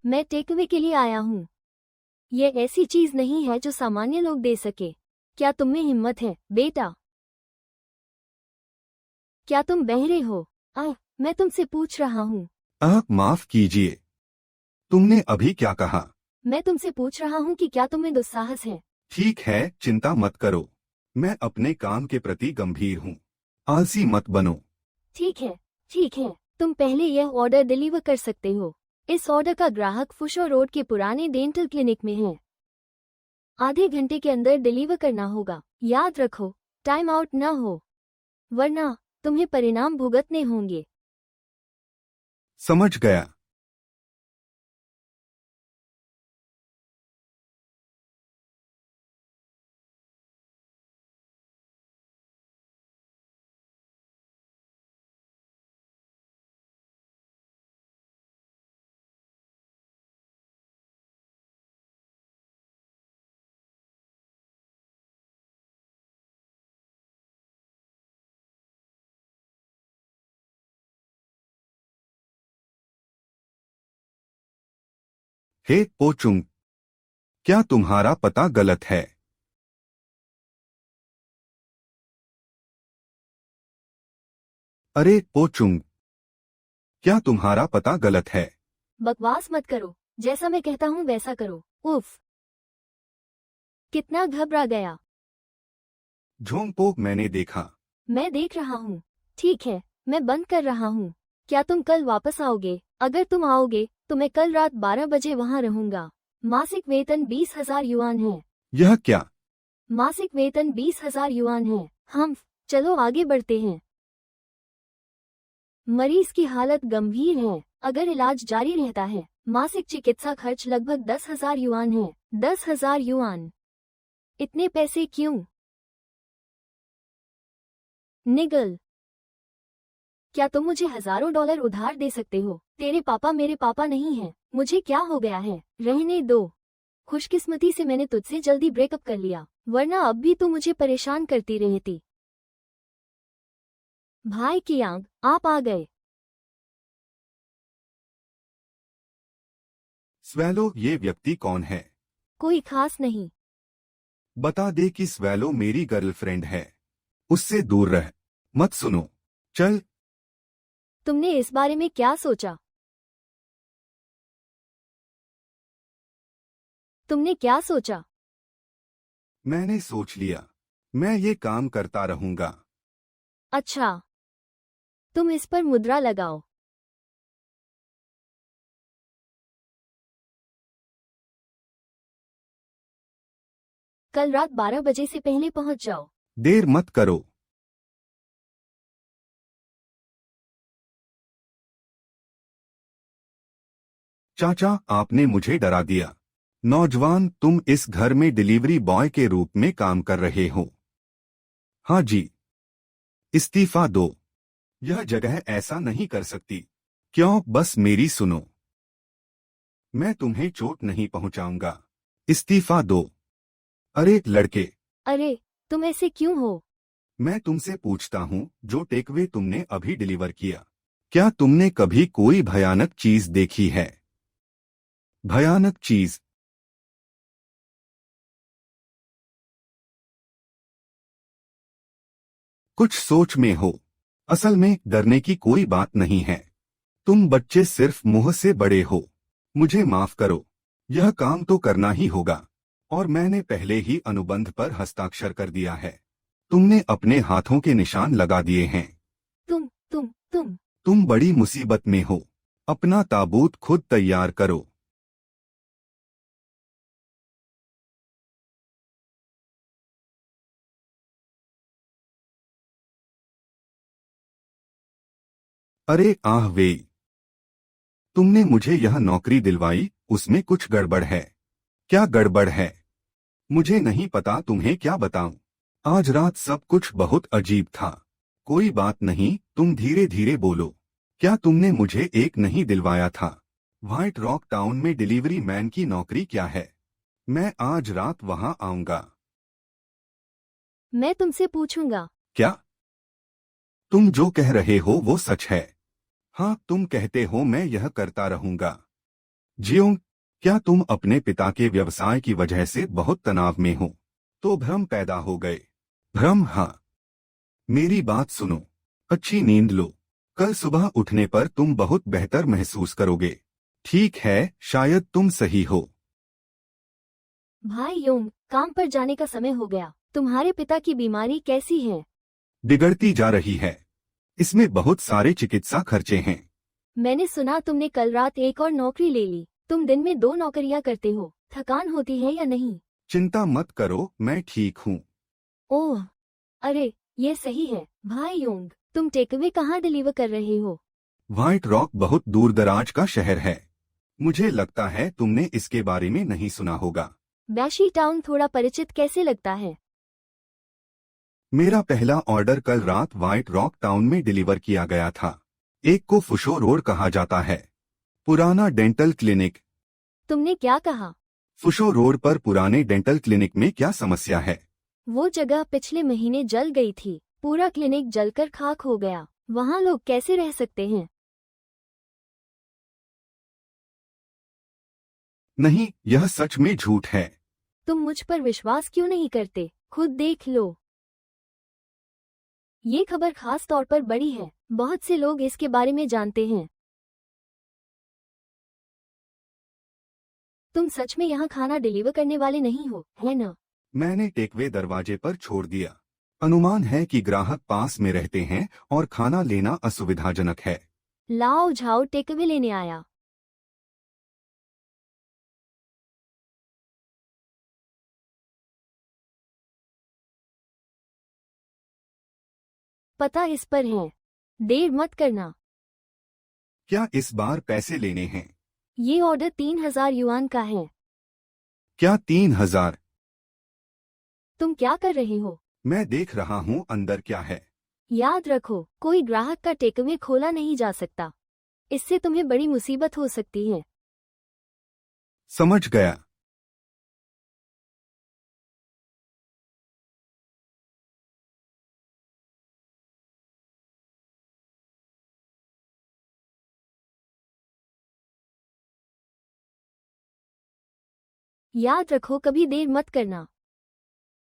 मैं टेकअवे के लिए आया हूँ। ये ऐसी चीज नहीं है जो सामान्य लोग दे सके। क्या तुम में हिम्मत है, बेटा? क्या तुम बहरे हो? मैं तुमसे पूछ रहा हूँ। माफ कीजिए, तुमने अभी क्या कहा? मैं तुमसे पूछ रहा हूँ कि क्या तुम में दुस्साहस है? ठीक है, चिंता मत करो। मैं अपने काम के प्रति गंभीर हूँ। आलसी मत बनो। ठीक है, ठीक है। तुम पहले यह ऑर्डर डिलीवर कर सकते हो। इस ऑर्डर का ग्राहक फुशो रोड के पुराने डेंटल क्लिनिक में है। आधे घंटे के अंदर डिलीवर करना होगा। याद रखो, टाइम आउट न हो, वरना तुम्हें परिणाम भुगतने होंगे। समझ गया। हे पोचुंग, क्या तुम्हारा पता गलत है? अरे पोचुंग, क्या तुम्हारा पता गलत है? बकवास मत करो। जैसा मैं कहता हूँ वैसा करो। उफ, कितना घबरा गया। झोंगपोक मैंने देखा। मैं देख रहा हूँ। ठीक है, मैं बंद कर रहा हूँ। क्या तुम कल वापस आओगे? अगर तुम आओगे तो मैं कल रात 12 बजे वहाँ रहूंगा। मासिक वेतन 20,000 युआन है। यह क्या? मासिक वेतन 20,000 युआन है। हम चलो आगे बढ़ते हैं। मरीज की हालत गंभीर है। अगर इलाज जारी रहता है, मासिक चिकित्सा खर्च लगभग 10,000 युआन है। 10,000 युआन, इतने पैसे क्यों? निगल, क्या तुम मुझे हजारों डॉलर उधार दे सकते हो? तेरे पापा मेरे पापा नहीं हैं। मुझे क्या हो गया है? रहने दो। खुशकिस्मती से मैंने तुझसे जल्दी ब्रेकअप कर लिया, वरना अब भी तू मुझे परेशान करती रहती। भाई कियांग, आप आ गए। स्वेलो, ये व्यक्ति कौन है? कोई खास नहीं। बता दे कि स्वेलो मेरी गर्लफ्रेंड है। उससे दूर रह, मत सुनो। चल। तुमने इस बारे में क्या सोचा? तुमने क्या सोचा? मैंने सोच लिया, मैं ये काम करता रहूंगा। अच्छा, तुम इस पर मुद्रा लगाओ। कल रात 12 बजे से पहले पहुंच जाओ। देर मत करो। चाचा, आपने मुझे डरा दिया। नौजवान, तुम इस घर में डिलीवरी बॉय के रूप में काम कर रहे हो? हाँ जी। इस्तीफा दो। यह जगह ऐसा नहीं कर सकती। क्यों? बस मेरी सुनो। मैं तुम्हें चोट नहीं पहुंचाऊंगा। इस्तीफा दो। अरे लड़के, अरे, तुम ऐसे क्यों हो? मैं तुमसे पूछता हूँ, जो टेकवे तुमने अभी डिलीवर किया, क्या तुमने कभी कोई भयानक चीज देखी है? भयानक चीज? कुछ सोच में हो। असल में डरने की कोई बात नहीं है। तुम बच्चे सिर्फ मुंह से बड़े हो। मुझे माफ करो, यह काम तो करना ही होगा, और मैंने पहले ही अनुबंध पर हस्ताक्षर कर दिया है। तुमने अपने हाथों के निशान लगा दिए हैं। तुम बड़ी मुसीबत में हो। अपना ताबूत खुद तैयार करो। अरे आह वे, तुमने मुझे यह नौकरी दिलवाई, उसमें कुछ गड़बड़ है। क्या गड़बड़ है? मुझे नहीं पता, तुम्हें क्या बताऊं। आज रात सब कुछ बहुत अजीब था। कोई बात नहीं, तुम धीरे धीरे बोलो। क्या तुमने मुझे एक नहीं दिलवाया था? व्हाइट रॉक टाउन में डिलीवरी मैन की नौकरी क्या है? मैं आज रात वहां आऊंगा। मैं तुमसे पूछूंगा। क्या? तुम जो कह रहे हो वो सच है? हाँ, तुम कहते हो मैं यह करता रहूंगा। जियोंग, क्या तुम अपने पिता के व्यवसाय की वजह से बहुत तनाव में हो? तो भ्रम पैदा हो गए। भ्रम? हाँ। मेरी बात सुनो, अच्छी नींद लो, कल सुबह उठने पर तुम बहुत बेहतर महसूस करोगे। ठीक है, शायद तुम सही हो। भाई योंग, काम पर जाने का समय हो गया। तुम्हारे पिता की बीमारी कैसी है? बिगड़ती जा रही है। इसमें बहुत सारे चिकित्सा खर्चे हैं। मैंने सुना तुमने कल रात एक और नौकरी ले ली। तुम दिन में 2 नौकरियां करते हो। थकान होती है या नहीं? चिंता मत करो, मैं ठीक हूँ। ओह, अरे, ये सही है। भाई योंग, तुम टेकअवे कहाँ डिलीवर कर रहे हो? व्हाइट रॉक बहुत दूर दराज का शहर है। मुझे लगता है तुमने इसके बारे में नहीं सुना होगा। बैशी टाउन थोड़ा परिचित कैसे लगता है? मेरा पहला ऑर्डर कल रात व्हाइट रॉक टाउन में डिलीवर किया गया था। एक को फुशो रोड कहा जाता है। पुराना डेंटल क्लिनिक। तुमने क्या कहा? फुशो रोड पर पुराने डेंटल क्लिनिक में क्या समस्या है? वो जगह पिछले महीने जल गई थी। पूरा क्लिनिक जलकर खाक हो गया। वहाँ लोग कैसे रह सकते हैं? नहीं, यह सच में झूठ है। तुम मुझ पर विश्वास क्यों नहीं करते? खुद देख लो। ये खबर खास तौर पर बड़ी है। बहुत से लोग इसके बारे में जानते हैं। तुम सच में यहाँ खाना डिलीवर करने वाले नहीं हो, है ना? मैंने टेकवे दरवाजे पर छोड़ दिया। अनुमान है कि ग्राहक पास में रहते हैं और खाना लेना असुविधाजनक है। लाओ झाओ टेकअवे लेने आया। पता इस पर है। देर मत करना। क्या इस बार पैसे लेने हैं? ये ऑर्डर 3000 युआन का है। क्या 3000? तुम क्या कर रहे हो? मैं देख रहा हूँ अंदर क्या है। याद रखो, कोई ग्राहक का टेकअवे खोला नहीं जा सकता। इससे तुम्हें बड़ी मुसीबत हो सकती है। समझ गया। याद रखो, कभी देर मत करना।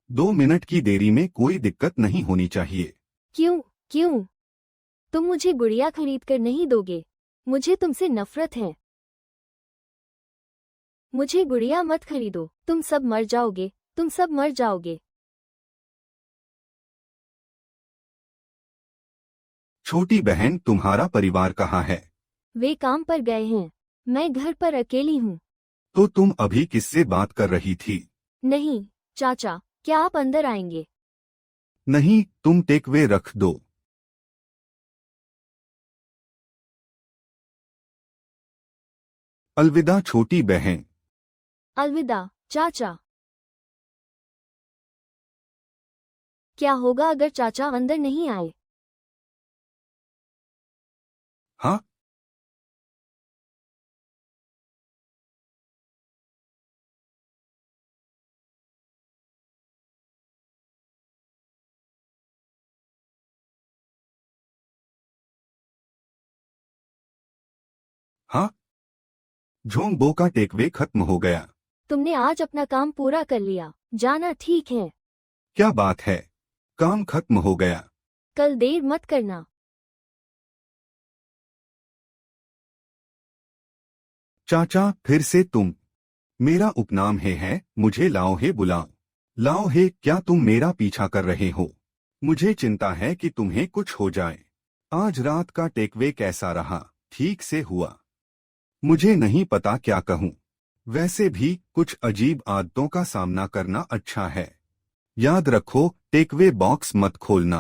2 मिनट की देरी में कोई दिक्कत नहीं होनी चाहिए। क्यों? क्यों? तुम मुझे गुड़िया खरीद कर नहीं दोगे? मुझे तुमसे नफरत है। मुझे गुड़िया मत खरीदो। तुम सब मर जाओगे। तुम सब मर जाओगे। छोटी बहन, तुम्हारा परिवार कहाँ है? वे काम पर गए हैं। मैं घर पर अकेली हूँ। तो तुम अभी किससे बात कर रही थी? नहीं, चाचा, क्या आप अंदर आएंगे? नहीं, तुम टेकवे रख दो। अलविदा छोटी बहन। अलविदा, चाचा। क्या होगा अगर चाचा अंदर नहीं आए? हाँ? हाँ? झोंगबो का टेकवे खत्म हो गया। तुमने आज अपना काम पूरा कर लिया। जाना ठीक है। क्या बात है? काम खत्म हो गया। कल देर मत करना। चाचा, फिर से तुम? मेरा उपनाम है, मुझे लाओहे बुलाओ। लाओहे, क्या तुम मेरा पीछा कर रहे हो? मुझे चिंता है कि तुम्हें कुछ हो जाए। आज रात का टेकवे कैसा रहा? ठीक से हुआ? मुझे नहीं पता क्या कहूँ। वैसे भी कुछ अजीब आदतों का सामना करना अच्छा है। याद रखो, टेकवे बॉक्स मत खोलना।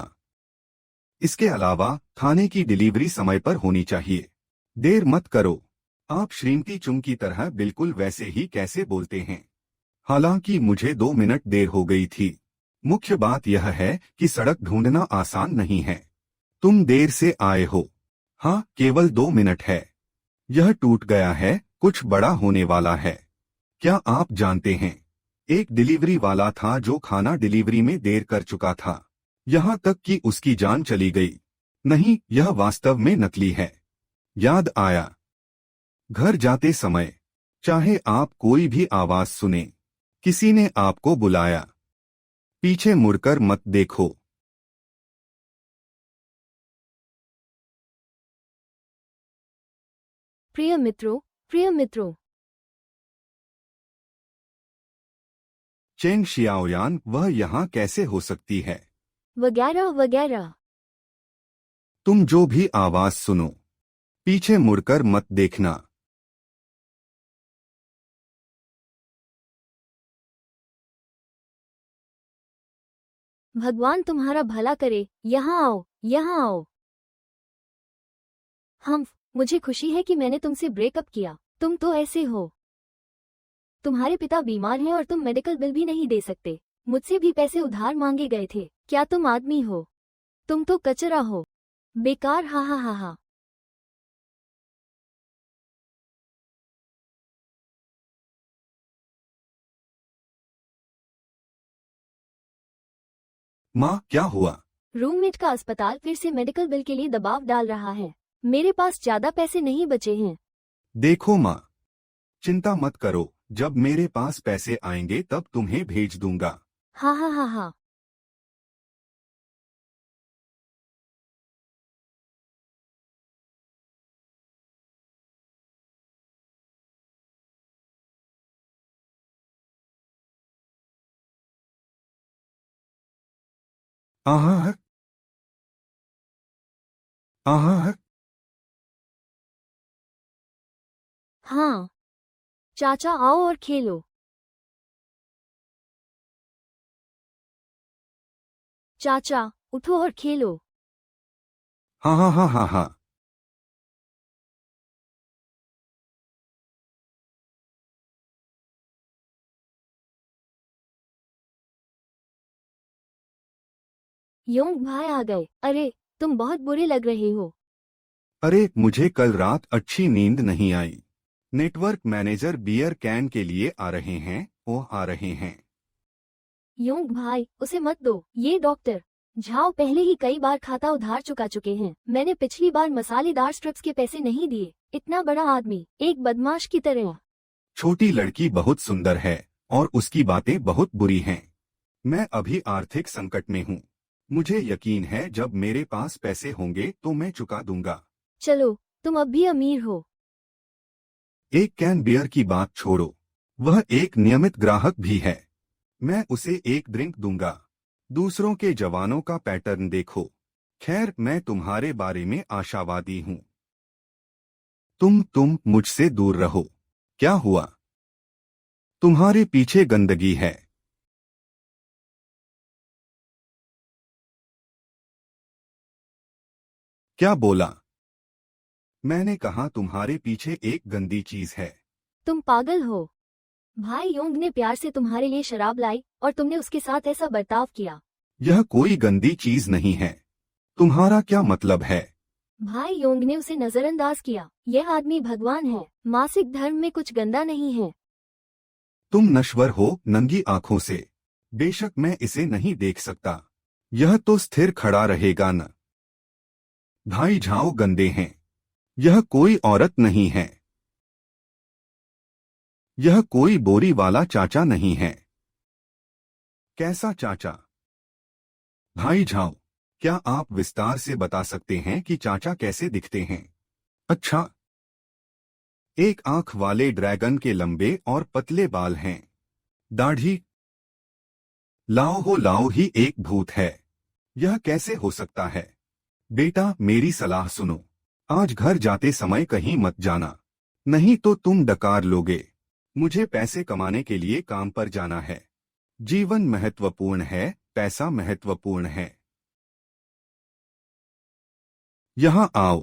इसके अलावा खाने की डिलीवरी समय पर होनी चाहिए। देर मत करो। आप श्रीमती चुंग की तरह बिल्कुल वैसे ही कैसे बोलते हैं। हालांकि मुझे 2 मिनट देर हो गई थी। मुख्य बात यह है कि सड़क ढूंढना आसान नहीं है। तुम देर से आए हो। हाँ, केवल 2 मिनट है। यह टूट गया है, कुछ बड़ा होने वाला है। क्या आप जानते हैं, एक डिलीवरी वाला था जो खाना डिलीवरी में देर कर चुका था। यहाँ तक कि उसकी जान चली गई। नहीं, यह वास्तव में नकली है। याद आया। घर जाते समय चाहे आप कोई भी आवाज सुने, किसी ने आपको बुलाया। पीछे मुड़कर मत देखो। प्रिय मित्रों, चेंग शियाओयान वह यहाँ कैसे हो सकती है? वगैरह वगैरह। तुम जो भी आवाज सुनो, पीछे मुड़कर मत देखना। भगवान तुम्हारा भला करे, यहाँ आओ, यहाँ आओ। मुझे खुशी है कि मैंने तुमसे ब्रेकअप किया। तुम तो ऐसे हो। तुम्हारे पिता बीमार हैं और तुम मेडिकल बिल भी नहीं दे सकते। मुझसे भी पैसे उधार मांगे गए थे। क्या तुम आदमी हो? तुम तो कचरा हो। बेकार, हा हा हा हा। माँ, क्या हुआ? रूममेट का अस्पताल फिर से मेडिकल बिल के लिए दबाव डाल रहा है। मेरे पास ज्यादा पैसे नहीं बचे हैं। देखो माँ, चिंता मत करो, जब मेरे पास पैसे आएंगे तब तुम्हें भेज दूंगा। हा हा हा हा। आहा, आहा। हाँ चाचा, आओ और खेलो। चाचा उठो और खेलो। हाँ हाँ हाँ हाँ हाँ। योंग भाई आ गए। अरे तुम बहुत बुरे लग रहे हो। अरे मुझे कल रात अच्छी नींद नहीं आई। नेटवर्क मैनेजर बियर कैन के लिए आ रहे हैं। वो आ रहे हैं। योंग भाई, उसे मत दो। ये डॉक्टर झाओ पहले ही कई बार खाता उधार चुका चुके हैं। मैंने पिछली बार मसालेदार स्ट्रिप्स के पैसे नहीं दिए। इतना बड़ा आदमी एक बदमाश की तरह। छोटी लड़की बहुत सुंदर है और उसकी बातें बहुत बुरी हैं। मैं अभी आर्थिक संकट में हूँ। मुझे यकीन है जब मेरे पास पैसे होंगे तो मैं चुका दूंगा। चलो, तुम अब भी अमीर हो। एक कैन बियर की बात छोड़ो, वह एक नियमित ग्राहक भी है। मैं उसे एक ड्रिंक दूंगा। दूसरों के जवानों का पैटर्न देखो। खैर, मैं तुम्हारे बारे में आशावादी हूँ। तुम मुझसे दूर रहो। क्या हुआ? तुम्हारे पीछे गंदगी है। क्या बोला? मैंने कहा तुम्हारे पीछे एक गंदी चीज है। तुम पागल हो। भाई योंग ने प्यार से तुम्हारे लिए शराब लाई और तुमने उसके साथ ऐसा बर्ताव किया। यह कोई गंदी चीज नहीं है। तुम्हारा क्या मतलब है? भाई योंग ने उसे नजरअंदाज किया। यह आदमी भगवान है। मासिक धर्म में कुछ गंदा नहीं है। तुम नश्वर हो नंगी आंखों से। बेशक मैं इसे नहीं देख सकता। यह तो स्थिर खड़ा रहेगा न। भाई झाओ गंदे हैं। यह कोई औरत नहीं है। यह कोई बोरी वाला चाचा नहीं है। कैसा चाचा? भाई झाओ, क्या आप विस्तार से बता सकते हैं कि चाचा कैसे दिखते हैं? अच्छा, एक आंख वाले ड्रैगन के लंबे और पतले बाल हैं। दाढ़ी। लाओ ही एक भूत है। यह कैसे हो सकता है? बेटा, मेरी सलाह सुनो। आज घर जाते समय कहीं मत जाना, नहीं तो तुम डकार लोगे। मुझे पैसे कमाने के लिए काम पर जाना है। जीवन महत्वपूर्ण है, पैसा महत्वपूर्ण है। यहाँ आओ।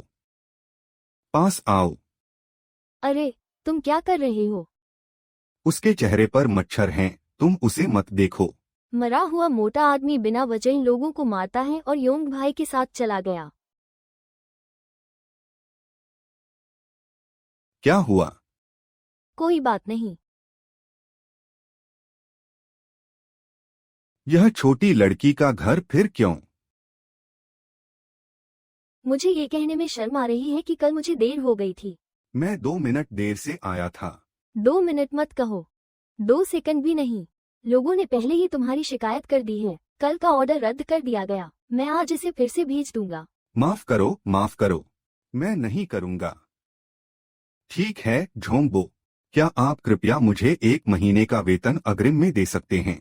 पास आओ। अरे तुम क्या कर रहे हो? उसके चेहरे पर मच्छर हैं, तुम उसे मत देखो। मरा हुआ मोटा आदमी बिना वजह लोगों को मारता है और योंग भाई के साथ चला गया। क्या हुआ? कोई बात नहीं। यह छोटी लड़की का घर फिर क्यों? मुझे ये कहने में शर्म आ रही है कि कल मुझे देर हो गई थी। मैं 2 मिनट देर से आया था। 2 मिनट मत कहो, 2 सेकंड भी नहीं। लोगों ने पहले ही तुम्हारी शिकायत कर दी है। कल का ऑर्डर रद्द कर दिया गया। मैं आज इसे फिर से भेज दूंगा। माफ करो, माफ करो। मैं नहीं करूंगा। ठीक है, झोंगबो। क्या आप कृपया मुझे 1 महीने का वेतन अग्रिम में दे सकते हैं?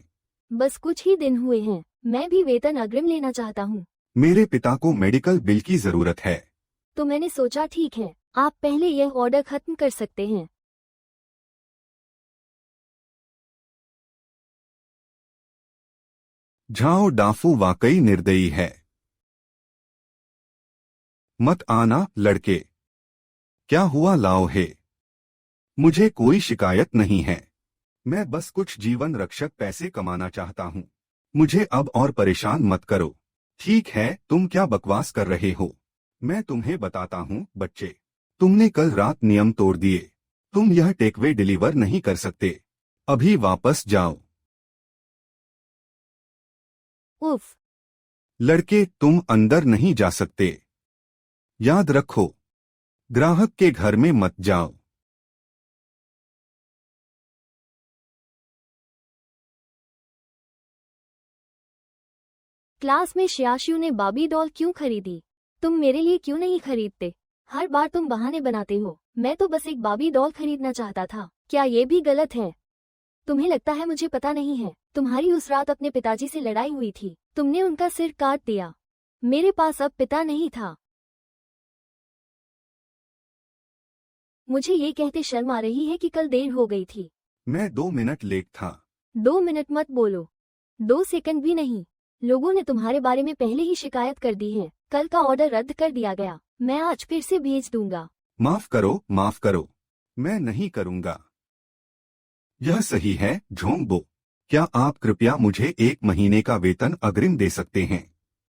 बस कुछ ही दिन हुए हैं। मैं भी वेतन अग्रिम लेना चाहता हूँ। मेरे पिता को मेडिकल बिल की जरूरत है। तो मैंने सोचा ठीक है, आप पहले यह ऑर्डर खत्म कर सकते हैं। झाओ डाफू वाकई निर्दयी है। मत आना, लड़के। क्या हुआ लाओ है? मुझे कोई शिकायत नहीं है। मैं बस कुछ जीवन रक्षक पैसे कमाना चाहता हूँ। मुझे अब और परेशान मत करो। ठीक है, तुम क्या बकवास कर रहे हो? मैं तुम्हें बताता हूँ, बच्चे। तुमने कल रात नियम तोड़ दिए। तुम यह टेकवे डिलीवर नहीं कर सकते। अभी वापस जाओ। उफ। लड़के, तुम अंदर नहीं जा सकते। याद रखो, ग्राहक के घर में मत जाओ। क्लास में श्याशु ने बाबी डॉल क्यों खरीदी? तुम मेरे लिए क्यों नहीं खरीदते? हर बार तुम बहाने बनाते हो। मैं तो बस एक बाबी डॉल खरीदना चाहता था। क्या ये भी गलत है? तुम्हें लगता है मुझे पता नहीं है? तुम्हारी उस रात अपने पिताजी से लड़ाई हुई थी। तुमने उनका सिर काट दिया। मेरे पास अब पिता नहीं था। मुझे ये कहते शर्म आ रही है कि कल देर हो गई थी। मैं 2 मिनट लेट था। 2 मिनट मत बोलो, 2 सेकंड भी नहीं। लोगों ने तुम्हारे बारे में पहले ही शिकायत कर दी है। कल का ऑर्डर रद्द कर दिया गया। मैं आज फिर से भेज दूंगा। माफ करो, माफ करो। मैं नहीं करूंगा। यह सही है, झोंगबो। क्या आप कृपया मुझे 1 महीने का वेतन अग्रिम दे सकते हैं?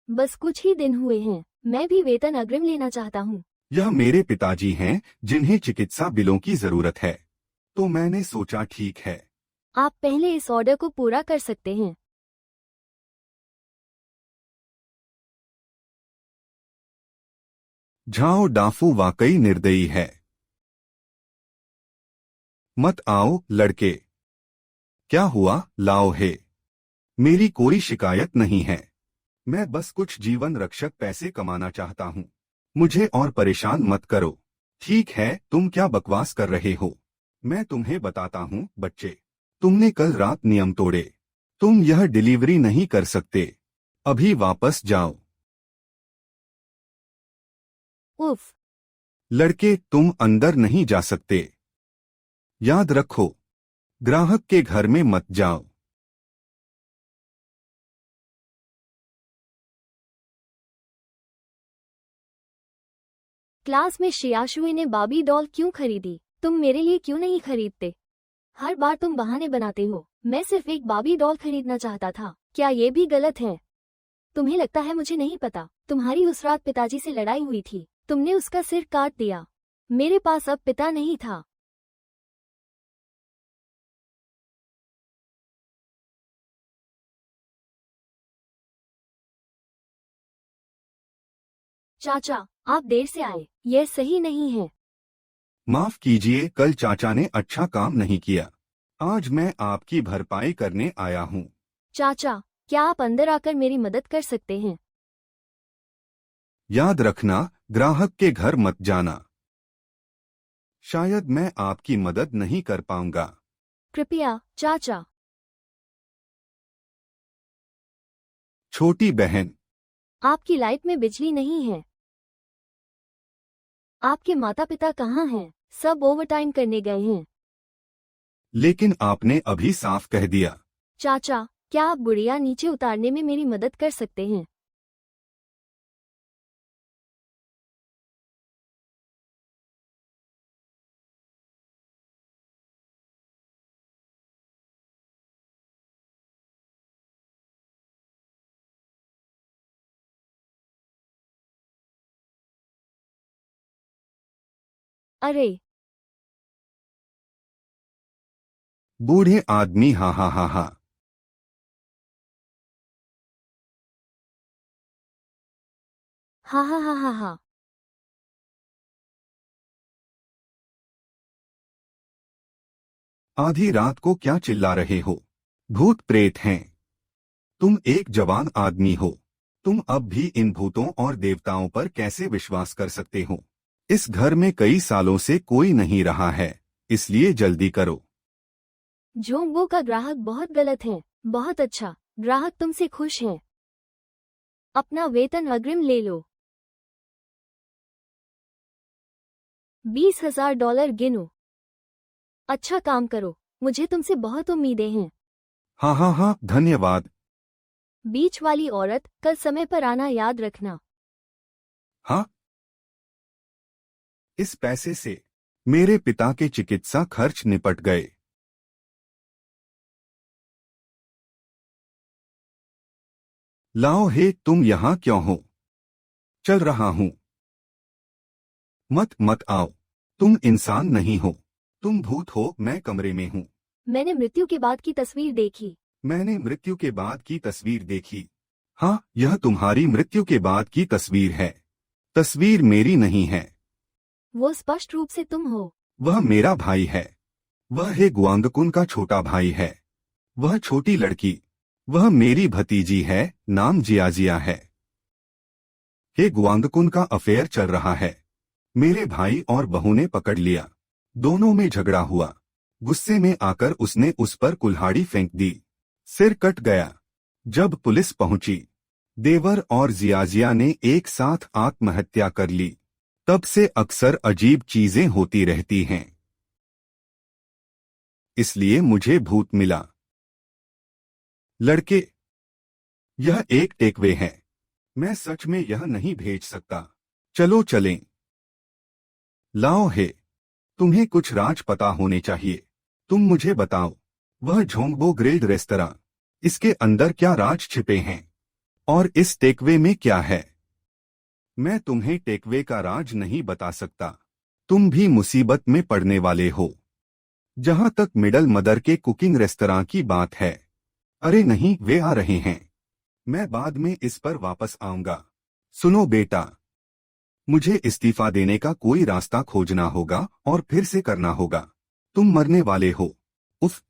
बस कुछ ही दिन हुए हैं। मैं भी वेतन अग्रिम लेना चाहता हूँ। यह मेरे पिताजी हैं, जिन्हें चिकित्सा बिलों की जरूरत है। तो मैंने सोचा ठीक है। आप पहले इस ऑर्डर को पूरा कर सकते हैं। झाओ डाफू वाकई निर्दयी है। मत आओ, लड़के। क्या हुआ, लाओ है? मेरी कोई शिकायत नहीं है। मैं बस कुछ जीवन रक्षक पैसे कमाना चाहता हूँ। मुझे और परेशान मत करो। ठीक है, तुम क्या बकवास कर रहे हो? मैं तुम्हें बताता हूँ, बच्चे। तुमने कल रात नियम तोड़े। तुम यह डिलीवरी नहीं कर सकते। अभी वापस जाओ। उफ। लड़के, तुम अंदर नहीं जा सकते। याद रखो, ग्राहक के घर में मत जाओ। क्लास में श्रेयाशुए ने बाबी डॉल क्यों खरीदी? तुम मेरे लिए क्यों नहीं खरीदते? हर बार तुम बहाने बनाते हो। मैं सिर्फ एक बाबी डॉल खरीदना चाहता था। क्या ये भी गलत है? तुम्हें लगता है मुझे नहीं पता? तुम्हारी उस रात पिताजी से लड़ाई हुई थी। तुमने उसका सिर काट दिया। मेरे पास अब पिता नहीं था। चाचा, आप देर से आए। यह सही नहीं है। माफ कीजिए, कल चाचा ने अच्छा काम नहीं किया। आज मैं आपकी भरपाई करने आया हूँ। चाचा, क्या आप अंदर आकर मेरी मदद कर सकते हैं? याद रखना, ग्राहक के घर मत जाना। शायद मैं आपकी मदद नहीं कर पाऊंगा। कृपया, चाचा। छोटी बहन। आपकी लाइट में बिजली नहीं है। आपके माता पिता कहाँ हैं? सब ओवरटाइम करने गए हैं। लेकिन आपने अभी साफ कह दिया। चाचा, क्या आप गुड़िया नीचे उतारने में मेरी मदद कर सकते हैं? अरे। बूढ़े आदमी, हा हा हा हा। हा हा हा हा हा। आधी रात को क्या चिल्ला रहे हो? भूत प्रेत हैं। तुम एक जवान आदमी हो। तुम अब भी इन भूतों और देवताओं पर कैसे विश्वास कर सकते हो? इस घर में कई सालों से कोई नहीं रहा है, इसलिए जल्दी करो। झोंगबो का ग्राहक बहुत गलत है। बहुत अच्छा, ग्राहक तुमसे खुश है। अपना वेतन अग्रिम ले लो। $20,000 गिनो। अच्छा काम करो, मुझे तुमसे बहुत उम्मीदें हैं। हाँ हाँ हाँ, धन्यवाद। बीच वाली औरत, कल समय पर आना याद रखना। हाँ, इस पैसे से मेरे पिता के चिकित्सा खर्च निपट गए। लाओ हे, तुम यहाँ क्यों हो? चल रहा हूँ। मत मत आओ। तुम इंसान नहीं हो, तुम भूत हो। मैं कमरे में हूँ। मैंने मृत्यु के बाद की तस्वीर देखी। मैंने मृत्यु के बाद की तस्वीर देखी। हाँ, यह तुम्हारी मृत्यु के बाद की तस्वीर है। तस्वीर मेरी नहीं है। वो स्पष्ट रूप से तुम हो। वह मेरा भाई है। वह है गुआंगकुन का छोटा भाई है। वह छोटी लड़की, वह मेरी भतीजी है, नाम जियाजिया है। हे गुआंगकुन का अफेयर चल रहा है। मेरे भाई और बहू ने पकड़ लिया। दोनों में झगड़ा हुआ। गुस्से में आकर उसने उस पर कुल्हाड़ी फेंक दी। सिर कट गया। जब पुलिस पहुंची, देवर और जियाजिया ने एक साथ आत्महत्या कर ली। तब से अक्सर अजीब चीजें होती रहती हैं। इसलिए मुझे भूत मिला। लड़के, यह एक टेकवे है। मैं सच में यह नहीं भेज सकता। चलो चलें। लाओ हे, तुम्हें कुछ राज पता होने चाहिए। तुम मुझे बताओ, वह झोंगबो ग्रिल्ड रेस्तरां, इसके अंदर क्या राज छिपे हैं? और इस टेकवे में क्या है? मैं तुम्हें टेकवे का राज नहीं बता सकता। तुम भी मुसीबत में पड़ने वाले हो। जहां तक मिडल मदर के कुकिंग रेस्तरां की बात है, अरे नहीं, वे आ रहे हैं। मैं बाद में इस पर वापस आऊंगा। सुनो बेटा, मुझे इस्तीफा देने का कोई रास्ता खोजना होगा और फिर से करना होगा। तुम मरने वाले हो। उफ।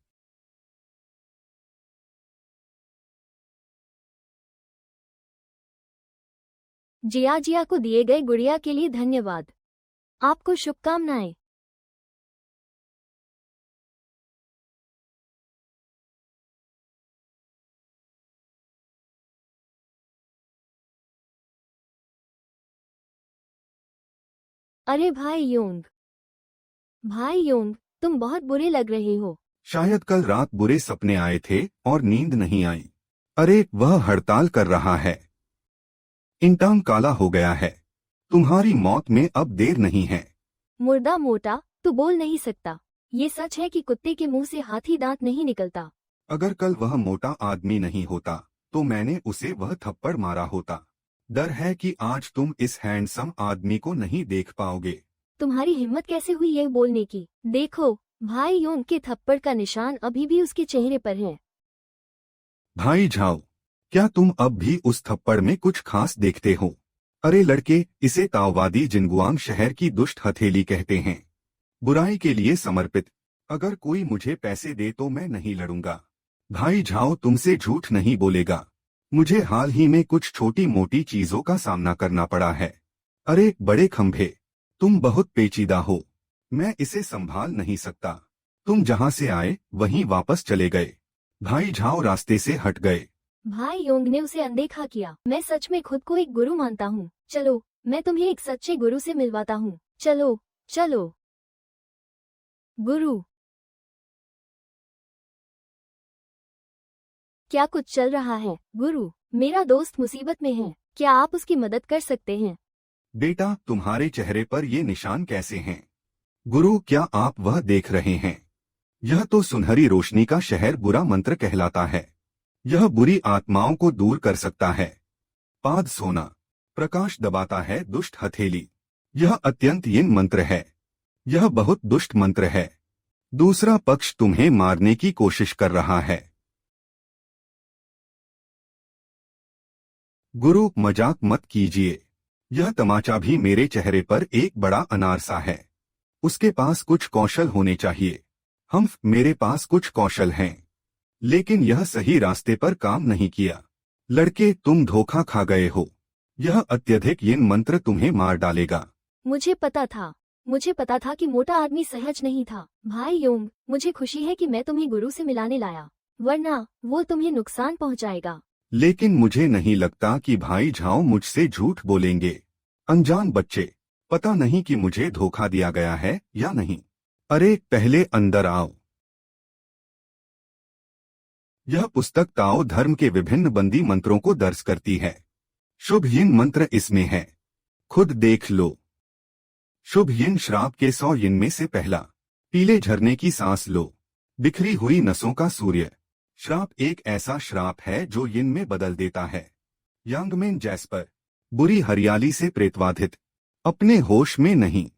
जियाजिया को दिए गए गुड़िया के लिए धन्यवाद। आपको शुभकामनाएं। अरे भाई योंग, भाई योंग, तुम बहुत बुरे लग रहे हो। शायद कल रात बुरे सपने आए थे और नींद नहीं आई। अरे, वह हड़ताल कर रहा है। इंटांग काला हो गया है। तुम्हारी मौत में अब देर नहीं है। मुर्दा मोटा, तू बोल नहीं सकता। ये सच है कि कुत्ते के मुंह से हाथी दांत नहीं निकलता। अगर कल वह मोटा आदमी नहीं होता तो मैंने उसे वह थप्पड़ मारा होता। डर है कि आज तुम इस हैंडसम आदमी को नहीं देख पाओगे। तुम्हारी हिम्मत कैसे हुई यह बोलने की? देखो, भाई योंग के थप्पड़ का निशान अभी भी उसके चेहरे पर है। भाई झाओ, क्या तुम अब भी उस थप्पड़ में कुछ खास देखते हो? अरे लड़के, इसे ताओवादी जिनगुआंग शहर की दुष्ट हथेली कहते हैं। बुराई के लिए समर्पित। अगर कोई मुझे पैसे दे तो मैं नहीं लड़ूंगा। भाई झाओ तुमसे झूठ नहीं बोलेगा। मुझे हाल ही में कुछ छोटी मोटी चीजों का सामना करना पड़ा है। अरे बड़े खंभे, तुम बहुत पेचीदा हो। मैं इसे संभाल नहीं सकता। तुम जहां से आए वहीं वापस चले गए। भाई झाओ रास्ते से हट गए। भाई योंग ने उसे अनदेखा किया। मैं सच में खुद को एक गुरु मानता हूँ। चलो, मैं तुम्हें एक सच्चे गुरु से मिलवाता हूँ। चलो चलो। गुरु, क्या कुछ चल रहा है? गुरु, मेरा दोस्त मुसीबत में है। क्या आप उसकी मदद कर सकते हैं? बेटा, तुम्हारे चेहरे पर ये निशान कैसे हैं? गुरु, क्या आप वह देख रहे हैं? यह तो सुनहरी रोशनी का शहर बुरा मंत्र कहलाता है। यह बुरी आत्माओं को दूर कर सकता है। पाद सोना, प्रकाश दबाता है दुष्ट हथेली। यह अत्यंत यिन मंत्र है। यह बहुत दुष्ट मंत्र है। दूसरा पक्ष तुम्हें मारने की कोशिश कर रहा है। गुरु, मजाक मत कीजिए। यह तमाचा भी मेरे चेहरे पर एक बड़ा अनार सा है। उसके पास कुछ कौशल होने चाहिए। मेरे पास कुछ कौशल हैं, लेकिन यह सही रास्ते पर काम नहीं किया। लड़के, तुम धोखा खा गए हो। यह अत्यधिक यिन मंत्र तुम्हें मार डालेगा। मुझे पता था कि मोटा आदमी सहज नहीं था। भाई योंग, मुझे खुशी है कि मैं तुम्हें गुरु से मिलाने लाया, वरना वो तुम्हें नुकसान पहुंचाएगा। लेकिन मुझे नहीं लगता कि भाई झाओ मुझसे झूठ बोलेंगे। अनजान बच्चे, पता नहीं कि मुझे धोखा दिया गया है या नहीं। अरे, पहले अंदर आओ। यह पुस्तक ताओ धर्म के विभिन्न बंदी मंत्रों को दर्ज करती है। शुभ यिन मंत्र इसमें है, खुद देख लो। शुभ यिन श्राप के 100 यिन में से पहला, पीले झरने की सांस लो, बिखरी हुई नसों का सूर्य। श्राप एक ऐसा श्राप है जो यिन में बदल देता है। यांगमेन जैस्पर, बुरी हरियाली से प्रेतवाधित, अपने होश में नहीं।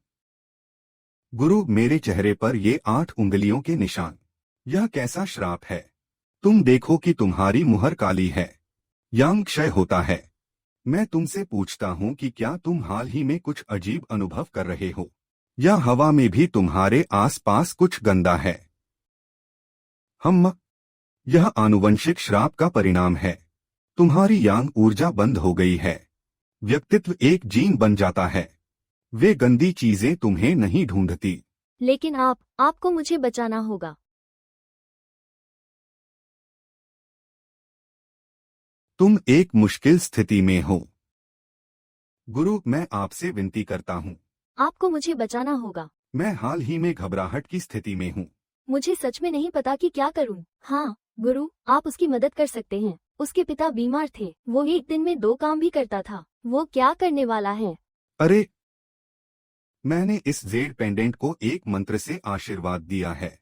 गुरु, मेरे चेहरे पर ये 8 उंगलियों के निशान, यह कैसा श्राप है? तुम देखो कि तुम्हारी मुहर काली है। यांग क्षय होता है। मैं तुमसे पूछता हूँ कि क्या तुम हाल ही में कुछ अजीब अनुभव कर रहे हो, या हवा में भी तुम्हारे आसपास कुछ गंदा है? यह आनुवंशिक श्राप का परिणाम है। तुम्हारी यांग ऊर्जा बंद हो गई है। व्यक्तित्व एक जीन बन जाता है। वे गंदी चीजें तुम्हें नहीं ढूंढती। लेकिन आपको मुझे बचाना होगा। तुम एक मुश्किल स्थिति में हो। गुरु, मैं आपसे विनती करता हूँ। आपको मुझे बचाना होगा। मैं हाल ही में घबराहट की स्थिति में हूँ। मुझे सच में नहीं पता कि क्या करूं। हाँ गुरु, आप उसकी मदद कर सकते हैं। उसके पिता बीमार थे, वो एक दिन में 2 काम भी करता था। वो क्या करने वाला है? अरे, मैंने इस जेड पेंडेंट को एक मंत्र से आशीर्वाद दिया है।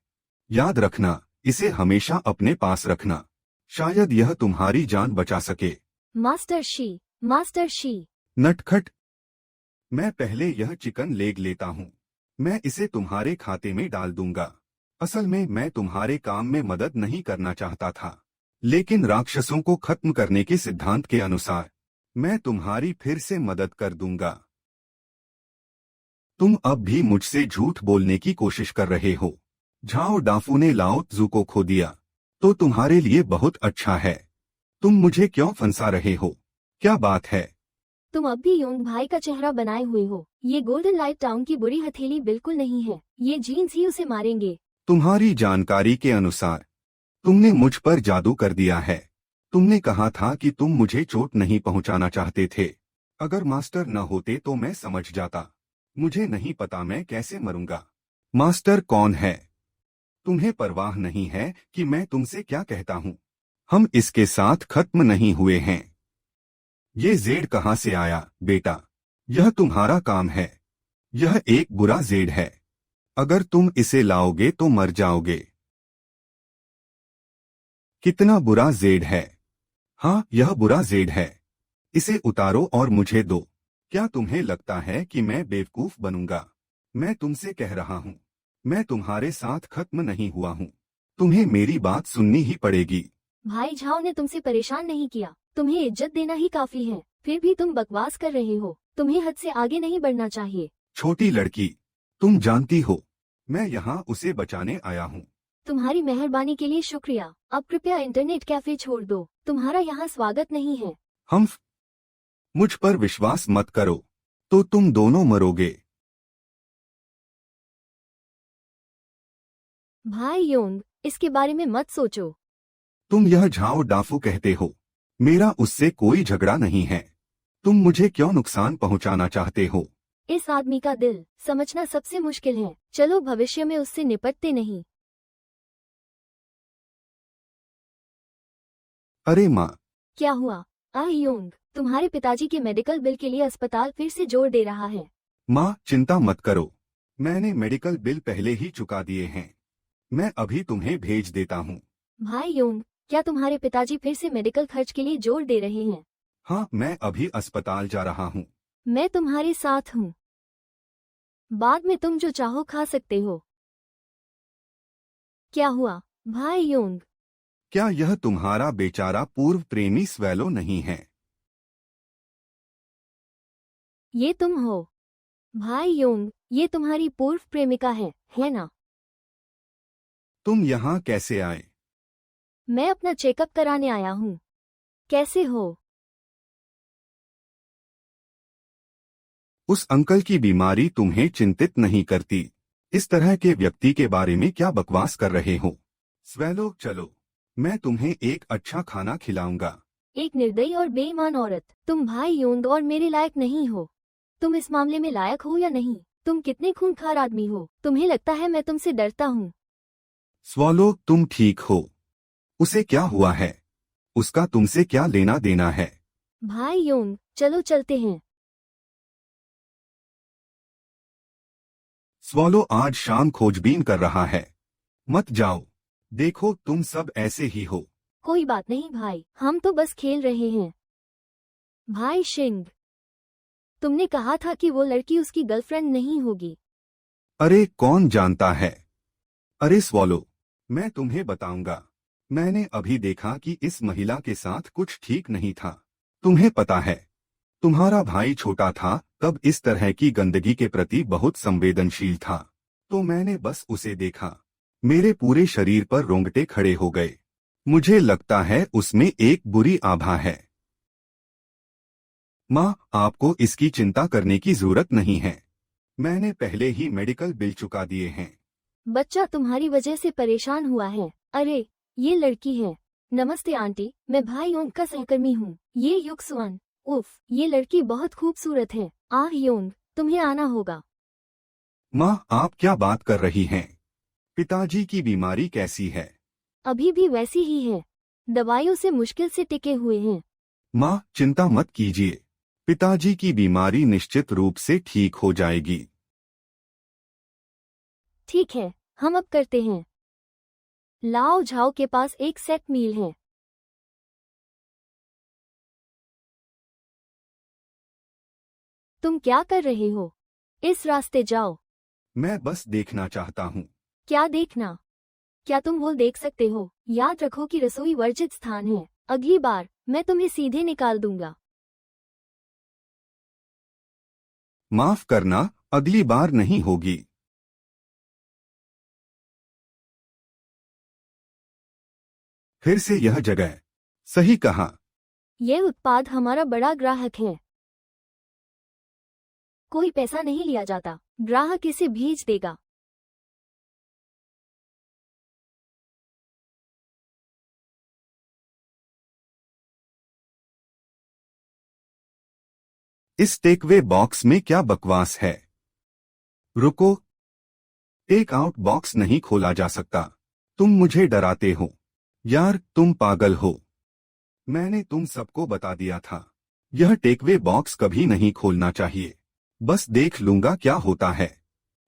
याद रखना, इसे हमेशा अपने पास रखना। शायद यह तुम्हारी जान बचा सके। Master she. नटखट, मैं पहले यह चिकन लेग लेता हूँ। मैं इसे तुम्हारे खाते में डाल दूंगा। असल में मैं तुम्हारे काम में मदद नहीं करना चाहता था, लेकिन राक्षसों को खत्म करने के सिद्धांत के अनुसार मैं तुम्हारी फिर से मदद कर दूंगा। तुम अब भी मुझसे झूठ बोलने की कोशिश कर रहे हो। झाओ डाफू ने लाओ त्जू को खो दिया, तो तुम्हारे लिए बहुत अच्छा है। तुम मुझे क्यों फंसा रहे हो? क्या बात है? तुम अब भी योंग भाई का चेहरा बनाए हुए हो। ये गोल्डन लाइट टाउन की बुरी हथेली बिल्कुल नहीं है। ये जीन्स ही उसे मारेंगे। तुम्हारी जानकारी के अनुसार तुमने मुझ पर जादू कर दिया है। तुमने कहा था कि तुम मुझे चोट नहीं पहुंचाना चाहते थे। अगर मास्टर न होते तो मैं समझ जाता। मुझे नहीं पता मैं कैसे मरूंगा। मास्टर कौन है? तुम्हें परवाह नहीं है कि मैं तुमसे क्या कहता हूँ। हम इसके साथ खत्म नहीं हुए हैं। ये जेड कहाँ से आया बेटा? यह तुम्हारा काम है। यह एक बुरा जेड है। अगर तुम इसे लाओगे तो मर जाओगे। कितना बुरा जेड है? हाँ, यह बुरा जेड है। इसे उतारो और मुझे दो। क्या तुम्हें लगता है कि मैं बेवकूफ बनूंगा? मैं तुमसे कह रहा हूँ, मैं तुम्हारे साथ खत्म नहीं हुआ हूँ। तुम्हें मेरी बात सुननी ही पड़ेगी। भाई झाओ ने तुमसे परेशान नहीं किया। तुम्हें इज्जत देना ही काफी है। फिर भी तुम बकवास कर रहे हो। तुम्हें हद से आगे नहीं बढ़ना चाहिए। छोटी लड़की, तुम जानती हो मैं यहाँ उसे बचाने आया हूँ। तुम्हारी मेहरबानी के लिए शुक्रिया। अब कृपया इंटरनेट कैफे छोड़ दो। तुम्हारा यहाँ स्वागत नहीं है। मुझ पर विश्वास मत करो, तो तुम दोनों मरोगे। भाई योंग, इसके बारे में मत सोचो। तुम यह झाओ डाफू कहते हो। मेरा उससे कोई झगड़ा नहीं है। तुम मुझे क्यों नुकसान पहुंचाना चाहते हो? इस आदमी का दिल समझना सबसे मुश्किल है। चलो भविष्य में उससे निपटते नहीं। अरे माँ! क्या हुआ? योंग, तुम्हारे पिताजी के मेडिकल बिल के लिए अस्पताल फिर से जोर दे रहा है। माँ, चिंता मत करो। मैंने मेडिकल बिल पहले ही चुका दिए हैं। मैं अभी तुम्हें भेज देता हूँ। भाई योंग, क्या तुम्हारे पिताजी फिर से मेडिकल खर्च के लिए जोर दे रहे हैं? हाँ, मैं अभी अस्पताल जा रहा हूँ। मैं तुम्हारे साथ हूँ। बाद में तुम जो चाहो खा सकते हो। क्या हुआ भाई योंग? क्या यह तुम्हारा बेचारा पूर्व प्रेमी स्वेलो नहीं है? ये तुम हो भाई योंग। ये तुम्हारी पूर्व प्रेमिका है ना? तुम यहाँ कैसे आए? मैं अपना चेकअप कराने आया हूँ। कैसे हो? उस अंकल की बीमारी तुम्हें चिंतित नहीं करती। इस तरह के व्यक्ति के बारे में क्या बकवास कर रहे हो? स्वैलो, चलो, मैं तुम्हें एक अच्छा खाना खिलाऊंगा। एक निर्दयी और बेईमान औरत, तुम भाई योंग और मेरे लायक नहीं हो। तुम इस मामले में लायक हो या नहीं? तुम कितने खूंखार आदमी हो। तुम्हें लगता है मैं तुमसे डरता हूँ? स्वैलो, तुम ठीक हो? उसे क्या हुआ है? उसका तुमसे क्या लेना देना है? भाई योंग, चलो चलते हैं। स्वैलो आज शाम खोजबीन कर रहा है। मत जाओ। देखो तुम सब ऐसे ही हो। कोई बात नहीं भाई, हम तो बस खेल रहे हैं। भाई शिंग, तुमने कहा था कि वो लड़की उसकी गर्लफ्रेंड नहीं होगी। अरे कौन जानता है? अरे स्वैलो, मैं तुम्हें बताऊंगा। मैंने अभी देखा कि इस महिला के साथ कुछ ठीक नहीं था। तुम्हें पता है, तुम्हारा भाई छोटा था तब इस तरह की गंदगी के प्रति बहुत संवेदनशील था। तो मैंने बस उसे देखा, मेरे पूरे शरीर पर रोंगटे खड़े हो गए। मुझे लगता है उसमें एक बुरी आभा है। माँ, आपको इसकी चिंता करने की जरूरत नहीं है। मैंने पहले ही मेडिकल बिल चुका दिए हैं। बच्चा तुम्हारी वजह से परेशान हुआ है। अरे, ये लड़की है। नमस्ते आंटी, मैं भाई योंग का सहकर्मी हूँ। ये युक्सुआन। उफ, ये लड़की बहुत खूबसूरत है। आह योंग, तुम्हें आना होगा। माँ, आप क्या बात कर रही हैं? पिताजी की बीमारी कैसी है? अभी भी वैसी ही है। दवाइयों से मुश्किल से टिके हुए हैं। माँ, चिंता मत कीजिए। पिताजी की बीमारी निश्चित रूप से ठीक हो जाएगी। ठीक है, हम अब करते हैं। लाओ झाओ के पास एक सेट मील है। तुम क्या कर रहे हो? इस रास्ते जाओ। मैं बस देखना चाहता हूँ। क्या देखना? क्या तुम वो देख सकते हो? याद रखो कि रसोई वर्जित स्थान है। अगली बार मैं तुम्हें सीधे निकाल दूंगा। माफ करना, अगली बार नहीं होगी। फिर से यह जगह। सही कहा। यह उत्पाद हमारा बड़ा ग्राहक है। कोई पैसा नहीं लिया जाता। ग्राहक इसे भेज देगा। इस टेकवे बॉक्स में क्या बकवास है? रुको, टेक आउट बॉक्स नहीं खोला जा सकता। तुम मुझे डराते हो। यार, तुम पागल हो। मैंने तुम सबको बता दिया था। यह टेकवे बॉक्स कभी नहीं खोलना चाहिए। बस देख लूंगा क्या होता है।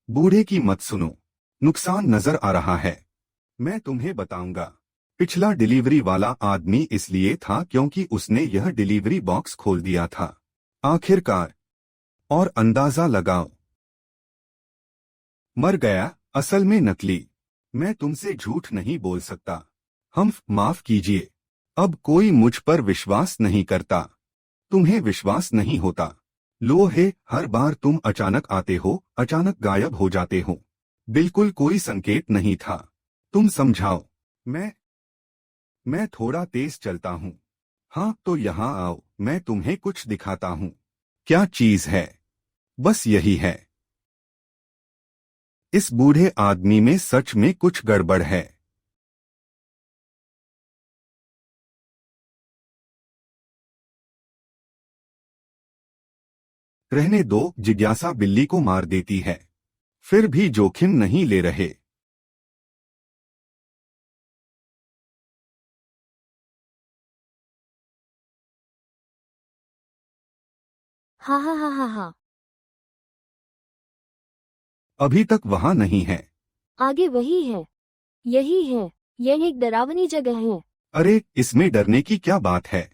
बूढ़े की मत सुनो। नुकसान नजर आ रहा है। मैं तुम्हें बताऊंगा। पिछला डिलीवरी वाला आदमी इसलिए था क्योंकि उसने यह डिलीवरी बॉक्स खोल दिया था। आखिरकार। और अंदाजा लगाओ। मर गया, असल में नकली। मैं तुमसे झूठ नहीं बोल सकता। हम माफ कीजिए। अब कोई मुझ पर विश्वास नहीं करता। तुम्हें विश्वास नहीं होता। लो है, हर बार तुम अचानक आते हो, अचानक गायब हो जाते हो। बिल्कुल कोई संकेत नहीं था। तुम समझाओ। मैं थोड़ा तेज चलता हूँ। हाँ तो यहाँ आओ, मैं तुम्हें कुछ दिखाता हूँ। क्या चीज है? बस यही है। इस बूढ़े आदमी में सच में कुछ गड़बड़ है। रहने दो, जिज्ञासा बिल्ली को मार देती है। फिर भी जोखिम नहीं ले रहे। हा हा हा हा हा। अभी तक वहां नहीं है। आगे वही है। यही है। यह एक डरावनी जगह है। अरे, इसमें डरने की क्या बात है?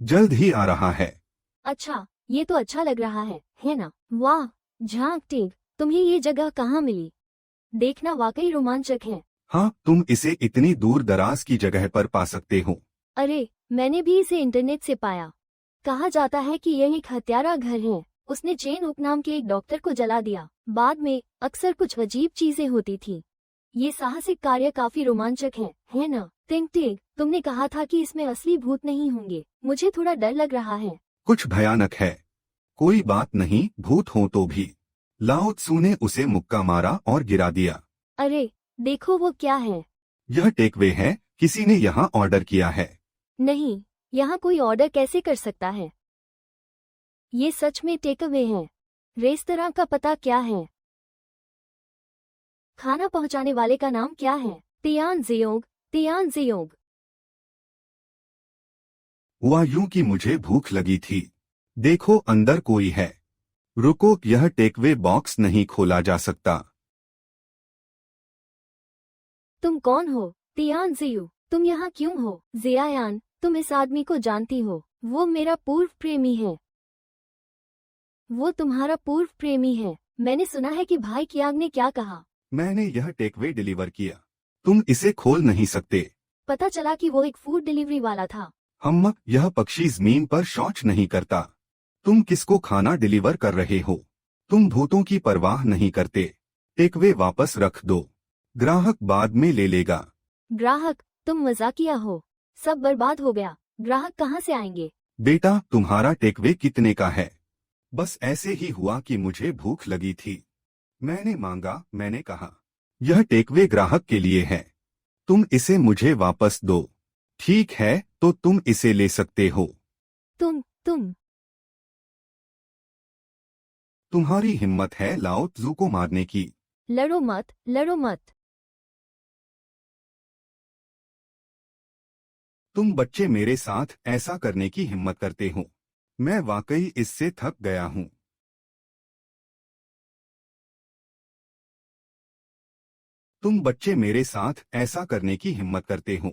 जल्द ही आ रहा है। अच्छा, ये तो अच्छा लग रहा है ना? वाह, झांक टिंग, तुम्हें ये जगह कहाँ मिली? देखना वाकई रोमांचक है। हाँ, तुम इसे इतनी दूर दराज की जगह पर पा सकते हो। अरे, मैंने भी इसे इंटरनेट से पाया। कहा जाता है कि यह एक हत्यारा घर है। उसने चेन उक नाम के एक डॉक्टर को जला दिया। बाद में अक्सर कुछ अजीब चीजें होती थी। ये साहसिक कार्य काफी रोमांचक है ना? टिंग टिंग, तुमने कहा था कि इसमें असली भूत नहीं होंगे। मुझे थोड़ा डर लग रहा है। कुछ भयानक है। कोई बात नहीं, भूत हो तो भी। लाओ त्सु ने उसे मुक्का मारा और गिरा दिया। अरे देखो वो क्या है। यह टेकवे है, किसी ने यहाँ ऑर्डर किया है। नहीं, यहाँ कोई ऑर्डर कैसे कर सकता है? ये सच में टेकअवे है। रेस्तरां का पता क्या है? खाना पहुंचाने वाले का नाम क्या है? Tian Jeong. Tian Jeong. हुआ यूं कि मुझे भूख लगी थी। देखो अंदर कोई है। रुको, यह टेकवे बॉक्स नहीं खोला जा सकता। तुम कौन हो? तियान जियू, तुम यहाँ क्यों हो? जियायान, तुम इस आदमी को जानती हो? वो मेरा पूर्व प्रेमी है। वो तुम्हारा पूर्व प्रेमी है। मैंने सुना है कि भाई कियांग ने क्या कहा। मैंने यह टेकवे डिलीवर किया। तुम इसे खोल नहीं सकते। पता चला कि वो एक फूड डिलीवरी वाला था। हम्मक, यह पक्षी जमीन पर शौच नहीं करता। तुम किसको खाना डिलीवर कर रहे हो? तुम भूतों की परवाह नहीं करते। टेकवे वापस रख दो, ग्राहक बाद में ले लेगा। ग्राहक, तुम मजाकिया हो। सब बर्बाद हो गया। ग्राहक कहाँ से आएंगे? बेटा, तुम्हारा टेकवे कितने का है? बस ऐसे ही हुआ कि मुझे भूख लगी थी। मैंने मांगा, मैंने कहा यह टेकवे ग्राहक के लिए है। तुम इसे मुझे वापस दो। ठीक है, तो तुम इसे ले सकते हो। तुम तुम्हारी हिम्मत है लाओ त्सु को मारने की। लड़ो मत, लड़ो मत। तुम बच्चे मेरे साथ ऐसा करने की हिम्मत करते हो। मैं वाकई इससे थक गया हूँ। तुम बच्चे मेरे साथ ऐसा करने की हिम्मत करते हो।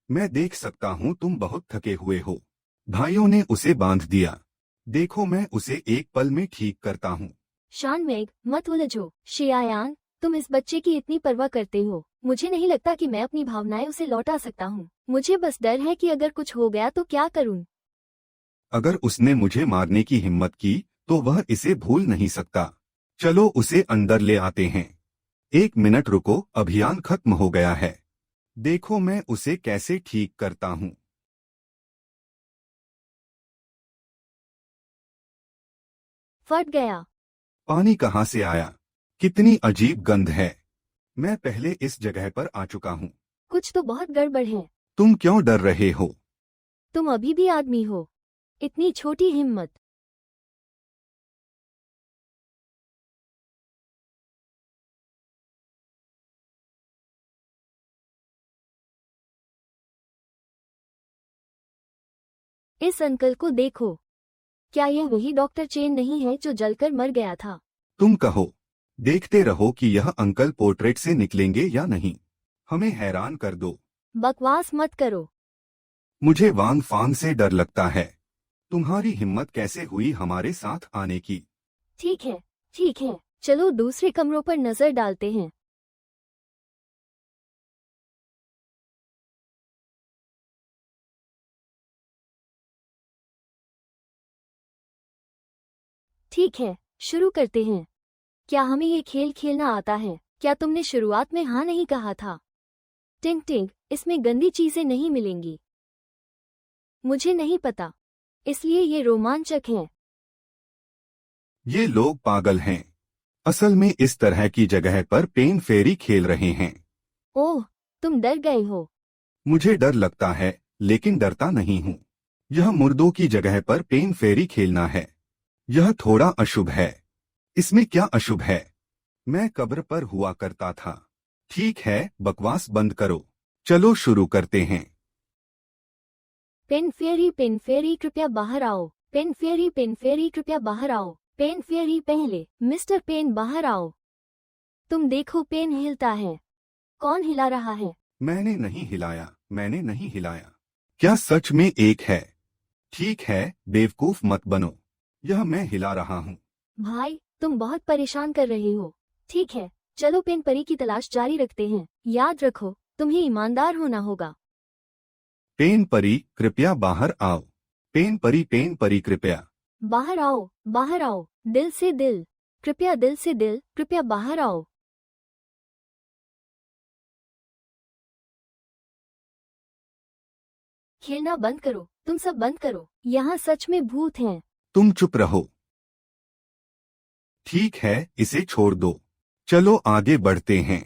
मैं देख सकता हूँ तुम बहुत थके हुए हो। भाइयों ने उसे बांध दिया। देखो, मैं उसे एक पल में ठीक करता हूँ। शानमेग, मत उलझो। शियायान, तुम इस बच्चे की इतनी परवाह करते हो। मुझे नहीं लगता कि मैं अपनी भावनाएं उसे लौटा सकता हूँ। मुझे बस डर है कि अगर कुछ हो गया तो क्या करूँ। अगर उसने मुझे मारने की हिम्मत की तो वह इसे भूल नहीं सकता। चलो उसे अंदर ले आते हैं। 1 मिनट रुको, अभियान खत्म हो गया है। देखो मैं उसे कैसे ठीक करता हूँ। फट गया। पानी कहाँ से आया? कितनी अजीब गंध है। मैं पहले इस जगह पर आ चुका हूँ। कुछ तो बहुत गड़बड़ है। तुम क्यों डर रहे हो? तुम अभी भी आदमी हो। इतनी छोटी हिम्मत। इस अंकल को देखो। क्या यह वही डॉक्टर चेन नहीं है जो जलकर मर गया था? तुम कहो। देखते रहो कि यह अंकल पोर्ट्रेट से निकलेंगे या नहीं। हमें हैरान कर दो। बकवास मत करो। मुझे वांग फांग से डर लगता है। तुम्हारी हिम्मत कैसे हुई हमारे साथ आने की? ठीक है, ठीक है, चलो दूसरे कमरों पर नजर डालते हैं। ठीक है, शुरू करते हैं। क्या हमें ये खेल खेलना आता है? क्या तुमने शुरुआत में हाँ नहीं कहा था? टिंग टिंग, इसमें गंदी चीजें नहीं मिलेंगी। मुझे नहीं पता, इसलिए ये रोमांचक है। ये लोग पागल हैं। असल में इस तरह की जगह पर पेन फेरी खेल रहे हैं। ओह, तुम डर गए हो। मुझे डर लगता है, लेकिन डरता नहीं हूँ। यह मुर्दों की जगह पर पेन फेरी खेलना है। यह थोड़ा अशुभ है। इसमें क्या अशुभ है? मैं कब्र पर हुआ करता था। ठीक है, बकवास बंद करो। चलो शुरू करते हैं। पेन फेरी कृपया बाहर आओ। पेन फेरी कृपया बाहर आओ। पेन फेरी पहले। मिस्टर पेन बाहर आओ। तुम देखो, पेन हिलता है। कौन हिला रहा है? मैंने नहीं हिलाया, मैंने नहीं हिलाया। क्या सच में एक है? ठीक है, बेवकूफ मत बनो। यह मैं हिला रहा हूँ। भाई, तुम बहुत परेशान कर रहे हो। ठीक है, चलो पेन परी की तलाश जारी रखते हैं। याद रखो, तुम्हें ईमानदार होना होगा। पेन परी कृपया बाहर आओ। पेन परी कृपया। बाहर आओ, बाहर आओ। दिल से दिल। कृपया दिल से दिल, कृपया बाहर आओ। खेलना बंद करो, तुम सब बंद करो, यहाँ सच में भूत हैं। तुम चुप रहो। ठीक है, इसे छोड़ दो। चलो आगे बढ़ते हैं।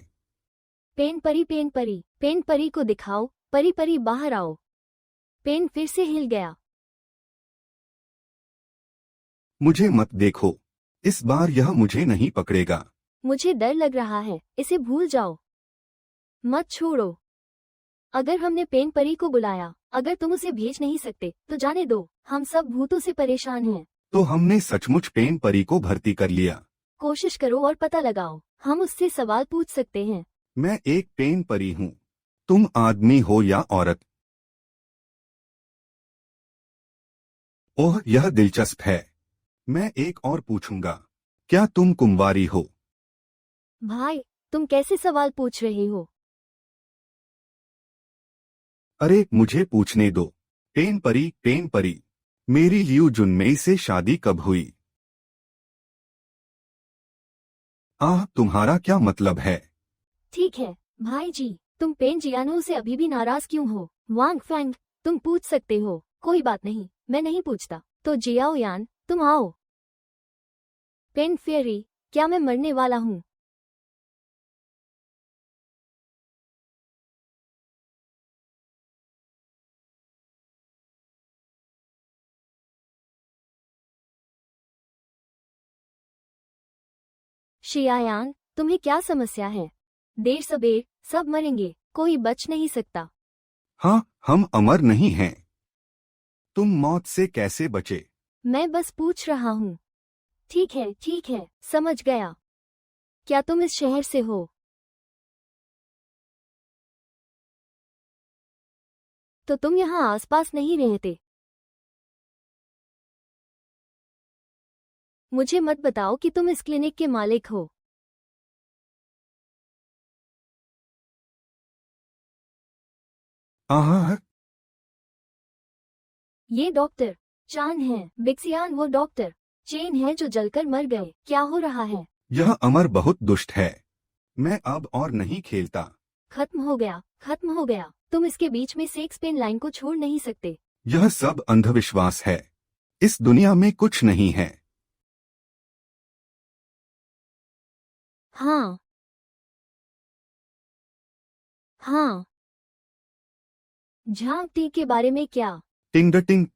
पेन परी, पेन परी, पेन परी को दिखाओ, परी परी बाहर आओ। पेन फिर से हिल गया। मुझे मत देखो, इस बार यह मुझे नहीं पकड़ेगा। मुझे डर लग रहा है, इसे भूल जाओ। मत छोड़ो। अगर हमने पेन परी को बुलाया, अगर तुम उसे भेज नहीं सकते तो जाने दो, हम सब भूतों से परेशान हैं। तो हमने सचमुच पेन परी को भर्ती कर लिया। कोशिश करो और पता लगाओ, हम उससे सवाल पूछ सकते हैं। मैं एक पेन परी हूँ। तुम आदमी हो या औरत? ओह, यह दिलचस्प है। मैं एक और पूछूंगा, क्या तुम कुंवारी हो? भाई, तुम कैसे सवाल पूछ रहे हो? अरे मुझे पूछने दो। पेन परी, मेरी लियू जुनमेई से शादी कब हुई? आह, तुम्हारा क्या मतलब है? ठीक है भाई जी, तुम पेन जियानो से अभी भी नाराज क्यों हो? वांग फैंग, तुम पूछ सकते हो, कोई बात नहीं, मैं नहीं पूछता। तो जियाओ यान, तुम आओ। पेन फेरी, क्या मैं मरने वाला हूँ? शियायान, तुम्हें क्या समस्या है? देर सबेर सब मरेंगे, कोई बच नहीं सकता। हाँ, हम अमर नहीं हैं। तुम मौत से कैसे बचे? मैं बस पूछ रहा हूँ। ठीक है, समझ गया। क्या तुम इस शहर से हो? तो तुम यहाँ आसपास नहीं रहते? मुझे मत बताओ कि तुम इस क्लिनिक के मालिक हो। आह, ये डॉक्टर चान है, बिक्सियान वो डॉक्टर चेन है जो जलकर मर गए। क्या हो रहा है? यह अमर बहुत दुष्ट है। मैं अब और नहीं खेलता। खत्म हो गया, खत्म हो गया। तुम इसके बीच में शेक्सपियर लाइन को छोड़ नहीं सकते। यह सब अंधविश्वास है। इस दुनिया में कुछ नहीं है। हाँ हाँ। झांग टी के बारे में क्या? टिंग टिंग।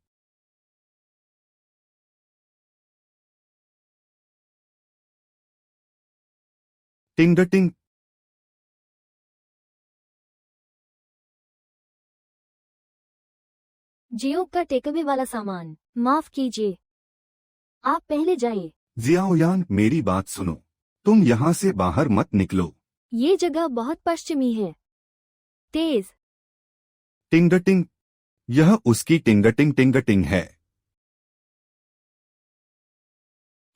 टिंग टिंग। जियो का टेकअवे वाला सामान, माफ कीजिए, आप पहले जाइए। जियाओयान, मेरी बात सुनो। तुम यहाँ से बाहर मत निकलो। ये जगह बहुत पश्चिमी है। तेज। टिंग टिंग। यह उसकी टिंग टिंग है।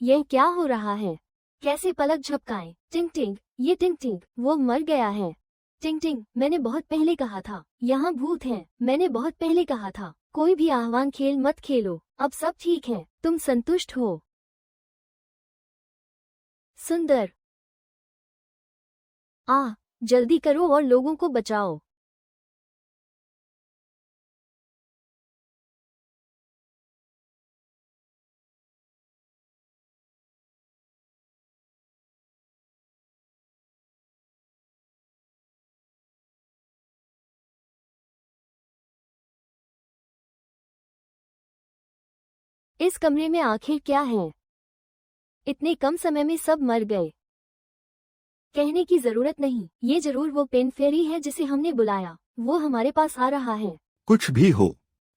ये क्या हो रहा है? कैसे पलक झपकाएं? टिंग टिंग, ये टिंग टिंग, वो मर गया है। टिंग टिंग, मैंने बहुत पहले कहा था, यहाँ भूत हैं। मैंने बहुत पहले कहा था, कोई भी आह्वान खेल मत खेलो। अब सब ठीक है, तुम संतुष्ट हो? सुंदर। जल्दी करो और लोगों को बचाओ। इस कमरे में आखिर क्या है? इतने कम समय में सब मर गए। कहने की जरूरत नहीं, ये जरूर वो पेन फेरी है जिसे हमने बुलाया। वो हमारे पास आ रहा है। कुछ भी हो,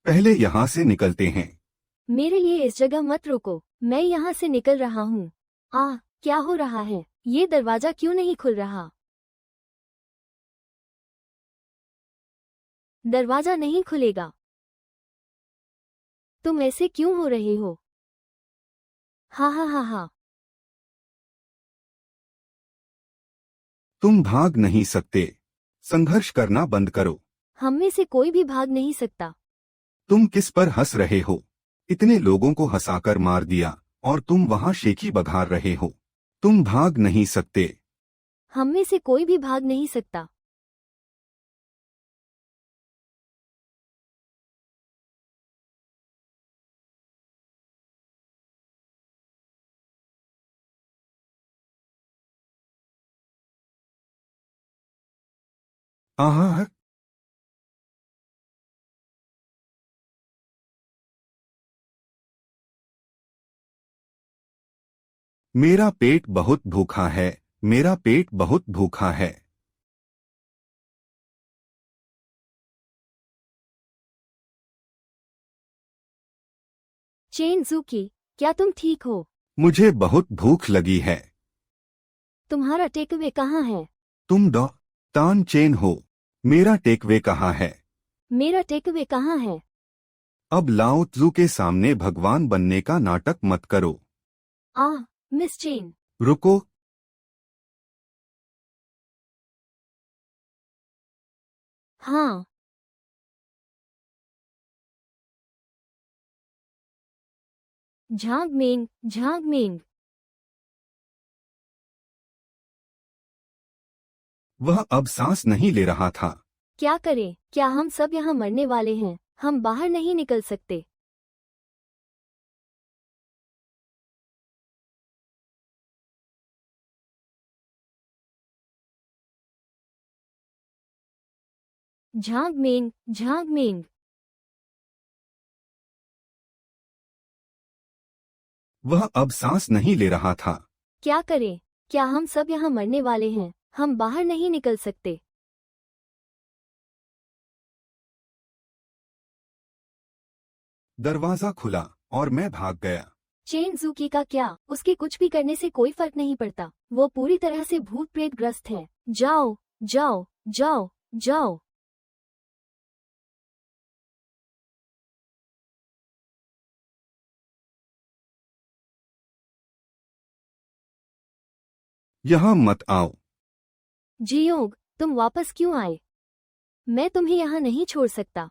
पहले यहाँ से निकलते हैं। मेरे लिए इस जगह मत रोको, मैं यहाँ से निकल रहा हूँ। क्या हो रहा है? ये दरवाजा क्यों नहीं खुल रहा? दरवाजा नहीं खुलेगा। तुम ऐसे क्यों हो रहे हो? हा। तुम भाग नहीं सकते। संघर्ष करना बंद करो। हम में से कोई भी भाग नहीं सकता। तुम किस पर हंस रहे हो? इतने लोगों को हंसाकर मार दिया और तुम वहां शेखी बघार रहे हो। तुम भाग नहीं सकते। हम में से कोई भी भाग नहीं सकता। आह, मेरा पेट बहुत भूखा है। मेरा पेट बहुत भूखा है। चेनजुकी, क्या तुम ठीक हो? मुझे बहुत भूख लगी है। तुम्हारा टेकअवे कहाँ है? तुम डॉ तान चेन हो। मेरा टेकवे कहाँ है? मेरा टेकअवे कहाँ है? अब लाओ त्जू के सामने भगवान बनने का नाटक मत करो। Miss chain. रुको। हाँ। झांगमेंग, झांगमेंग। वह अब सांस नहीं ले रहा था। क्या करें? क्या हम सब यहाँ मरने वाले हैं? हम बाहर नहीं निकल सकते। झांगमेंग, झांगमेंग। वह अब सांस नहीं ले रहा था। क्या करें? क्या हम सब यहाँ मरने वाले हैं? हम बाहर नहीं निकल सकते। दरवाजा खुला और मैं भाग गया। चेनजुकी का क्या? उसके कुछ भी करने से कोई फर्क नहीं पड़ता। वो पूरी तरह से भूत प्रेत ग्रस्त है। जाओ, जाओ, जाओ, जाओ। यहाँ मत आओ। जियोंग, तुम वापस क्यों आए? मैं तुम्हें यहाँ नहीं छोड़ सकता।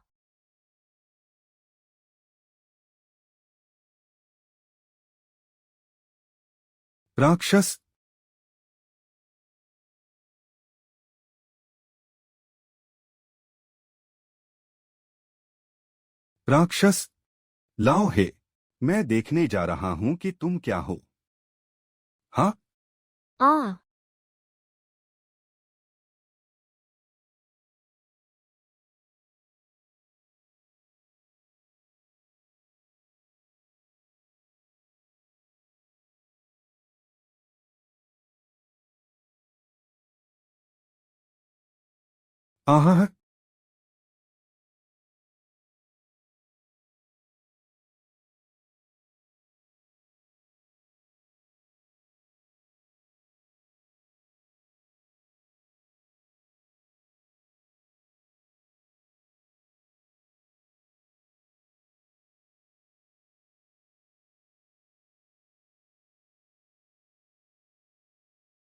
राक्षस। राक्षस। लाओ हे। मैं देखने जा रहा हूँ कि तुम क्या हो। हाँ। आ आह।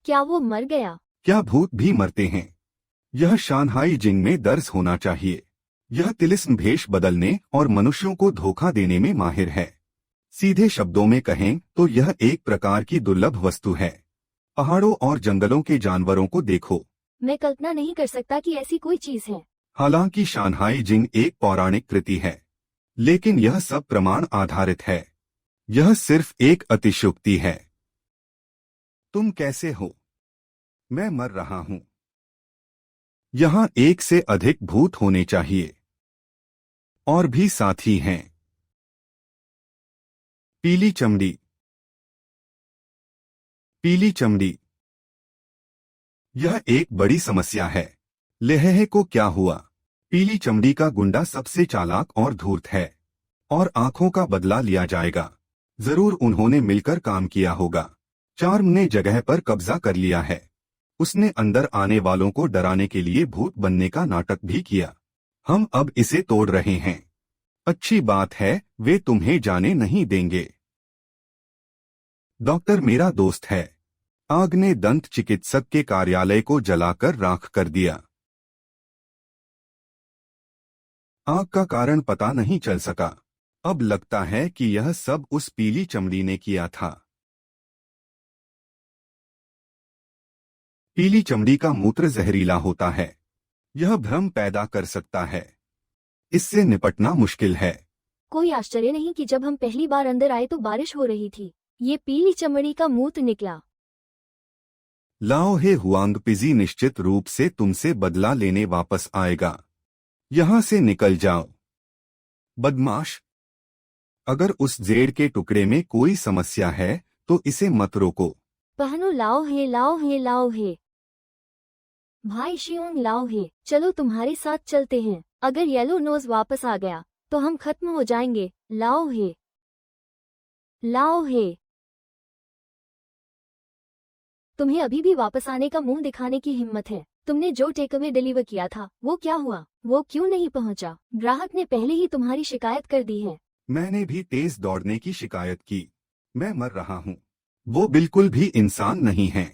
क्या वो मर गया? क्या भूत भी मरते हैं? यह शानहाई जिंग में दर्ज होना चाहिए। यह तिलिस्म भेष बदलने और मनुष्यों को धोखा देने में माहिर है। सीधे शब्दों में कहें तो यह एक प्रकार की दुर्लभ वस्तु है। पहाड़ों और जंगलों के जानवरों को देखो। मैं कल्पना नहीं कर सकता कि ऐसी कोई चीज है। हालांकि शानहाई जिंग एक पौराणिक कृति है, लेकिन यह सब प्रमाण आधारित है। यह सिर्फ एक अतिशयोक्ति है। तुम कैसे हो? मैं मर रहा हूँ। यहाँ एक से अधिक भूत होने चाहिए। और भी साथी हैं। पीली चमड़ी। पीली चमड़ी। यह एक बड़ी समस्या है। लेहहे को क्या हुआ? पीली चमड़ी का गुंडा सबसे चालाक और धूर्त है, और आंखों का बदला लिया जाएगा। जरूर उन्होंने मिलकर काम किया होगा। चार्म ने जगह पर कब्जा कर लिया है। उसने अंदर आने वालों को डराने के लिए भूत बनने का नाटक भी किया। हम अब इसे तोड़ रहे हैं। अच्छी बात है, वे तुम्हें जाने नहीं देंगे। डॉक्टर मेरा दोस्त है। आग ने दंत चिकित्सक के कार्यालय को जलाकर राख कर दिया। आग का कारण पता नहीं चल सका। अब लगता है कि यह सब उस पीली चमड़ी ने किया था। पीली चमड़ी का मूत्र जहरीला होता है। यह भ्रम पैदा कर सकता है। इससे निपटना मुश्किल है। कोई आश्चर्य नहीं कि जब हम पहली बार अंदर आए तो बारिश हो रही थी। ये पीली चमड़ी का मूत्र निकला। लाओ हे हुआंग पिजी निश्चित रूप से तुमसे बदला लेने वापस आएगा। यहां से निकल जाओ, बदमाश। अगर उस जेड के टुकड़े में कोई समस्या है तो इसे मत रोको। पहनो लाओ हे लाओ हे लाओ हे। भाई शियोंग लाओ हे, चलो तुम्हारे साथ चलते हैं। अगर येलो नोज वापस आ गया तो हम खत्म हो जाएंगे। लाओ हे लाओ हे। तुम्हें अभी भी वापस आने का मुंह दिखाने की हिम्मत है? तुमने जो टेकअवे डिलीवर किया था वो क्या हुआ? वो क्यों नहीं पहुंचा? ग्राहक ने पहले ही तुम्हारी शिकायत कर दी है। मैंने भी तेज दौड़ने की शिकायत की। मैं मर रहा हूँ। वो बिल्कुल भी इंसान नहीं है।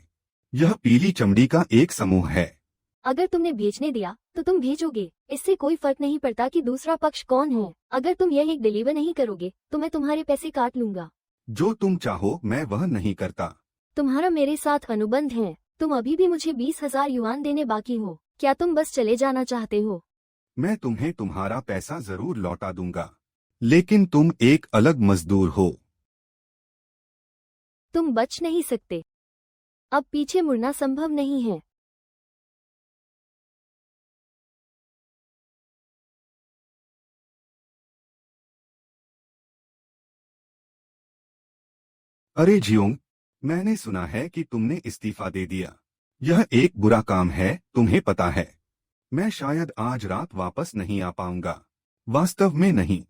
यह पीली चमड़ी का एक समूह है। अगर तुमने भेजने दिया तो तुम भेजोगे, इससे कोई फर्क नहीं पड़ता कि दूसरा पक्ष कौन है। अगर तुम यह एक डिलीवर नहीं करोगे तो मैं तुम्हारे पैसे काट लूंगा। जो तुम चाहो मैं वह नहीं करता। तुम्हारा मेरे साथ अनुबंध है। तुम अभी भी मुझे 20,000 युआन देने बाकी हो। क्या तुम बस चले जाना चाहते हो? मैं तुम्हें तुम्हारा पैसा जरूर लौटा दूंगा, लेकिन तुम एक अलग मजदूर हो। तुम बच नहीं सकते। अब पीछे मुड़ना संभव नहीं है। अरे जियोंग, मैंने सुना है कि तुमने इस्तीफा दे दिया। यह एक बुरा काम है, तुम्हें पता है। मैं शायद आज रात वापस नहीं आ पाऊंगा। वास्तव में नहीं।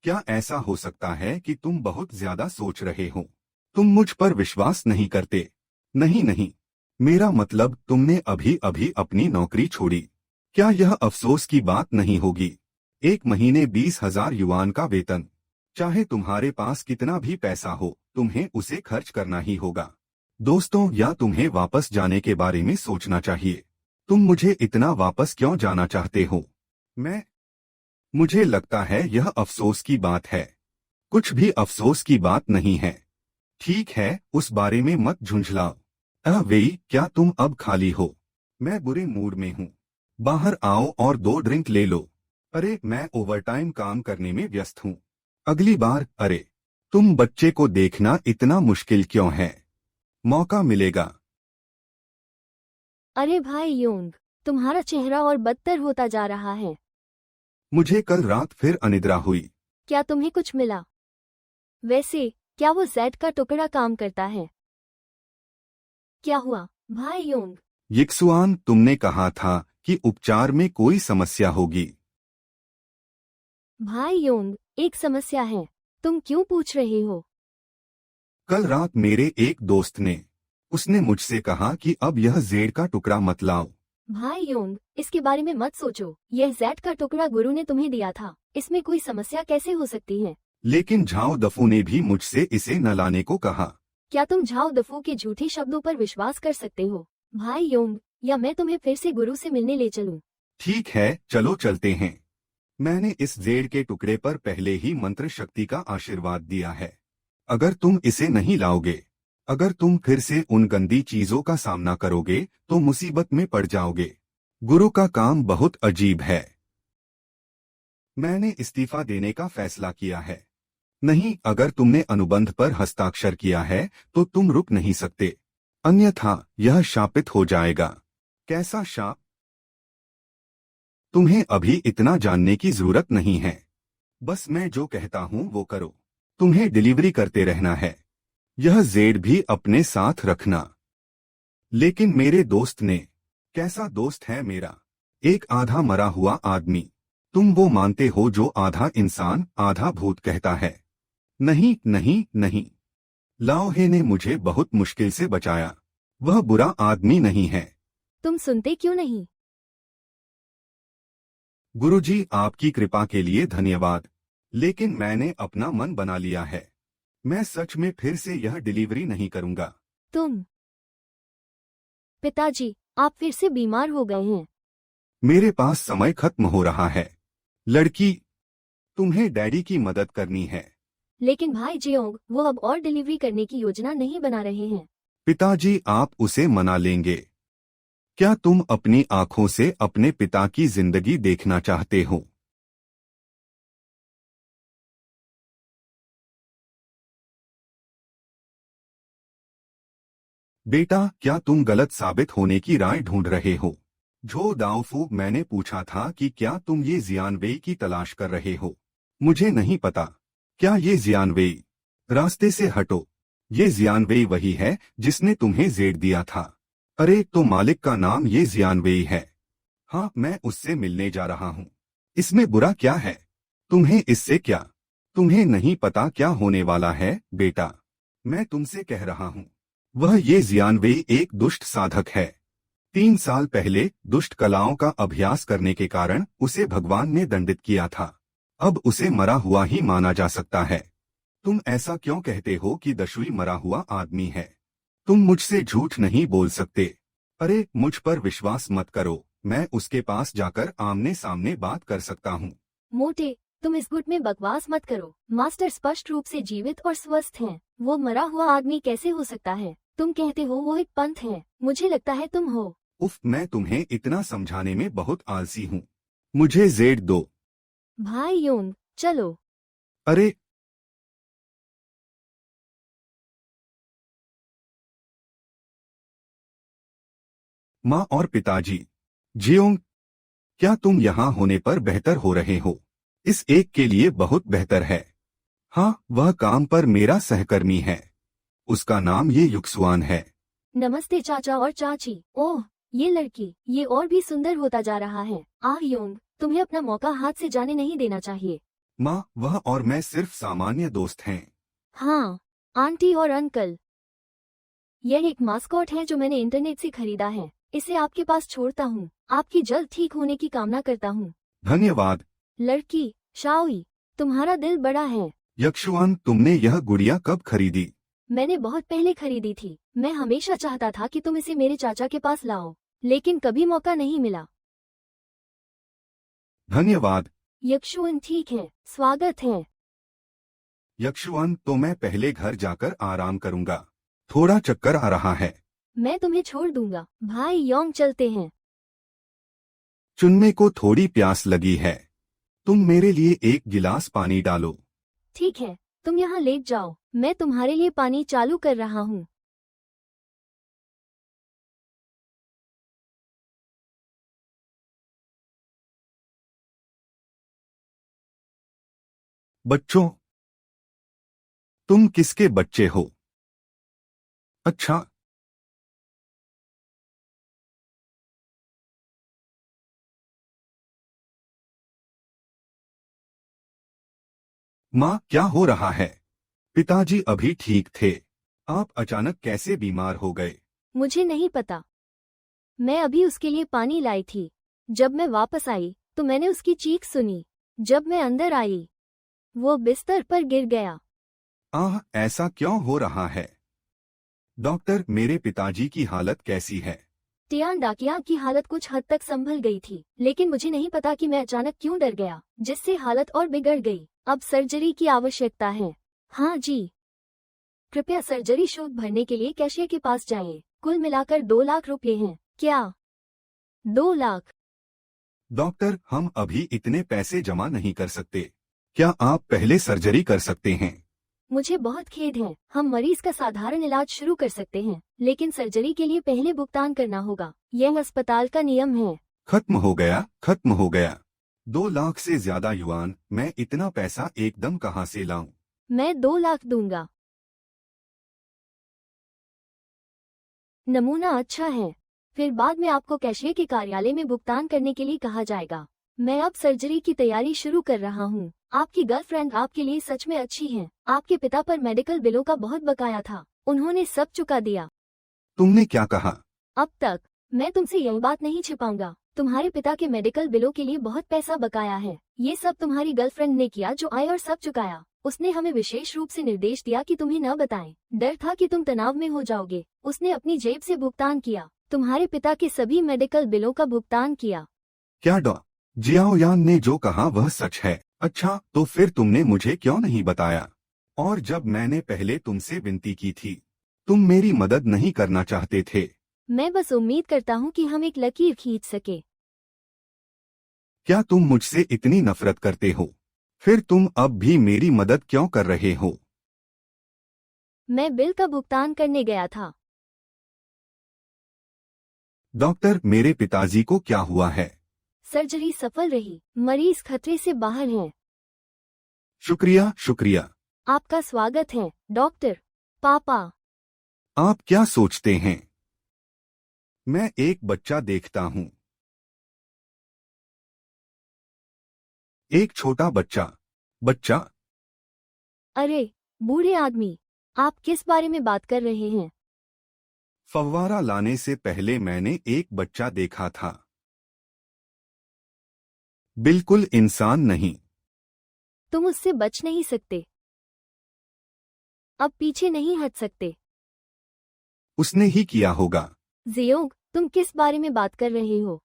क्या ऐसा हो सकता है कि तुम बहुत ज्यादा सोच रहे हो? तुम मुझ पर विश्वास नहीं करते। नहीं नहीं, मेरा मतलब तुमने अभी अभी अपनी नौकरी छोड़ी। क्या यह अफसोस की बात नहीं होगी? 1 महीने 20,000 युआन का वेतन। चाहे तुम्हारे पास कितना भी पैसा हो, तुम्हें उसे खर्च करना ही होगा। दोस्तों, या तुम्हें वापस जाने के बारे में सोचना चाहिए। तुम मुझे इतना वापस क्यों जाना चाहते हो? मुझे लगता है यह अफसोस की बात है। कुछ भी अफसोस की बात नहीं है। ठीक है, उस बारे में मत झुंझलाओ। वेई, क्या तुम अब खाली हो? मैं बुरे मूड में हूँ। बाहर आओ और 2 ड्रिंक ले लो। अरे, मैं ओवरटाइम काम करने में व्यस्त हूँ। अगली बार। अरे, तुम बच्चे को देखना इतना मुश्किल क्यों है? मौका मिलेगा। अरे भाई योंग, तुम्हारा चेहरा और बदतर होता जा रहा है। मुझे कल रात फिर अनिद्रा हुई। क्या तुम्हें कुछ मिला? वैसे क्या वो जेड का टुकड़ा काम करता है? क्या हुआ भाई योंग? यिक्सुआन, तुमने कहा था कि उपचार में कोई समस्या होगी। भाई योंग, एक समस्या है। तुम क्यों पूछ रहे हो? कल रात मेरे एक दोस्त ने उसने मुझसे कहा कि अब यह जेड का टुकड़ा मत लाओ। भाई योंग, इसके बारे में मत सोचो। यह जेड का टुकड़ा गुरु ने तुम्हें दिया था। इसमें कोई समस्या कैसे हो सकती है? लेकिन झाओ दफू ने भी मुझसे इसे न लाने को कहा। क्या तुम झाओ दफू के झूठे शब्दों पर विश्वास कर सकते हो? भाई योंग, या मैं तुम्हें फिर से गुरु से मिलने ले चलूं? ठीक है, चलो चलते हैं। मैंने इस जेड के टुकड़े पर पहले ही मंत्र शक्ति का आशीर्वाद दिया है। अगर तुम इसे नहीं लाओगे, अगर तुम फिर से उन गंदी चीजों का सामना करोगे तो मुसीबत में पड़ जाओगे। गुरु का काम बहुत अजीब है। मैंने इस्तीफा देने का फैसला किया है। नहीं, अगर तुमने अनुबंध पर हस्ताक्षर किया है तो तुम रुक नहीं सकते, अन्यथा यह शापित हो जाएगा। कैसा शाप? तुम्हें अभी इतना जानने की जरूरत नहीं है। बस मैं जो कहता हूँ वो करो। तुम्हें डिलीवरी करते रहना है। यह जेड भी अपने साथ रखना। लेकिन मेरे दोस्त ने। कैसा दोस्त है मेरा? एक आधा मरा हुआ आदमी। तुम वो मानते हो जो आधा इंसान आधा भूत कहता है? नहीं नहीं नहीं। लाओहे ने मुझे बहुत मुश्किल से बचाया। वह बुरा आदमी नहीं है। तुम सुनते क्यों नहीं? गुरुजी, आपकी कृपा के लिए धन्यवाद, लेकिन मैंने अपना मन बना लिया है। मैं सच में फिर से यह डिलीवरी नहीं करूंगा। तुम? पिताजी, आप फिर से बीमार हो गए हैं। मेरे पास समय खत्म हो रहा है। लड़की, तुम्हें डैडी की मदद करनी है। लेकिन भाई जियोंग, वो अब और डिलीवरी करने की योजना नहीं बना रहे हैं। पिताजी, आप उसे मना लेंगे? क्या तुम अपनी आंखों से अपने पिता की जिंदगी देखना चाहते हो? बेटा, क्या तुम गलत साबित होने की राय ढूंढ रहे हो? जो दाओफू, मैंने पूछा था कि क्या तुम ये जियानवेई की तलाश कर रहे हो? मुझे नहीं पता। क्या ये जियानवेई? रास्ते से हटो। ये जियानवेई वही है जिसने तुम्हें जेड दिया था। अरे, तो मालिक का नाम ये जियानवेई है? हाँ, मैं उससे मिलने जा रहा हूँ। इसमें बुरा क्या है? तुम्हें इससे क्या? तुम्हें नहीं पता क्या होने वाला है, बेटा। मैं तुमसे कह रहा हूँ, वह ये जियानवेई एक दुष्ट साधक है। 3 साल पहले दुष्ट कलाओं का अभ्यास करने के कारण उसे भगवान ने दंडित किया था। अब उसे मरा हुआ ही माना जा सकता है। तुम ऐसा क्यों कहते हो कि दशुई मरा हुआ आदमी है? तुम मुझसे झूठ नहीं बोल सकते। अरे, मुझ पर विश्वास मत करो। मैं उसके पास जाकर आमने सामने बात कर सकता हूँ। मोटे, तुम इस गुट में बकवास मत करो। मास्टर स्पष्ट रूप से जीवित और स्वस्थ हैं। वो मरा हुआ आदमी कैसे हो सकता है? तुम कहते हो वो एक पंथ है। मुझे लगता है तुम हो। उफ, मैं तुम्हें इतना समझाने में बहुत आलसी हूँ। मुझे जेड दो। भाई योंग, चलो। अरे, माँ और पिताजी, जियोंग, क्या तुम यहाँ होने पर बेहतर हो रहे हो? इस एक के लिए बहुत बेहतर है। हाँ, वह काम पर मेरा सहकर्मी है। उसका नाम ये युक्सुआन है। नमस्ते चाचा और चाची। ओह, ये लड़की, ये और भी सुंदर होता जा रहा है। आह योंग, तुम्हें अपना मौका हाथ से जाने नहीं देना चाहिए। माँ, वह और मैं सिर्फ सामान्य दोस्त हैं। हाँ, आंटी और अंकल। यह एक मास्कॉट है जो मैंने इंटरनेट से खरीदा है। इसे आपके पास छोड़ता हूँ। आपकी जल्द ठीक होने की कामना करता हूँ। धन्यवाद। लड़की, शाओई, तुम्हारा दिल बड़ा है। यक्षुआन, तुमने यह गुड़िया कब खरीदी? मैंने बहुत पहले खरीदी थी। मैं हमेशा चाहता था कि तुम इसे मेरे चाचा के पास लाओ, लेकिन कभी मौका नहीं मिला। धन्यवाद। यक्षुअन, ठीक है, स्वागत है। यक्षुआन, तो मैं पहले घर जाकर आराम करूंगा। थोड़ा चक्कर आ रहा है। मैं तुम्हें छोड़ दूंगा। भाई योंग, चलते हैं। चुन्मे को थोड़ी प्यास लगी है। तुम मेरे लिए एक गिलास पानी डालो। ठीक है, तुम यहाँ लेट जाओ। मैं तुम्हारे लिए पानी चालू कर रहा हूँ। बच्चों, तुम किसके बच्चे हो? अच्छा, माँ, क्या हो रहा है? पिताजी अभी ठीक थे। आप अचानक कैसे बीमार हो गए? मुझे नहीं पता। मैं अभी उसके लिए पानी लाई थी। जब मैं वापस आई तो मैंने उसकी चीख सुनी। जब मैं अंदर आई, वो बिस्तर पर गिर गया। आह, ऐसा क्यों हो रहा है? डॉक्टर, मेरे पिताजी की हालत कैसी है? टियान डाकिया की हालत कुछ हद तक संभल गई थी, लेकिन मुझे नहीं पता कि मैं अचानक क्यों डर गया, जिससे हालत और बिगड़ गई। अब सर्जरी की आवश्यकता है। हाँ जी, कृपया सर्जरी शुल्क भरने के लिए कैशियर के पास जाइए। कुल मिलाकर 2 लाख रुपए हैं। क्या? 2 लाख? डॉक्टर, हम अभी इतने पैसे जमा नहीं कर सकते। क्या आप पहले सर्जरी कर सकते हैं? मुझे बहुत खेद है। हम मरीज का साधारण इलाज शुरू कर सकते हैं, लेकिन सर्जरी के लिए पहले भुगतान करना होगा। यह अस्पताल का नियम है। खत्म हो गया, खत्म हो गया। 2 लाख से ज्यादा युआन, मैं इतना पैसा एकदम कहाँ से लाऊं? मैं 2 लाख दूंगा। नमूना अच्छा है। फिर बाद में आपको कैशियर के कार्यालय में भुगतान करने के लिए कहा जाएगा। मैं अब सर्जरी की तैयारी शुरू कर रहा हूँ। आपकी गर्लफ्रेंड आपके लिए सच में अच्छी है। आपके पिता पर मेडिकल बिलों का बहुत बकाया था, उन्होंने सब चुका दिया। तुमने क्या कहा? अब तक मैं तुमसे यही बात नहीं छिपाऊंगा। तुम्हारे पिता के मेडिकल बिलों के लिए बहुत पैसा बकाया है। ये सब तुम्हारी गर्लफ्रेंड ने किया, जो आए और सब चुकाया। उसने हमें विशेष रूप से निर्देश दिया कि तुम्हें न बताएं। डर था कि तुम तनाव में हो जाओगे। उसने अपनी जेब से भुगतान किया, तुम्हारे पिता के सभी मेडिकल बिलों का भुगतान किया। क्या डॉ जियाओयान ने जो कहा वह सच है? अच्छा, तो फिर तुमने मुझे क्यों नहीं बताया? और जब मैंने पहले तुमसे विनती की थी, तुम मेरी मदद नहीं करना चाहते थे। मैं बस उम्मीद करता हूँ कि हम एक लकीर खींच सके। क्या तुम मुझसे इतनी नफरत करते हो? फिर तुम अब भी मेरी मदद क्यों कर रहे हो? मैं बिल का भुगतान करने गया था। डॉक्टर, मेरे पिताजी को क्या हुआ है? सर्जरी सफल रही, मरीज खतरे से बाहर है। शुक्रिया शुक्रिया। आपका स्वागत है, डॉक्टर। पापा। आप क्या सोचते हैं? मैं एक बच्चा देखता हूँ। एक छोटा बच्चा। बच्चा? अरे, बूढ़े आदमी, आप किस बारे में बात कर रहे हैं? फव्वारा लाने से पहले मैंने एक बच्चा देखा था। बिल्कुल इंसान नहीं। तुम उससे बच नहीं सकते। अब पीछे नहीं हट सकते। उसने ही किया होगा। जियोंग, तुम किस बारे में बात कर रहे हो?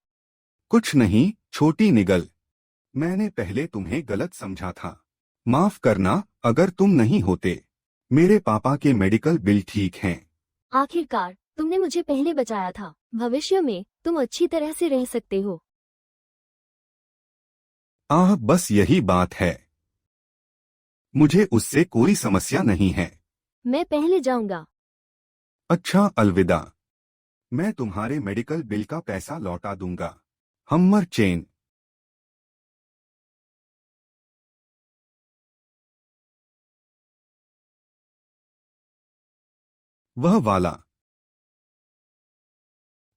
कुछ नहीं, छोटी निगल। मैंने पहले तुम्हें गलत समझा था। माफ करना, अगर तुम नहीं होते। मेरे पापा के मेडिकल बिल ठीक हैं। आखिरकार, तुमने मुझे पहले बचाया था। भविष्य में तुम अच्छी तरह से रह सकते हो। बस यही बात है। मुझे उससे कोई समस्या नहीं है। मैं पहले जाऊंगा। अच्छा, अलविदा। मैं तुम्हारे मेडिकल बिल का पैसा लौटा दूंगा। हम्मर चेन। वह वाला।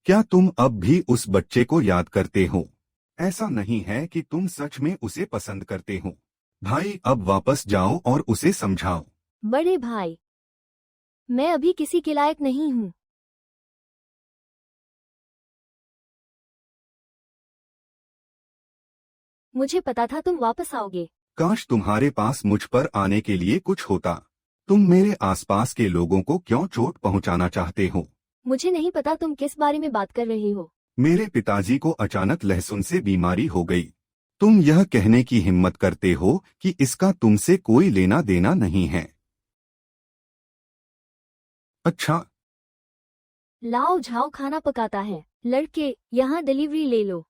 क्या तुम अब भी उस बच्चे को याद करते हो? ऐसा नहीं है कि तुम सच में उसे पसंद करते हो। भाई, अब वापस जाओ और उसे समझाओ। बड़े भाई, मैं अभी किसी के लायक नहीं हूँ। मुझे पता था तुम वापस आओगे। काश तुम्हारे पास मुझ पर आने के लिए कुछ होता। तुम मेरे आसपास के लोगों को क्यों चोट पहुंचाना चाहते हो? मुझे नहीं पता तुम किस बारे में बात कर रहे हो। मेरे पिताजी को अचानक लहसुन से बीमारी हो गई। तुम यह कहने की हिम्मत करते हो कि इसका तुमसे कोई लेना देना नहीं है। अच्छा। लाओ झाओ खाना पकाता है। लड़के, यहाँ डिलीवरी ले लो।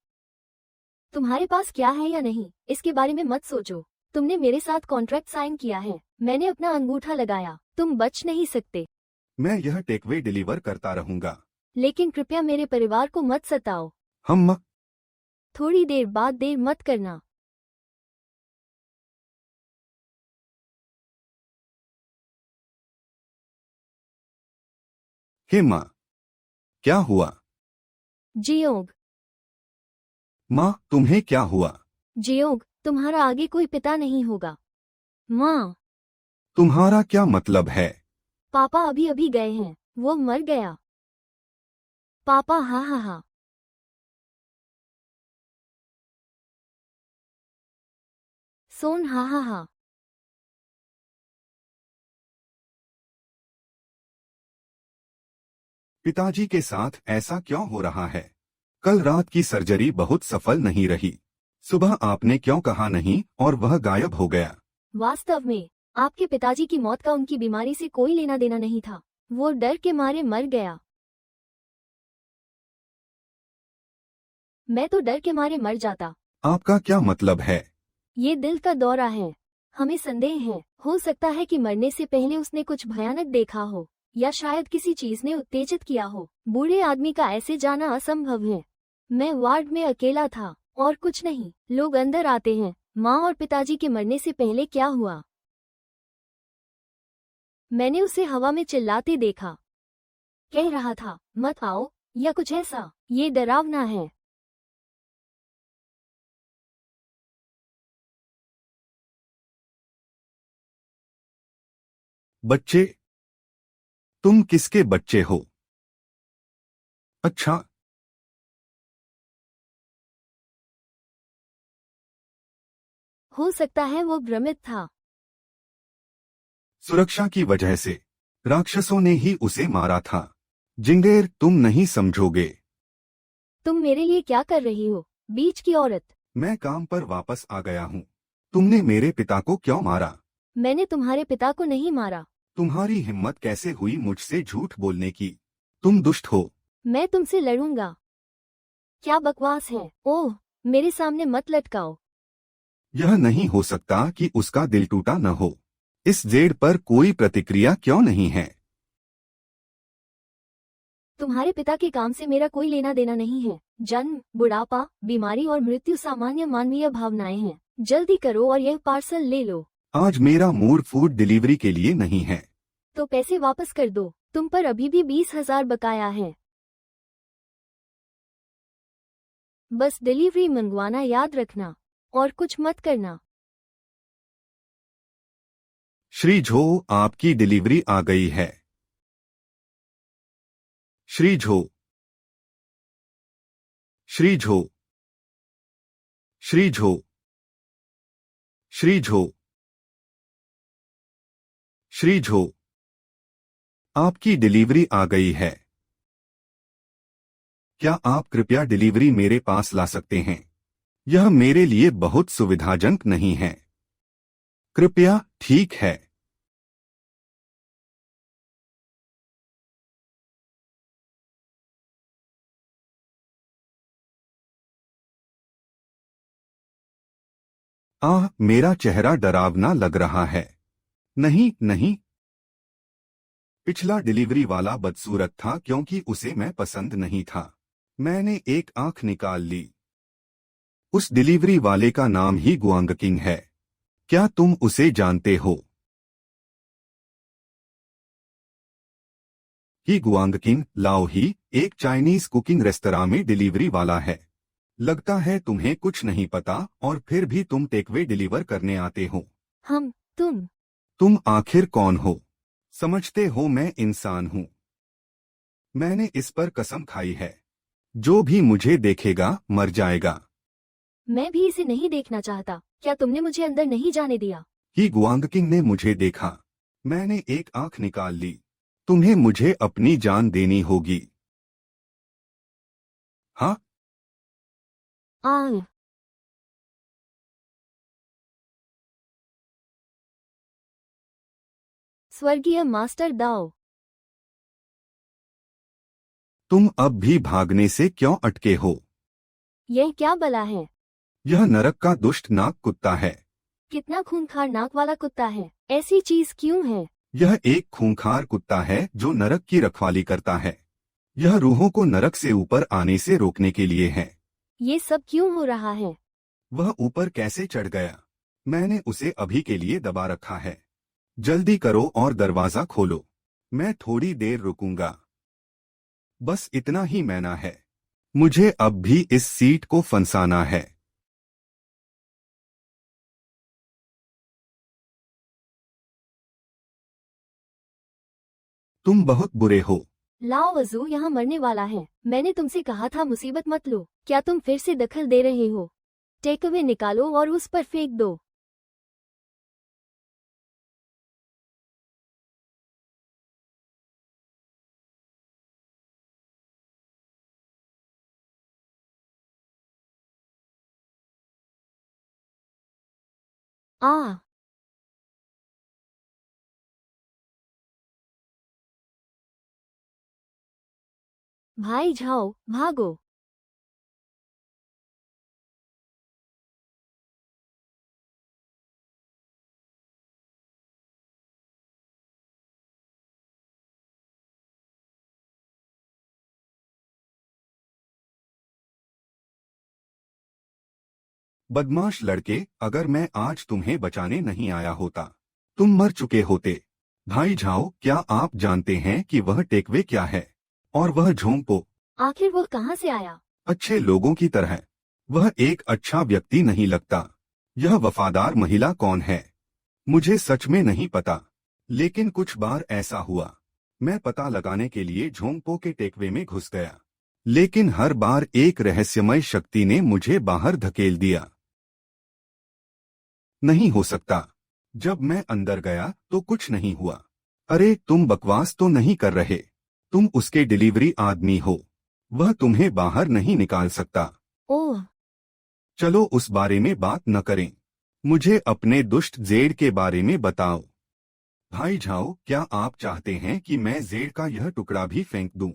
तुम्हारे पास क्या है या नहीं, इसके बारे में मत सोचो। तुमने मेरे साथ कॉन्ट्रैक्ट साइन किया है। मैंने अपना अंगूठा लगाया। तुम बच नहीं सकते। मैं यह टेकवे डिलीवर करता रहूंगा। लेकिन कृपया मेरे परिवार को मत सताओ। हम। थोड़ी देर बाद देर मत करना। हे माँ, क्या हुआ? जियोंग। माँ, तुम्हें क्या हुआ? जियोंग, तुम्हारा आगे कोई पिता नहीं होगा। माँ। तुम्हारा क्या मतलब है? पापा अभी अभी गए हैं। वो मर गया। पापा, हा हा हा। सोन, हा हा हा। पिताजी के साथ ऐसा क्यों हो रहा है? कल रात की सर्जरी बहुत सफल नहीं रही। सुबह आपने क्यों कहा नहीं और वह गायब हो गया? वास्तव में आपके पिताजी की मौत का उनकी बीमारी से कोई लेना देना नहीं था। वो डर के मारे मर गया। मैं तो डर के मारे मर जाता। आपका क्या मतलब है? ये दिल का दौरा है। हमें संदेह है, हो सकता है कि मरने से पहले उसने कुछ भयानक देखा हो, या शायद किसी चीज ने उत्तेजित किया हो। बूढ़े आदमी का ऐसे जाना असंभव है। मैं वार्ड में अकेला था और कुछ नहीं। लोग अंदर आते हैं। माँ और पिताजी के मरने से पहले क्या हुआ? मैंने उसे हवा में चिल्लाते देखा। कह रहा था, मत आओ, या कुछ ऐसा। ये डरावना है। बच्चे? तुम किसके बच्चे हो? अच्छा। हो सकता है वो भ्रमित था। सुरक्षा की वजह से राक्षसों ने ही उसे मारा था। जिंगेर, तुम नहीं समझोगे। तुम मेरे लिए क्या कर रही हो, बीच की औरत? मैं काम पर वापस आ गया हूँ। तुमने मेरे पिता को क्यों मारा? मैंने तुम्हारे पिता को नहीं मारा। तुम्हारी हिम्मत कैसे हुई मुझसे झूठ बोलने की? तुम दुष्ट हो। मैं तुमसे लड़ूंगा। क्या बकवास है। ओह, मेरे सामने मत लटकाओ। यह नहीं हो सकता कि उसका दिल टूटा न हो। इस जेड पर कोई प्रतिक्रिया क्यों नहीं है? तुम्हारे पिता के काम से मेरा कोई लेना देना नहीं है। जन्म, बुढ़ापा, बीमारी और मृत्यु सामान्य मानवीय भावनाएं हैं। जल्दी करो और यह पार्सल ले लो। आज मेरा मूड फूड डिलीवरी के लिए नहीं है। तो पैसे वापस कर दो, तुम पर अभी भी 20,000 बकाया है। बस डिलीवरी मंगवाना याद रखना और कुछ मत करना। श्री झो, आपकी डिलीवरी आ गई है। श्री झो, श्री झो, श्री झो, श्री झो, श्री झो, आपकी डिलीवरी आ गई है। क्या आप कृपया डिलीवरी मेरे पास ला सकते हैं? यह मेरे लिए बहुत सुविधाजनक नहीं है। कृपया, ठीक है। मेरा चेहरा डरावना लग रहा है। नहीं नहीं, पिछला डिलीवरी वाला बदसूरत था क्योंकि उसे मैं पसंद नहीं था। मैंने एक आंख निकाल ली। उस डिलीवरी वाले का नाम ही गुआंगकिंग है। क्या तुम उसे जानते हो? ही गुआंगकिंग लाओ ही एक चाइनीज कुकिंग रेस्तरां में डिलीवरी वाला है। लगता है तुम्हें कुछ नहीं पता और फिर भी तुम टेकवे डिलीवर करने आते हो। तुम आखिर कौन हो? समझते हो मैं इंसान हूँ। मैंने इस पर कसम खाई है, जो भी मुझे देखेगा मर जाएगा। मैं भी इसे नहीं देखना चाहता। क्या तुमने मुझे अंदर नहीं जाने दिया? ही गुआंगकिंग ने मुझे देखा। मैंने एक आंख निकाल ली। तुम्हें मुझे अपनी जान देनी होगी। हाँ, स्वर्गीय मास्टर दाओ, तुम अब भी भागने से क्यों अटके हो? यह क्या बला है? यह नरक का दुष्ट नाग कुत्ता है। कितना खूंखार नाक वाला कुत्ता है। ऐसी चीज क्यों है? यह एक खूंखार कुत्ता है जो नरक की रखवाली करता है। यह रूहों को नरक से ऊपर आने से रोकने के लिए है। ये सब क्यों हो रहा है? वह ऊपर कैसे चढ़ गया? मैंने उसे अभी के लिए दबा रखा है। जल्दी करो और दरवाजा खोलो। मैं थोड़ी देर रुकूंगा। बस इतना ही मैना है। मुझे अब भी इस सीट को फंसाना है। तुम बहुत बुरे हो। लाओ वजू यहाँ मरने वाला है। मैंने तुमसे कहा था मुसीबत मत लो। क्या तुम फिर से दखल दे रहे हो? टेक अवे निकालो और उस पर फेंक दो। आ भाई जाओ, भागो। बदमाश लड़के, अगर मैं आज तुम्हें बचाने नहीं आया होता, तुम मर चुके होते। भाई झाओ, क्या आप जानते हैं कि वह टेकवे क्या है? और वह झोंगपो आखिर वो कहाँ से आया? अच्छे लोगों की तरह। वह एक अच्छा व्यक्ति नहीं लगता। यह वफादार महिला कौन है? मुझे सच में नहीं पता, लेकिन कुछ बार ऐसा हुआ। मैं पता लगाने के लिए झोंगपो के टेकवे में घुस गया, लेकिन हर बार एक रहस्यमय शक्ति ने मुझे बाहर धकेल दिया। नहीं हो सकता। जब मैं अंदर गया तो कुछ नहीं हुआ। अरे, तुम बकवास तो नहीं कर रहे? तुम उसके डिलीवरी आदमी हो। वह तुम्हें बाहर नहीं निकाल सकता। ओह, चलो उस बारे में बात न करें। मुझे अपने दुष्ट जेड के बारे में बताओ। भाई झाओ, क्या आप चाहते हैं कि मैं जेड का यह टुकड़ा भी फेंक दूं?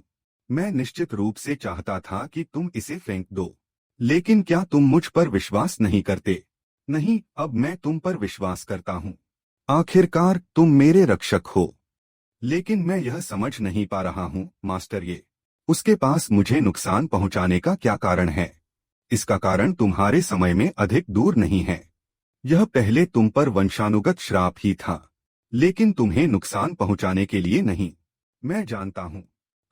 मैं निश्चित रूप से चाहता था कि तुम इसे फेंक दो, लेकिन क्या तुम मुझ पर विश्वास नहीं करते? नहीं, अब मैं तुम पर विश्वास करता हूँ। आखिरकार तुम मेरे रक्षक हो। लेकिन मैं यह समझ नहीं पा रहा हूँ मास्टर, ये उसके पास मुझे नुकसान पहुंचाने का क्या कारण है? इसका कारण तुम्हारे समय में अधिक दूर नहीं है। यह पहले तुम पर वंशानुगत श्राप ही था, लेकिन तुम्हें नुकसान पहुंचाने के लिए नहीं। मैं जानता हूँ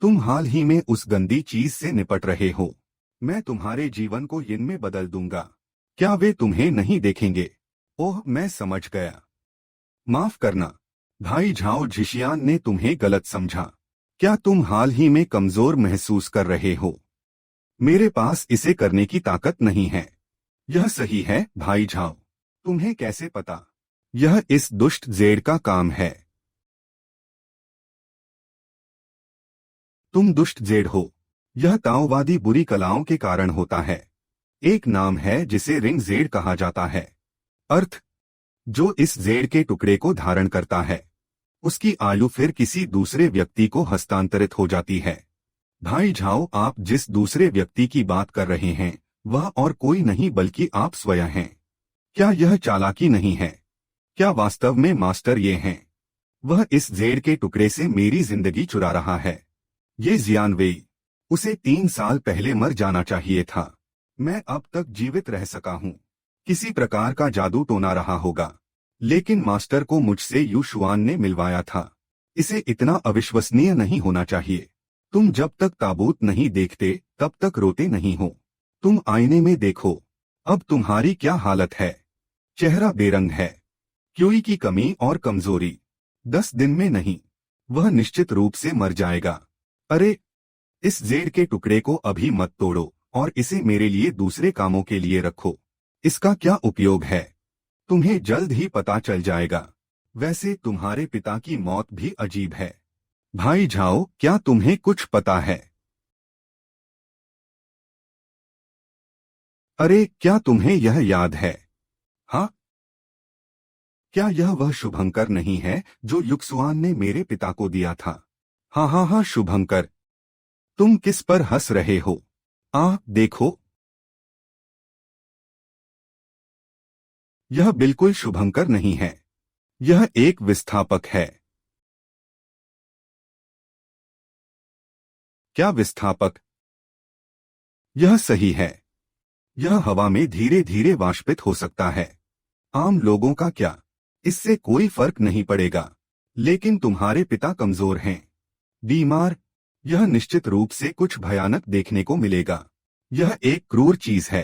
तुम हाल ही में उस गंदी चीज से निपट रहे हो। मैं तुम्हारे जीवन को yin में बदल दूंगा। क्या वे तुम्हें नहीं देखेंगे? ओह, मैं समझ गया। माफ करना, भाई झाओ झिशियान ने तुम्हें गलत समझा। क्या तुम हाल ही में कमजोर महसूस कर रहे हो? मेरे पास इसे करने की ताकत नहीं है। यह सही है भाई झाओ। तुम्हें कैसे पता? यह इस दुष्ट जेड का काम है। तुम दुष्ट जेड हो। यह ताओवादी बुरी कलाओं के कारण होता है। एक नाम है जिसे रिंग जेड कहा जाता है। अर्थ, जो इस जेड के टुकड़े को धारण करता है, उसकी आयु फिर किसी दूसरे व्यक्ति को हस्तांतरित हो जाती है। भाई झाओ, आप जिस दूसरे व्यक्ति की बात कर रहे हैं वह और कोई नहीं बल्कि आप स्वयं हैं। क्या यह चालाकी नहीं है? क्या वास्तव में मास्टर ये हैं? वह इस जेड के टुकड़े से मेरी जिंदगी चुरा रहा है। ये जियान वेई, उसे 3 साल पहले मर जाना चाहिए था। मैं अब तक जीवित रह सका हूँ। किसी प्रकार का जादू टोना रहा होगा, लेकिन मास्टर को मुझसे यू शुआन ने मिलवाया था। इसे इतना अविश्वसनीय नहीं होना चाहिए। तुम जब तक ताबूत नहीं देखते तब तक रोते नहीं हो। तुम आईने में देखो, अब तुम्हारी क्या हालत है। चेहरा बेरंग है। क्यूई की कमी और कमजोरी। 10 दिन में नहीं, वह निश्चित रूप से मर जाएगा। अरे, इस जेड के टुकड़े को अभी मत तोड़ो और इसे मेरे लिए दूसरे कामों के लिए रखो। इसका क्या उपयोग है, तुम्हें जल्द ही पता चल जाएगा। वैसे तुम्हारे पिता की मौत भी अजीब है। भाई झाओ, क्या तुम्हें कुछ पता है? अरे, क्या तुम्हें यह याद है? हाँ, क्या यह वह शुभंकर नहीं है जो युक्सुआन ने मेरे पिता को दिया था? हाँ हाँ हाँ, शुभंकर। तुम किस पर हंस रहे हो? देखो, यह बिल्कुल शुभंकर नहीं है। यह एक विस्थापक है। क्या विस्थापक? यह सही है। यह हवा में धीरे धीरे वाष्पित हो सकता है। आम लोगों का क्या, इससे कोई फर्क नहीं पड़ेगा। लेकिन तुम्हारे पिता कमजोर हैं, बीमार। यह निश्चित रूप से कुछ भयानक देखने को मिलेगा। यह एक क्रूर चीज है।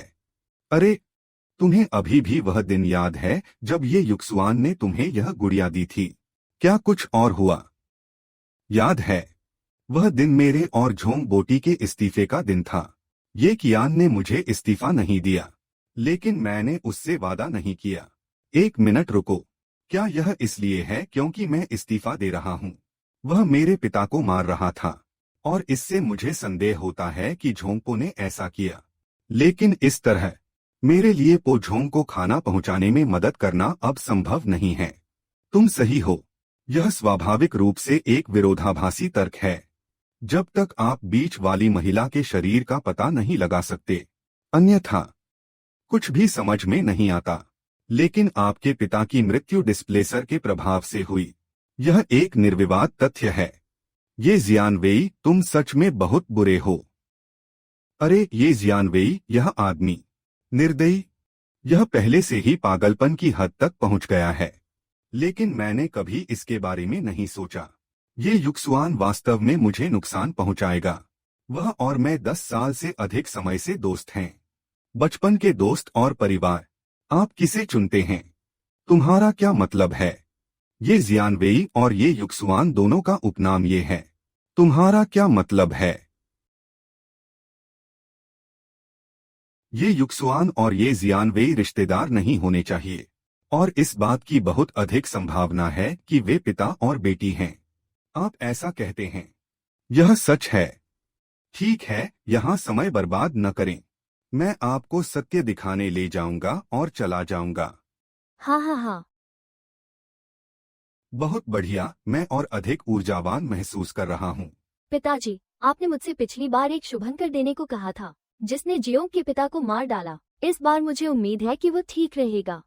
अरे, तुम्हें अभी भी वह दिन याद है जब ये युक्सुआन ने तुम्हें यह गुड़िया दी थी? क्या कुछ और हुआ? याद है, वह दिन मेरे और झोंग बोटी के इस्तीफे का दिन था। ये कियान ने मुझे इस्तीफा नहीं दिया, लेकिन मैंने उससे वादा नहीं किया। 1 मिनट रुको, क्या यह इसलिए है क्योंकि मैं इस्तीफा दे रहा हूँ? वह मेरे पिता को मार रहा था और इससे मुझे संदेह होता है कि झोंगपो ने ऐसा किया। लेकिन इस तरह मेरे लिए पो झोंग को खाना पहुंचाने में मदद करना अब संभव नहीं है। तुम सही हो। यह स्वाभाविक रूप से एक विरोधाभासी तर्क है। जब तक आप बीच वाली महिला के शरीर का पता नहीं लगा सकते, अन्यथा कुछ भी समझ में नहीं आता। लेकिन आपके पिता की मृत्यु डिस्प्लेसर के प्रभाव से हुई, यह एक निर्विवाद तथ्य है। ये जियानवेई, तुम सच में बहुत बुरे हो। अरे, ये जियानवेई, यह आदमी निर्दयी, यह पहले से ही पागलपन की हद तक पहुंच गया है। लेकिन मैंने कभी इसके बारे में नहीं सोचा। ये युक्सुआन वास्तव में मुझे नुकसान पहुंचाएगा। वह और मैं 10 साल से अधिक समय से दोस्त हैं। बचपन के दोस्त और परिवार। आप किसे चुनते हैं? तुम्हारा क्या मतलब है? ये जियानवेई और ये युक्सुआन दोनों का उपनाम ये है। तुम्हारा क्या मतलब है? ये युक्सुआन और ये जियानवेई रिश्तेदार नहीं होने चाहिए, और इस बात की बहुत अधिक संभावना है कि वे पिता और बेटी हैं। आप ऐसा कहते हैं। यह सच है। ठीक है, यहाँ समय बर्बाद न करें। मैं आपको सत्य दिखाने ले जाऊंगा और चला जाऊंगा। हाँ हाँ हाँ। बहुत बढ़िया, मैं और अधिक ऊर्जावान महसूस कर रहा हूँ। पिताजी, आपने मुझसे पिछली बार एक शुभंकर देने को कहा था जिसने जियोंग के पिता को मार डाला। इस बार मुझे उम्मीद है कि वो ठीक रहेगा।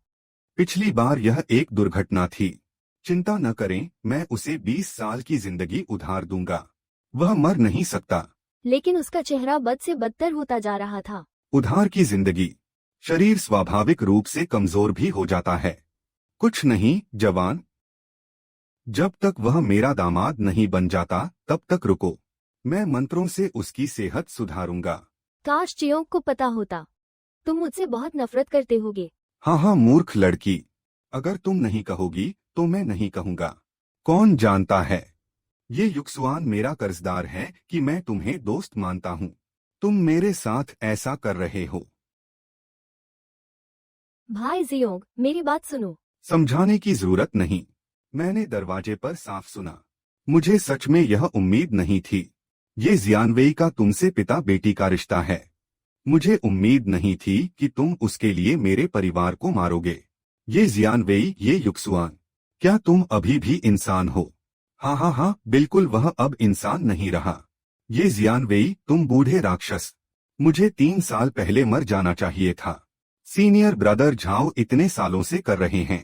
पिछली बार यह एक दुर्घटना थी। चिंता न करें, मैं उसे 20 साल की जिंदगी उधार दूंगा। वह मर नहीं सकता। लेकिन उसका चेहरा बद से बदतर होता जा रहा था। उधार की जिंदगी। शरीर स्वाभाविक रूप से कमजोर भी हो जाता है। कुछ नहीं जवान, जब तक वह मेरा दामाद नहीं बन जाता तब तक रुको। मैं मंत्रों से उसकी सेहत सुधारूंगा। काश चियोंग को पता होता। तुम मुझसे बहुत नफरत करते होगे। हाँ हाँ मूर्ख लड़की, अगर तुम नहीं कहोगी तो मैं नहीं कहूंगा। कौन जानता है, ये युक्सुआन मेरा कर्जदार है कि मैं तुम्हें दोस्त मानता हूँ। तुम मेरे साथ ऐसा कर रहे हो। भाई जियोंग, मेरी बात सुनो। समझाने की जरूरत नहीं, मैंने दरवाजे पर साफ सुना। मुझे सच में यह उम्मीद नहीं थी। ये जियानवेई का तुमसे पिता बेटी का रिश्ता है। मुझे उम्मीद नहीं थी कि तुम उसके लिए मेरे परिवार को मारोगे। ये जियानवेई, ये युक्सुआन, क्या तुम अभी भी इंसान हो? हाँ हाँ हाँ, बिल्कुल, वह अब इंसान नहीं रहा। ये जियानवेई, तुम बूढ़े राक्षस, मुझे 3 साल पहले मर जाना चाहिए था। सीनियर ब्रदर झाओ इतने सालों से कर रहे हैं,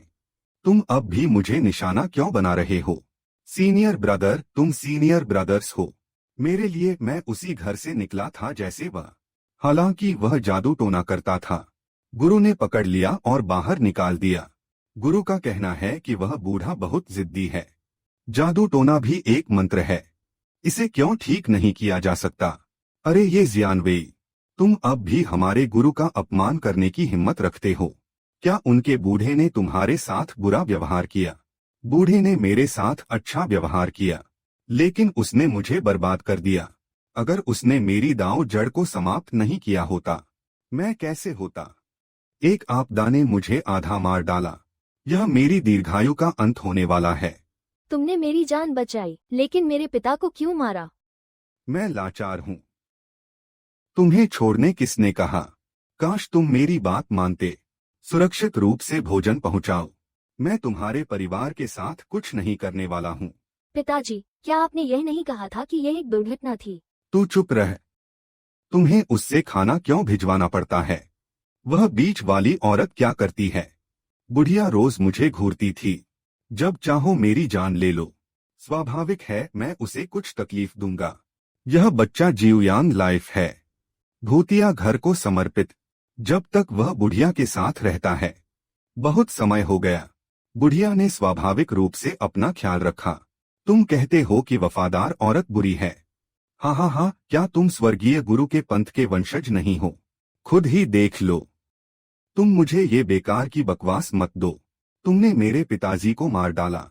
तुम अब भी मुझे निशाना क्यों बना रहे हो? सीनियर ब्रदर, तुम सीनियर ब्रदर्स हो मेरे लिए। मैं उसी घर से निकला था जैसे वह, हालांकि वह जादू टोना करता था। गुरु ने पकड़ लिया और बाहर निकाल दिया। गुरु का कहना है कि वह बूढ़ा बहुत जिद्दी है। जादू टोना भी एक मंत्र है, इसे क्यों ठीक नहीं किया जा सकता? अरे ये जियानवेई, तुम अब भी हमारे गुरु का अपमान करने की हिम्मत रखते हो? क्या उनके बूढ़े ने तुम्हारे साथ बुरा व्यवहार किया? बूढ़े ने मेरे साथ अच्छा व्यवहार किया, लेकिन उसने मुझे बर्बाद कर दिया। अगर उसने मेरी दांव जड़ को समाप्त नहीं किया होता, मैं कैसे होता? एक आपदा ने मुझे आधा मार डाला। यह मेरी दीर्घायु का अंत होने वाला है। तुमने मेरी जान बचाई, लेकिन मेरे पिता को क्यों मारा? मैं लाचार हूँ। तुम्हें छोड़ने किसने कहा? काश तुम मेरी बात मानते। सुरक्षित रूप से भोजन पहुंचाओ। मैं तुम्हारे परिवार के साथ कुछ नहीं करने वाला हूँ। पिताजी, क्या आपने यह नहीं कहा था कि यह एक दुर्घटना थी? तू चुप रह। तुम्हें उससे खाना क्यों भिजवाना पड़ता है? वह बीच वाली औरत क्या करती है? बुढ़िया रोज मुझे घूरती थी। जब चाहो मेरी जान ले लो। स्वाभाविक है, मैं उसे कुछ तकलीफ दूंगा। यह बच्चा जीवयान लाइफ है, भूतिया घर को समर्पित। जब तक वह बुढ़िया के साथ रहता है। बहुत समय हो गया। बुढ़िया ने स्वाभाविक रूप से अपना ख्याल रखा। तुम कहते हो कि वफादार औरत बुरी है। हाँ हाँ हाँ, क्या तुम स्वर्गीय गुरु के पंथ के वंशज नहीं हो? खुद ही देख लो। तुम मुझे ये बेकार की बकवास मत दो। तुमने मेरे पिताजी को मार डाला,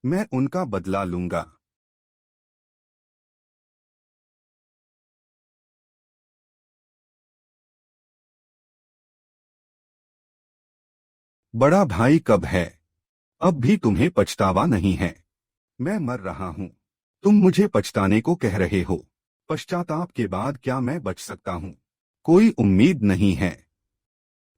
मैं उनका बदला लूंगा। बड़ा भाई कब है? अब भी तुम्हें पछतावा नहीं है? मैं मर रहा हूँ, तुम मुझे पछताने को कह रहे हो। पश्चाताप के बाद क्या मैं बच सकता हूँ? कोई उम्मीद नहीं है।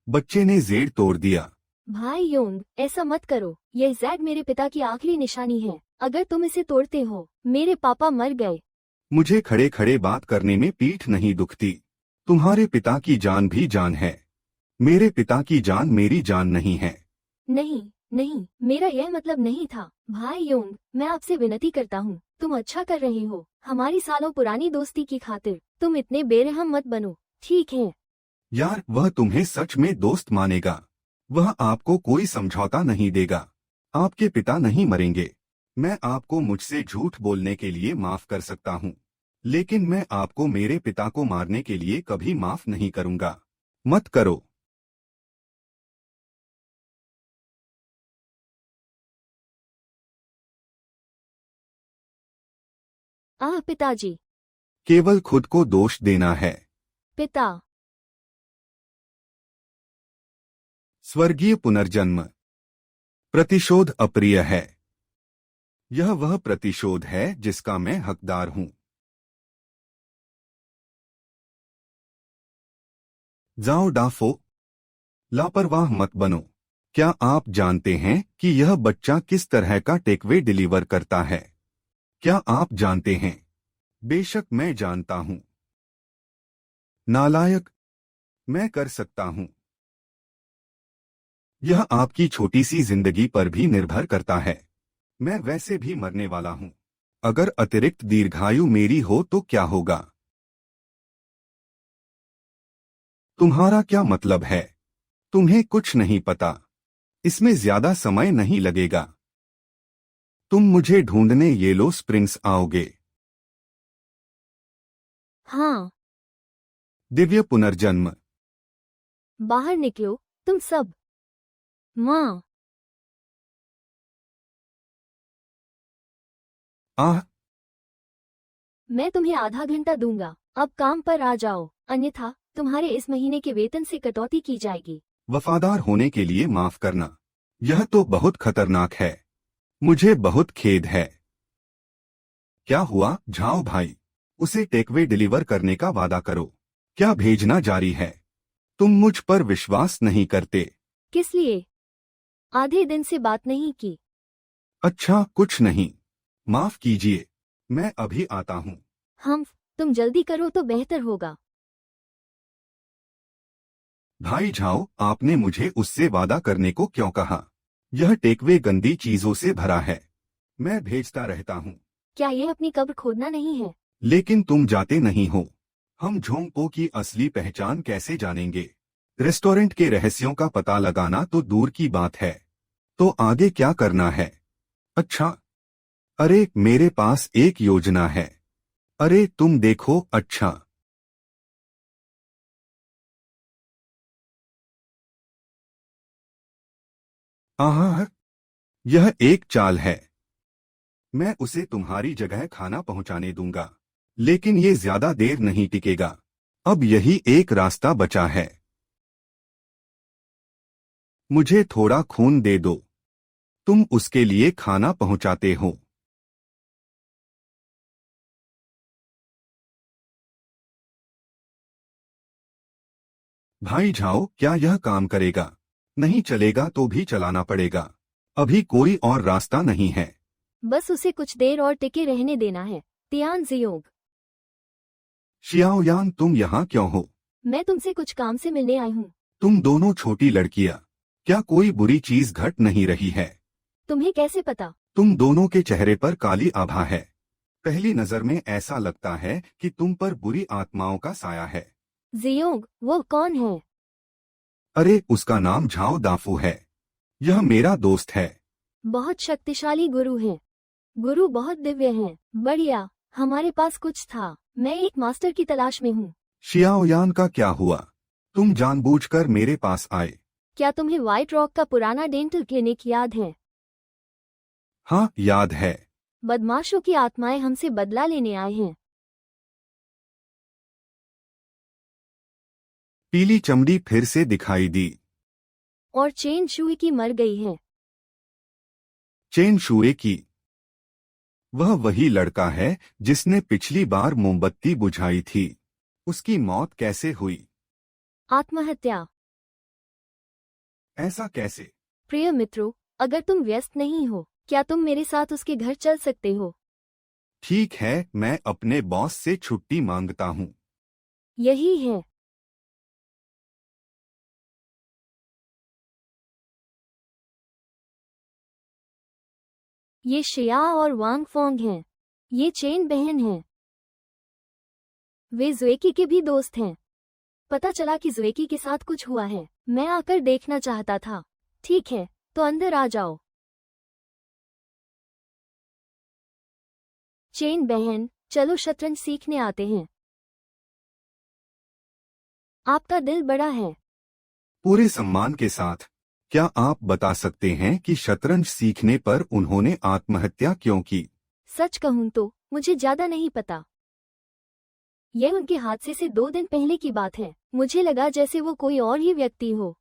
बच्चे ने जेड़ तोड़ दिया। भाई योंग, ऐसा मत करो। यह जैड मेरे पिता की आखिरी निशानी है। अगर तुम इसे तोड़ते हो, मेरे पापा मर गए। मुझे खड़े खड़े बात करने में पीठ नहीं दुखती। तुम्हारे पिता की जान भी जान है, मेरे पिता की जान मेरी जान नहीं है। नहीं नहीं, मेरा यह मतलब नहीं था। भाई योंग, मैं आपसे विनती करता हूँ, तुम अच्छा कर रहे हो। हमारी सालों पुरानी दोस्ती की खातिर तुम इतने बेरहम मत बनो, ठीक है? यार, वह तुम्हें सच में दोस्त मानेगा। वह आपको कोई समझौता नहीं देगा। आपके पिता नहीं मरेंगे। मैं आपको मुझसे झूठ बोलने के लिए माफ कर सकता हूँ, लेकिन मैं आपको मेरे पिता को मारने के लिए कभी माफ नहीं करूंगा। मत करो। आह पिताजी। केवल खुद को दोष देना है। पिता। स्वर्गीय पुनर्जन्म। प्रतिशोध अप्रिय है। यह वह प्रतिशोध है जिसका मैं हकदार हूं। जाओ डाफो, लापरवाह मत बनो। क्या आप जानते हैं कि यह बच्चा किस तरह का टेकवे डिलीवर करता है? क्या आप जानते हैं? बेशक मैं जानता हूं। नालायक, मैं कर सकता हूं। यह आपकी छोटी सी जिंदगी पर भी निर्भर करता है। मैं वैसे भी मरने वाला हूं। अगर अतिरिक्त दीर्घायु मेरी हो तो क्या होगा? तुम्हारा क्या मतलब है? तुम्हें कुछ नहीं पता। इसमें ज्यादा समय नहीं लगेगा। तुम मुझे ढूंढने येलो स्प्रिंग्स आओगे। हाँ। दिव्य पुनर्जन्म। बाहर निकलो तुम सब। माँ। आह। मैं तुम्हें आधा घंटा दूंगा, अब काम पर आ जाओ, अन्यथा तुम्हारे इस महीने के वेतन से कटौती की जाएगी। वफादार होने के लिए माफ करना। यह तो बहुत खतरनाक है। मुझे बहुत खेद है। क्या हुआ झाओ भाई? उसे टेकवे डिलीवर करने का वादा करो। क्या भेजना जारी है? तुम मुझ पर विश्वास नहीं करते। किस लिए? आधे दिन से बात नहीं की। अच्छा कुछ नहीं। माफ कीजिए, मैं अभी आता हूँ। तुम जल्दी करो तो बेहतर होगा। भाई झाओ, आपने मुझे उससे वादा करने को क्यों कहा? यह टेकवे गंदी चीजों से भरा है। मैं भेजता रहता हूँ। क्या ये अपनी कब्र खोदना नहीं है? लेकिन तुम जाते नहीं हो। हम झोंगपो की असली पहचान कैसे जानेंगे? रेस्टोरेंट के रहस्यों का पता लगाना तो दूर की बात है। तो आगे क्या करना है? अच्छा। अरे मेरे पास एक योजना है। अरे तुम देखो। अच्छा। आह। यह एक चाल है। मैं उसे तुम्हारी जगह खाना पहुंचाने दूंगा, लेकिन ये ज्यादा देर नहीं टिकेगा। अब यही एक रास्ता बचा है। मुझे थोड़ा खून दे दो। तुम उसके लिए खाना पहुंचाते हो। भाई जाओ, क्या यह काम करेगा? नहीं चलेगा तो भी चलाना पड़ेगा। अभी कोई और रास्ता नहीं है। बस उसे कुछ देर और टिके रहने देना है। तियान जियोग। शियाओयान, तुम यहाँ क्यों हो? मैं तुमसे कुछ काम से मिलने आई हूँ। तुम दोनों छोटी लड़कियाँ, क्या कोई बुरी चीज घट नहीं रही है? तुम्हें कैसे पता? तुम दोनों के चेहरे पर काली आभा है। पहली नजर में ऐसा लगता है कि तुम पर बुरी आत्माओं का साया है। जियोग, वो कौन है? अरे उसका नाम झाओ दाफू है। यह मेरा दोस्त है। बहुत शक्तिशाली गुरु है। गुरु बहुत दिव्य हैं। बढ़िया, हमारे पास कुछ था। मैं एक मास्टर की तलाश में हूँ। शियाओयान का क्या हुआ? तुम जानबूझकर मेरे पास आए। क्या तुम्हें व्हाइट रॉक का पुराना डेंटल क्लिनिक याद है? हाँ याद है। बदमाशों की आत्माएं हमसे बदला लेने आए हैं। पीली चमड़ी फिर से दिखाई दी। और चेन शुई की मर गई है। चेन शुए की? वह वही लड़का है जिसने पिछली बार मोमबत्ती बुझाई थी। उसकी मौत कैसे हुई? आत्महत्या। ऐसा कैसे? प्रिय मित्रों, अगर तुम व्यस्त नहीं हो, क्या तुम मेरे साथ उसके घर चल सकते हो? ठीक है, मैं अपने बॉस से छुट्टी मांगता हूँ। यही है। ये शिया और वांग फोंग हैं। ये चेन बहन हैं। वे ज़ुएकी के भी दोस्त हैं। पता चला कि ज़ुएकी के साथ कुछ हुआ है। मैं आकर देखना चाहता था। ठीक है, तो अंदर आ जाओ। चेन बहन, चलो शतरंज सीखने आते हैं। आपका दिल बड़ा है। पूरे सम्मान के साथ, क्या आप बता सकते हैं कि शतरंज सीखने पर उन्होंने आत्महत्या क्यों की? सच कहूं तो मुझे ज्यादा नहीं पता। यह उनके हादसे से 2 दिन पहले की बात है। मुझे लगा जैसे वो कोई और ही व्यक्ति हो।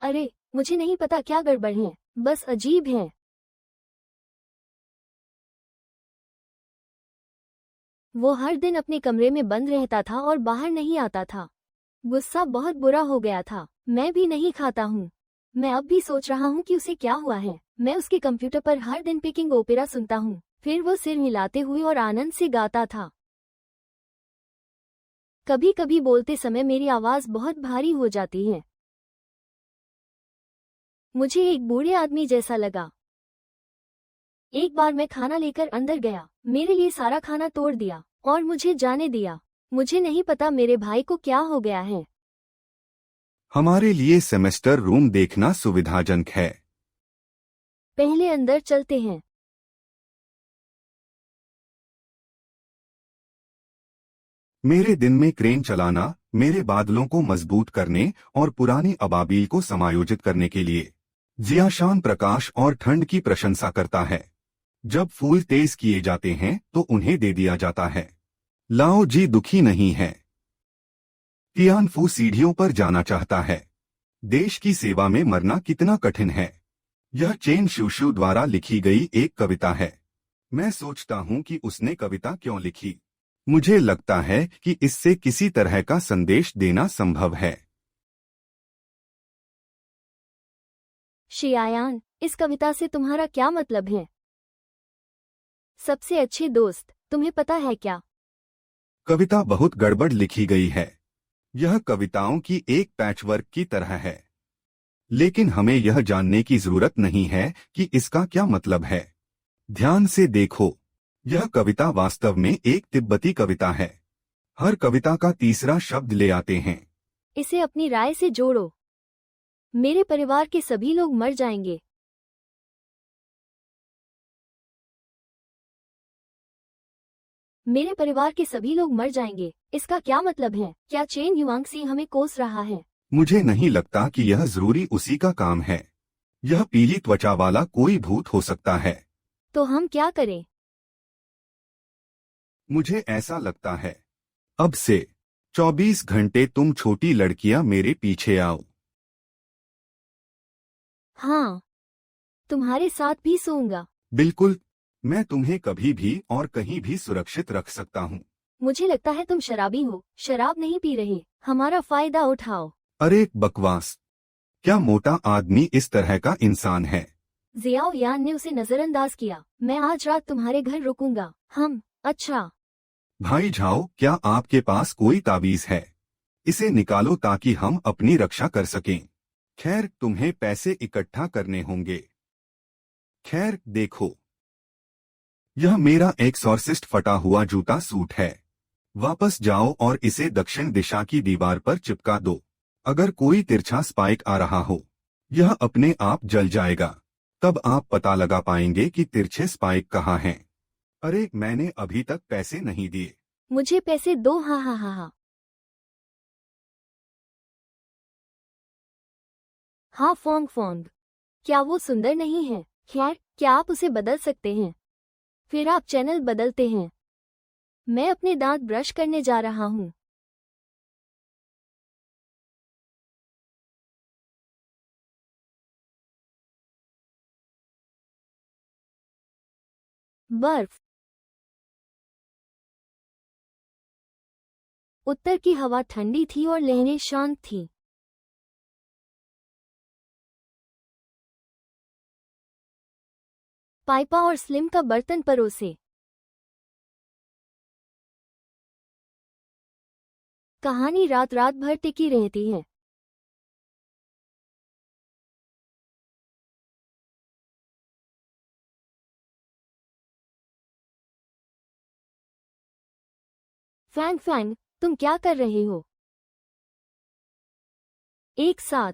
अरे, मुझे नहीं पता क्या गड़बड़ है, बस अजीब है। वो हर दिन अपने कमरे में बंद रहता था और बाहर नहीं आता था। गुस्सा बहुत बुरा हो गया था। मैं भी नहीं खाता हूँ। मैं अब भी सोच रहा हूँ कि उसे क्या हुआ है। मैं उसके कंप्यूटर पर हर दिन पिकिंग ओपेरा सुनता हूँ। फिर वो सिर हिलाते हुए और आनंद से गाता था। कभी कभी बोलते समय मेरी आवाज बहुत भारी हो जाती है। मुझे एक बूढ़े आदमी जैसा लगा। एक बार मैं खाना लेकर अंदर गया, मेरे लिए सारा खाना तोड़ दिया और मुझे जाने दिया। मुझे नहीं पता मेरे भाई को क्या हो गया है। हमारे लिए सेमेस्टर रूम देखना सुविधाजनक है। पहले अंदर चलते हैं। मेरे दिन में क्रेन चलाना मेरे बादलों को मजबूत करने और पुरानी अबाबील को समायोजित करने के लिए जियाशान प्रकाश और ठंड की प्रशंसा करता है। जब फूल तेज किए जाते हैं तो उन्हें दे दिया जाता है। लाओ जी दुखी नहीं है। तियानफू सीढ़ियों पर जाना चाहता है। देश की सेवा में मरना कितना कठिन है। यह चेन शिवशु द्वारा लिखी गई एक कविता है। मैं सोचता हूँ कि उसने कविता क्यों लिखी। मुझे लगता है कि इससे किसी तरह का संदेश देना संभव है। शियायान, इस कविता से तुम्हारा क्या मतलब है? सबसे अच्छे दोस्त, तुम्हें पता है क्या? कविता बहुत गड़बड़ लिखी गई है। यह कविताओं की एक पैचवर्क की तरह है। लेकिन हमें यह जानने की जरूरत नहीं है कि इसका क्या मतलब है। ध्यान से देखो, यह कविता वास्तव में एक तिब्बती कविता है। हर कविता का तीसरा शब्द ले आते हैं। इसे अपनी राय से जोड़ो। मेरे परिवार के सभी लोग मर जाएंगे। मेरे परिवार के सभी लोग मर जाएंगे, इसका क्या मतलब है? क्या चेन युआंगसी हमें कोस रहा है? मुझे नहीं लगता कि यह जरूरी उसी का काम है। यह पीली त्वचा वाला कोई भूत हो सकता है। तो हम क्या करें? मुझे ऐसा लगता है, अब से 24 घंटे तुम छोटी लड़कियां मेरे पीछे आओ। हाँ, तुम्हारे साथ भी सोऊंगा। बिल्कुल, मैं तुम्हें कभी भी और कहीं भी सुरक्षित रख सकता हूँ। मुझे लगता है तुम शराबी हो। शराब नहीं पी रहे, हमारा फायदा उठाओ। अरे बकवास! क्या मोटा आदमी इस तरह का इंसान है? जियाओ यान ने उसे नजरअंदाज किया। मैं आज रात तुम्हारे घर रुकूंगा। अच्छा। भाई झाओ, क्या आपके पास कोई ताबीज है? इसे निकालो ताकि हम अपनी रक्षा कर सकें। खैर, तुम्हें पैसे इकट्ठा करने होंगे। खैर, देखो, यह मेरा एक्सॉर्सिस्ट फटा हुआ जूता सूट है। वापस जाओ और इसे दक्षिण दिशा की दीवार पर चिपका दो। अगर कोई तिरछा स्पाइक आ रहा हो, यह अपने आप जल जाएगा। तब आप पता लगा पाएंगे कि तिरछे स्पाइक कहाँ हैं। अरे, मैंने अभी तक पैसे नहीं दिए। मुझे पैसे दो। हाँ हाँ हाँ हाँ। हाँ फोंग फोंग। क्या वो सुंदर नहीं है? खैर, क्या आप उसे बदल सकते हैं? फिर आप चैनल बदलते हैं। मैं अपने दांत ब्रश करने जा रहा हूँ। बर्फ। उत्तर की हवा ठंडी थी और लहरें शांत थीं। पाइपा और स्लिम का बर्तन परोसे। कहानी रात रात भर टिकी रहती है। फैंग फैंग, तुम क्या कर रहे हो? एक साथ।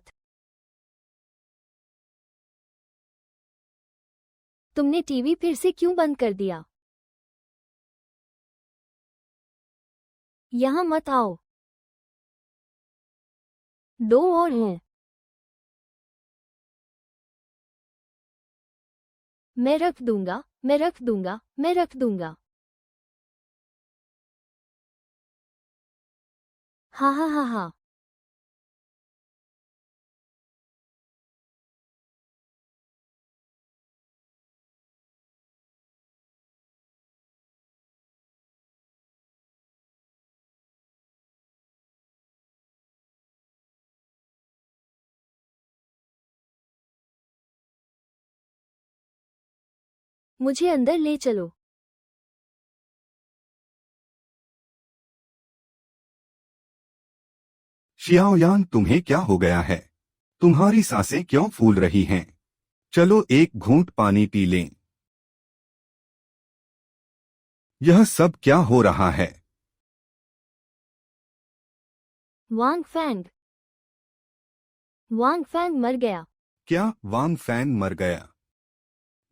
तुमने टीवी फिर से क्यों बंद कर दिया? यहाँ मत आओ। दो और हैं। मैं रख दूंगा, मैं रख दूंगा, मैं रख दूंगा। हाँ हाँ हाँ हाँ। मुझे अंदर ले चलो। शियाओयान, तुम्हें क्या हो गया है? तुम्हारी सांसें क्यों फूल रही हैं? चलो एक घूंट पानी पी लें। यह सब क्या हो रहा है? वांग फैंग। वांग फैंग मर गया। क्या वांग फैन मर गया?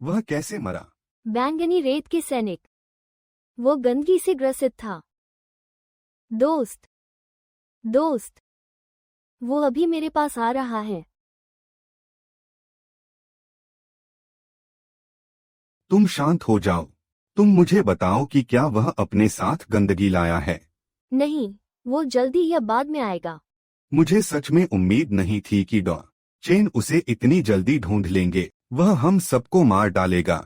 वह कैसे मरा? बैंगनी रेत के सैनिक। वो गंदगी से ग्रसित था। दोस्त, दोस्त, वो अभी मेरे पास आ रहा है। तुम शांत हो जाओ। तुम मुझे बताओ कि क्या वह अपने साथ गंदगी लाया है? नहीं, वो जल्दी या बाद में आएगा। मुझे सच में उम्मीद नहीं थी कि डॉ चेन उसे इतनी जल्दी ढूंढ लेंगे। वह हम सबको मार डालेगा।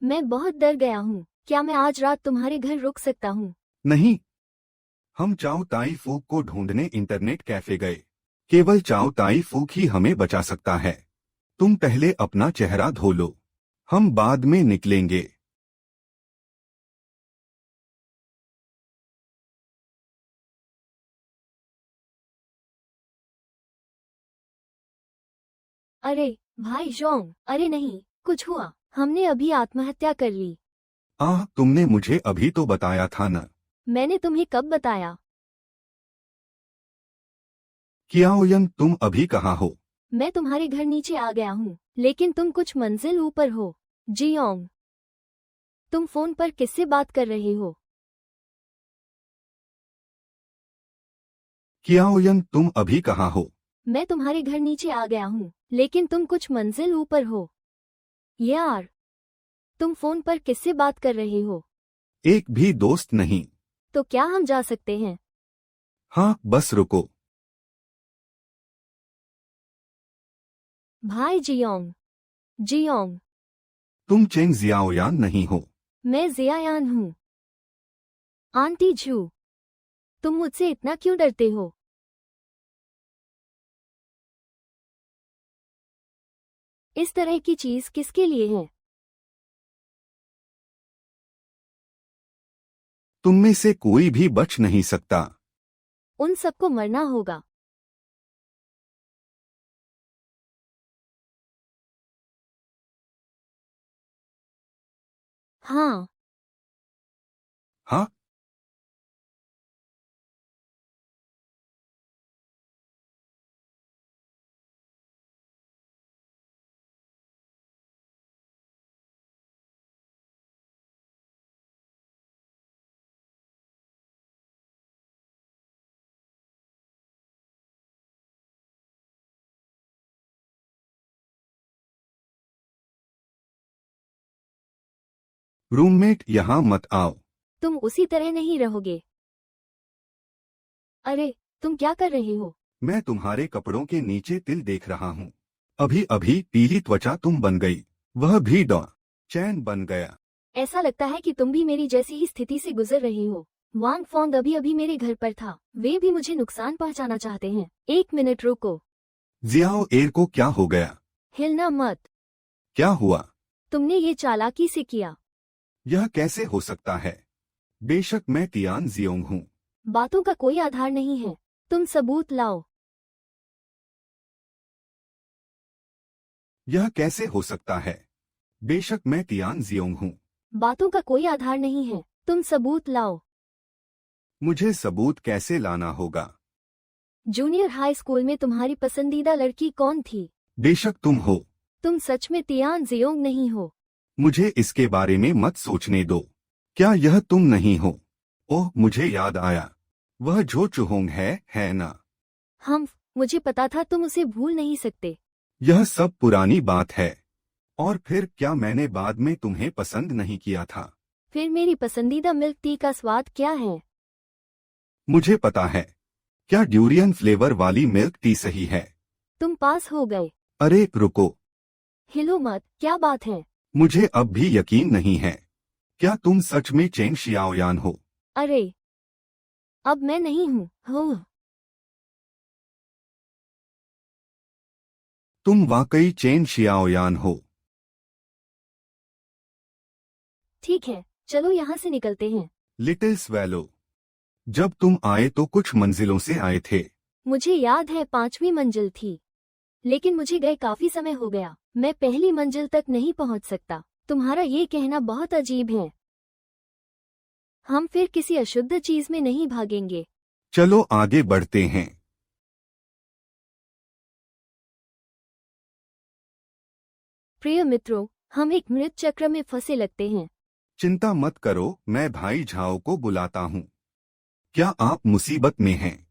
मैं बहुत डर गया हूँ। क्या मैं आज रात तुम्हारे घर रुक सकता हूँ? नहीं, हम चाओ ताई फूक को ढूंढने इंटरनेट कैफे गए। केवल चाओ ताई फूक ही हमें बचा सकता है। तुम पहले अपना चेहरा धो लो, हम बाद में निकलेंगे। अरे भाई जोंग, अरे नहीं, कुछ हुआ। हमने अभी आत्महत्या कर ली। तुमने मुझे अभी तो बताया था न। मैंने तुम्हें कब बताया? कियाओयन, तुम अभी कहाँ हो? मैं तुम्हारे घर नीचे आ गया हूँ, लेकिन तुम कुछ मंजिल ऊपर हो। जियोंग, तुम फोन पर किससे बात कर रहे हो? कियाओयन, तुम अभी कहाँ हो? मैं तुम्हारे घर नीचे आ गया हूँ, लेकिन तुम कुछ मंजिल ऊपर हो। यार, तुम फोन पर किससे बात कर रहे हो? एक भी दोस्त नहीं। तो क्या हम जा सकते हैं? हाँ, बस रुको। भाई जियोंग, जियोंग, तुम चेंग जियाओयान नहीं हो। मैं जियायान हूँ। आंटी झू, तुम मुझसे इतना क्यों डरते हो? इस तरह की चीज किसके लिए है? तुम में से कोई भी बच नहीं सकता। उन सबको मरना होगा। हाँ, हाँ, रूममेट यहाँ मत आओ। तुम उसी तरह नहीं रहोगे। अरे, तुम क्या कर रहे हो? मैं तुम्हारे कपड़ों के नीचे तिल देख रहा हूँ। अभी अभी पीली त्वचा तुम बन गई, वह भी डॉ चैन बन गया। ऐसा लगता है कि तुम भी मेरी जैसी ही स्थिति से गुजर रहे हो। वांग फोंग अभी अभी मेरे घर पर था। वे भी मुझे नुकसान पहुंचाना चाहते हैं। 1 मिनट रुको। जियाओ एर को क्या हो गया? हिलना मत। क्या हुआ? तुमने ये चालाकी से किया। यह कैसे हो सकता है? बेशक मैं तियान जियोंग हूँ। बातों का कोई आधार नहीं है। तुम सबूत लाओ। यह कैसे हो सकता है? बेशक मैं तियान जियोंग हूँ। बातों का कोई आधार नहीं है। तुम सबूत लाओ। मुझे सबूत कैसे लाना होगा? जूनियर हाई स्कूल में तुम्हारी पसंदीदा लड़की कौन थी? बेशक तुम हो। तुम सच में तियान जियोंग नहीं हो। मुझे इसके बारे में मत सोचने दो। क्या यह तुम नहीं हो? ओह, मुझे याद आया। वह जो चुहोंग है ना? मुझे पता था तुम उसे भूल नहीं सकते। यह सब पुरानी बात है। और फिर क्या मैंने बाद में तुम्हें पसंद नहीं किया था? फिर मेरी पसंदीदा मिल्क टी का स्वाद क्या है? मुझे पता है। क्या ड्यूरियन फ्लेवर वाली मिल्क टी सही है? तुम पास हो गए। अरे रुको, हिलो मत। क्या बात है? मुझे अब भी यकीन नहीं है। क्या तुम सच में चेंग शियाओयान हो? अरे, अब मैं नहीं हूँ। हो, तुम वाकई चेंग शियाओयान हो। ठीक है, चलो यहाँ से निकलते हैं। लिटिल स्वेलो, जब तुम आए तो कुछ मंजिलों से आए थे। मुझे याद है 5वीं मंजिल थी, लेकिन मुझे गए काफी समय हो गया। मैं पहली मंजिल तक नहीं पहुँच सकता। तुम्हारा ये कहना बहुत अजीब है। हम फिर किसी अशुद्ध चीज में नहीं भागेंगे। चलो आगे बढ़ते हैं। प्रिय मित्रों, हम एक मृत चक्र में फंसे लगते हैं। चिंता मत करो, मैं भाई झाओ को बुलाता हूँ। क्या आप मुसीबत में हैं?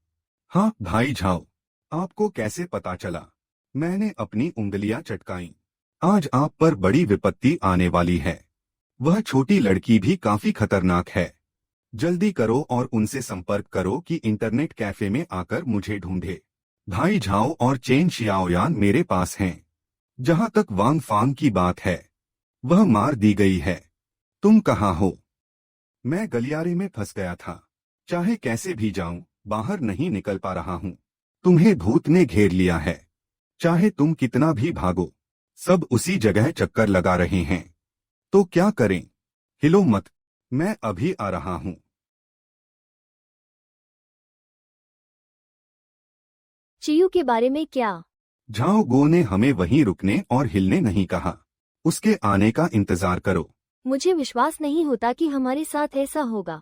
हाँ भाई झाओ, आपको कैसे पता चला? मैंने अपनी उंगलियां चटकाईं। आज आप पर बड़ी विपत्ति आने वाली है। वह छोटी लड़की भी काफी खतरनाक है। जल्दी करो और उनसे संपर्क करो कि इंटरनेट कैफे में आकर मुझे ढूंढे। भाई झाओ और चेन शियाओयान मेरे पास हैं। जहां तक वांग फांग की बात है, वह मार दी गई है। तुम कहाँ हो? मैं गलियारे में फंस गया था। चाहे कैसे भी जाऊं, बाहर नहीं निकल पा रहा हूं। तुम्हें भूत ने घेर लिया है। चाहे तुम कितना भी भागो, सब उसी जगह चक्कर लगा रहे हैं। तो क्या करें? हिलो मत, मैं अभी आ रहा हूं। चियू के बारे में क्या? झाओ गो ने हमें वहीं रुकने और हिलने नहीं कहा। उसके आने का इंतजार करो। मुझे विश्वास नहीं होता कि हमारे साथ ऐसा होगा।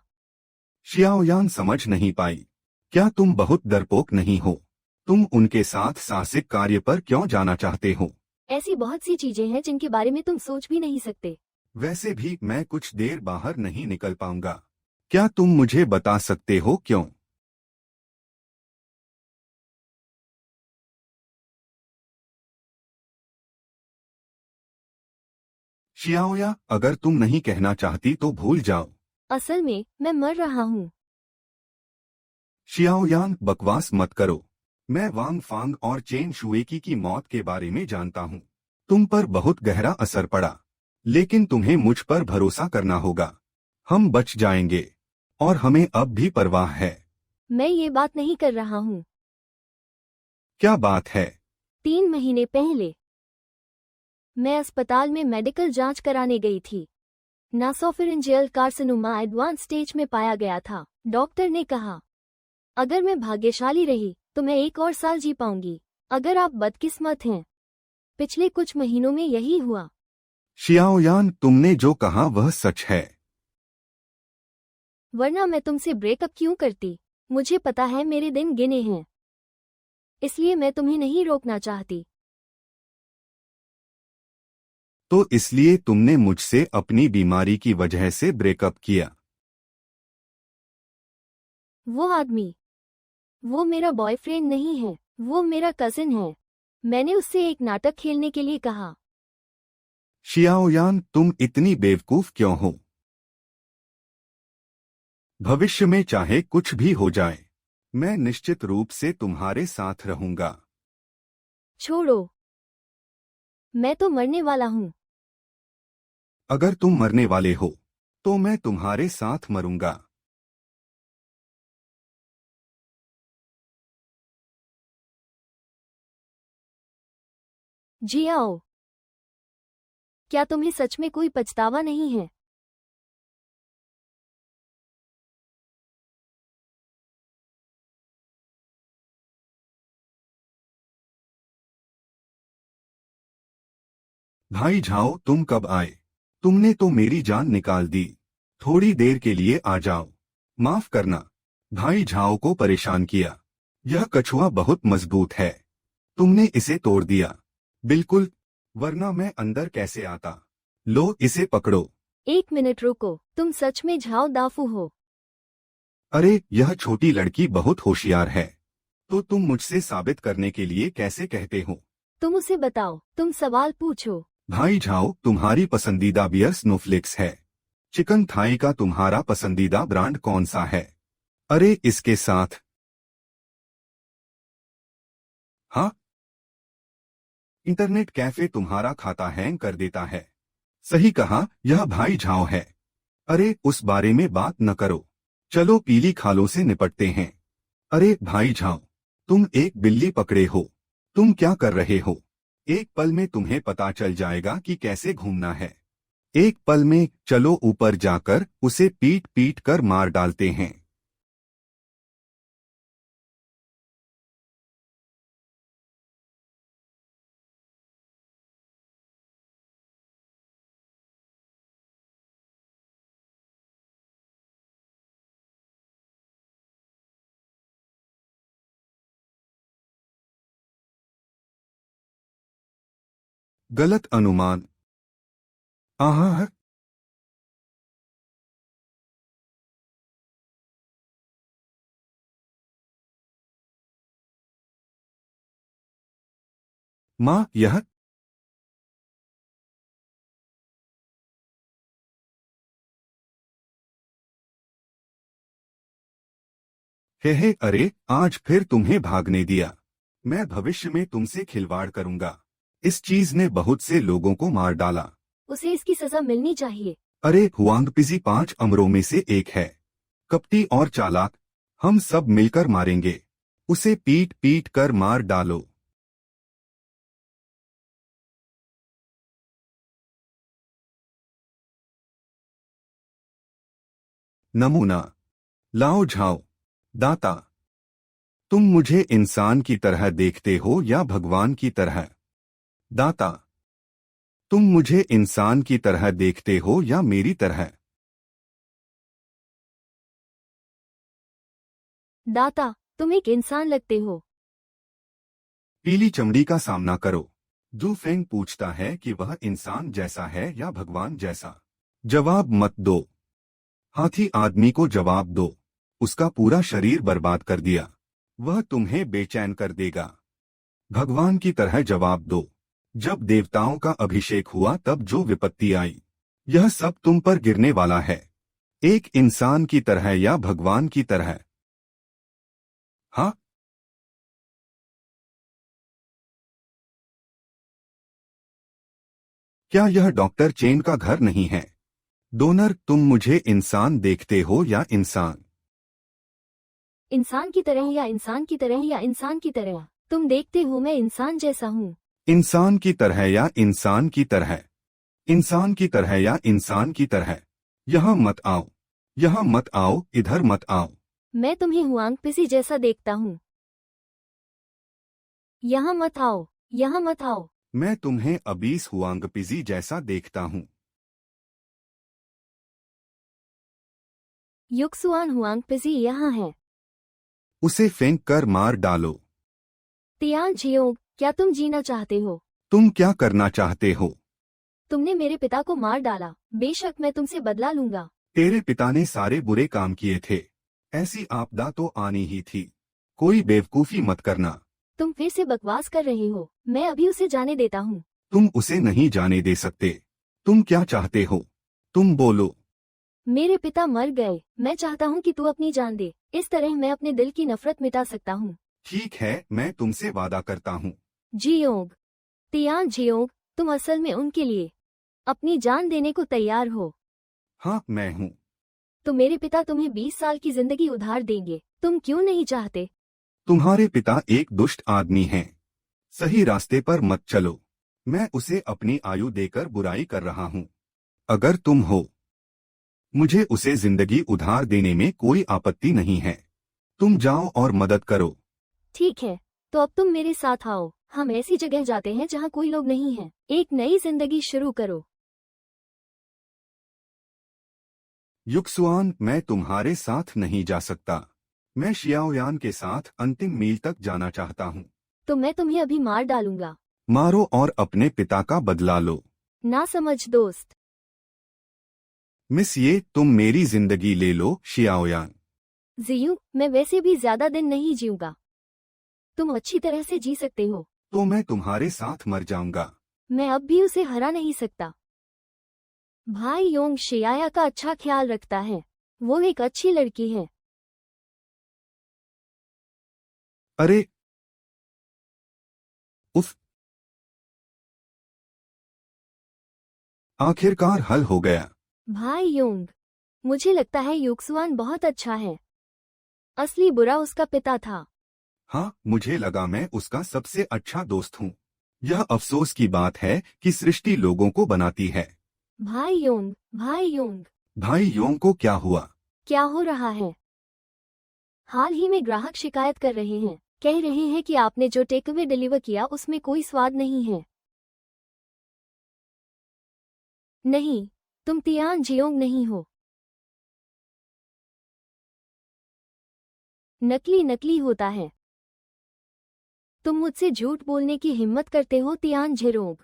शियाओयान समझ नहीं पाई। क्या तुम बहुत डरपोक नहीं हो? तुम उनके साथ साहसिक कार्य पर क्यों जाना चाहते हो? ऐसी बहुत सी चीजें हैं जिनके बारे में तुम सोच भी नहीं सकते। वैसे भी मैं कुछ देर बाहर नहीं निकल पाऊंगा। क्या तुम मुझे बता सकते हो क्यों? शियाओया, अगर तुम नहीं कहना चाहती तो भूल जाओ। असल में मैं मर रहा हूँ। शियाओयान, बकवास मत करो। मैं वांग फांग और चेन शुएकी की मौत के बारे में जानता हूँ। तुम पर बहुत गहरा असर पड़ा, लेकिन तुम्हें मुझ पर भरोसा करना होगा। हम बच जाएंगे, और हमें अब भी परवाह है। मैं ये बात नहीं कर रहा हूँ। क्या बात है? 3 महीने पहले मैं अस्पताल में मेडिकल जांच कराने गई थी। नासोफिरिंजियल कार्सिनोमा एडवांस स्टेज में पाया गया था। डॉक्टर ने कहा, अगर मैं भाग्यशाली रही तो मैं 1 और साल जी पाऊंगी। अगर आप बदकिस्मत हैं, पिछले कुछ महीनों में यही हुआ। शियाओयान, तुमने जो कहा वह सच है। वरना मैं तुमसे ब्रेकअप क्यों करती? मुझे पता है मेरे दिन गिने हैं, इसलिए मैं तुम्हें नहीं रोकना चाहती। तो इसलिए तुमने मुझसे अपनी बीमारी की वजह से ब्रेकअप किया? वो आदमी, वो मेरा बॉयफ्रेंड नहीं है, वो मेरा कजिन है। मैंने उससे एक नाटक खेलने के लिए कहा। शियाओयान, तुम इतनी बेवकूफ क्यों हो? भविष्य में चाहे कुछ भी हो जाए, मैं निश्चित रूप से तुम्हारे साथ रहूंगा। छोड़ो, मैं तो मरने वाला हूँ। अगर तुम मरने वाले हो, तो मैं तुम्हारे साथ मरूंगा। जियाओ, क्या तुम्हें सच में कोई पछतावा नहीं है? भाई झाओ, तुम कब आए? तुमने तो मेरी जान निकाल दी। थोड़ी देर के लिए आ जाओ। माफ करना, भाई झाओ को परेशान किया। यह कछुआ बहुत मजबूत है। तुमने इसे तोड़ दिया। बिल्कुल, वरना मैं अंदर कैसे आता? लो, इसे पकड़ो। 1 मिनट रुको, तुम सच में झाओ दाफू हो? अरे, यह छोटी लड़की बहुत होशियार है। तो तुम मुझसे साबित करने के लिए कैसे कहते हो? तुम उसे बताओ, तुम सवाल पूछो। भाई झाओ, तुम्हारी पसंदीदा बियर स्नोफ्लेक्स है। चिकन थाई का तुम्हारा पसंदीदा ब्रांड कौन सा है? अरे, इसके साथ। हाँ, इंटरनेट कैफे तुम्हारा खाता हैंग कर देता है। सही कहा, यह भाई झाओ है। अरे, उस बारे में बात न करो। चलो पीली खालों से निपटते हैं। अरे भाई झाओ, तुम एक बिल्ली पकड़े हो। तुम क्या कर रहे हो? एक पल में तुम्हें पता चल जाएगा कि कैसे घूमना है। एक पल में चलो ऊपर जाकर उसे पीट पीट कर मार डालते हैं। गलत अनुमान। आह। माँ, यह हे, अरे आज फिर तुम्हें भागने दिया। मैं भविष्य में तुमसे खिलवाड़ करूंगा। इस चीज ने बहुत से लोगों को मार डाला। उसे इसकी सजा मिलनी चाहिए। अरे हुआंग पिजी 5 अमरों में से एक है, कपटी और चालाक। हम सब मिलकर मारेंगे। उसे पीट पीट कर मार डालो। नमूना। लाओ झाओ। दाता, तुम मुझे इंसान की तरह देखते हो या भगवान की तरह? दाता, तुम मुझे इंसान की तरह देखते हो या मेरी तरह? दाता, तुम एक इंसान लगते हो। पीली चमड़ी का सामना करो। जू फेंग पूछता है कि वह इंसान जैसा है या भगवान जैसा। जवाब मत दो। हाथी आदमी को जवाब दो। उसका पूरा शरीर बर्बाद कर दिया। वह तुम्हें बेचैन कर देगा। भगवान की तरह जवाब दो। जब देवताओं का अभिषेक हुआ तब जो विपत्ति आई, यह सब तुम पर गिरने वाला है। एक इंसान की तरह या भगवान की तरह? हाँ। क्या यह डॉक्टर चेन का घर नहीं है? डोनर, तुम मुझे इंसान देखते हो या इंसान? इंसान की तरह या इंसान की तरह या इंसान की तरह? तुम देखते हो मैं इंसान जैसा हूँ। इंसान की तरह या इंसान की तरह? इंसान की तरह या इंसान की तरह? यहाँ मत आओ। यहाँ मत आओ, इधर मत आओ। मैं तुम्हें हुआंग पिसी जैसा देखता हूँ। यहाँ मत आओ। यहाँ मत आओ। मैं तुम्हें अबीस हुआंगपिजी जैसा देखता हूँ। युक्सुआन हुआंग पिसी यहाँ है। उसे फेंक कर मार डालो। तियान जियोंग, क्या तुम जीना चाहते हो? तुम क्या करना चाहते हो? तुमने मेरे पिता को मार डाला, बेशक मैं तुमसे बदला लूंगा। तेरे पिता ने सारे बुरे काम किए थे। ऐसी आपदा तो आनी ही थी। कोई बेवकूफी मत करना। तुम फिर से बकवास कर रहे हो। मैं अभी उसे जाने देता हूँ। तुम उसे नहीं जाने दे सकते। तुम क्या चाहते हो? तुम बोलो। मेरे पिता मर गए। मैं चाहता हूँ कि तू अपनी जान दे। इस तरह मैं अपने दिल की नफरत मिटा सकता हूँ। ठीक है, मैं तुमसे वादा करता हूँ। जियोंग, तियान जियोंग, तुम असल में उनके लिए अपनी जान देने को तैयार हो। हाँ, मैं हूँ। तो मेरे पिता तुम्हें 20 साल की जिंदगी उधार देंगे। तुम क्यों नहीं चाहते? तुम्हारे पिता एक दुष्ट आदमी हैं। सही रास्ते पर मत चलो। मैं उसे अपनी आयु देकर बुराई कर रहा हूँ। अगर तुम हो, मुझे उसे जिंदगी उधार देने में कोई आपत्ति नहीं है। तुम जाओ और मदद करो। ठीक है, तो अब तुम मेरे साथ आओ। हम ऐसी जगह जाते हैं जहाँ कोई लोग नहीं हैं। एक नई जिंदगी शुरू करो। युक्सुआन, मैं तुम्हारे साथ नहीं जा सकता। मैं शियाओयान के साथ अंतिम मील तक जाना चाहता हूँ। तो मैं तुम्हें अभी मार डालूंगा। मारो और अपने पिता का बदला लो। ना समझ दोस्त। मिस ये, तुम मेरी जिंदगी ले लो शियाओयान। जियू, मैं वैसे भी ज्यादा दिन नहीं जीऊंगा। तुम अच्छी तरह से जी सकते हो। तो मैं तुम्हारे साथ मर जाऊंगा। मैं अब भी उसे हरा नहीं सकता। भाई योंग शियाया का अच्छा ख्याल रखता है। वो एक अच्छी लड़की है। अरे उफ। आखिरकार हल हो गया। भाई योंग, मुझे लगता है युक्सुआन बहुत अच्छा है। असली बुरा उसका पिता था। हाँ, मुझे लगा मैं उसका सबसे अच्छा दोस्त हूँ। यह अफसोस की बात है कि सृष्टि लोगों को बनाती है। भाई योंग, भाई योंग, भाई योंग को क्या हुआ? क्या हो रहा है? हाल ही में ग्राहक शिकायत कर रहे हैं। कह रहे हैं कि आपने जो टेकअवे डिलीवर किया उसमें कोई स्वाद नहीं है। नहीं, तुम तियान जियोंग नहीं हो। नकली नकली होता है। तुम मुझसे झूठ बोलने की हिम्मत करते हो तियान झिरोंग।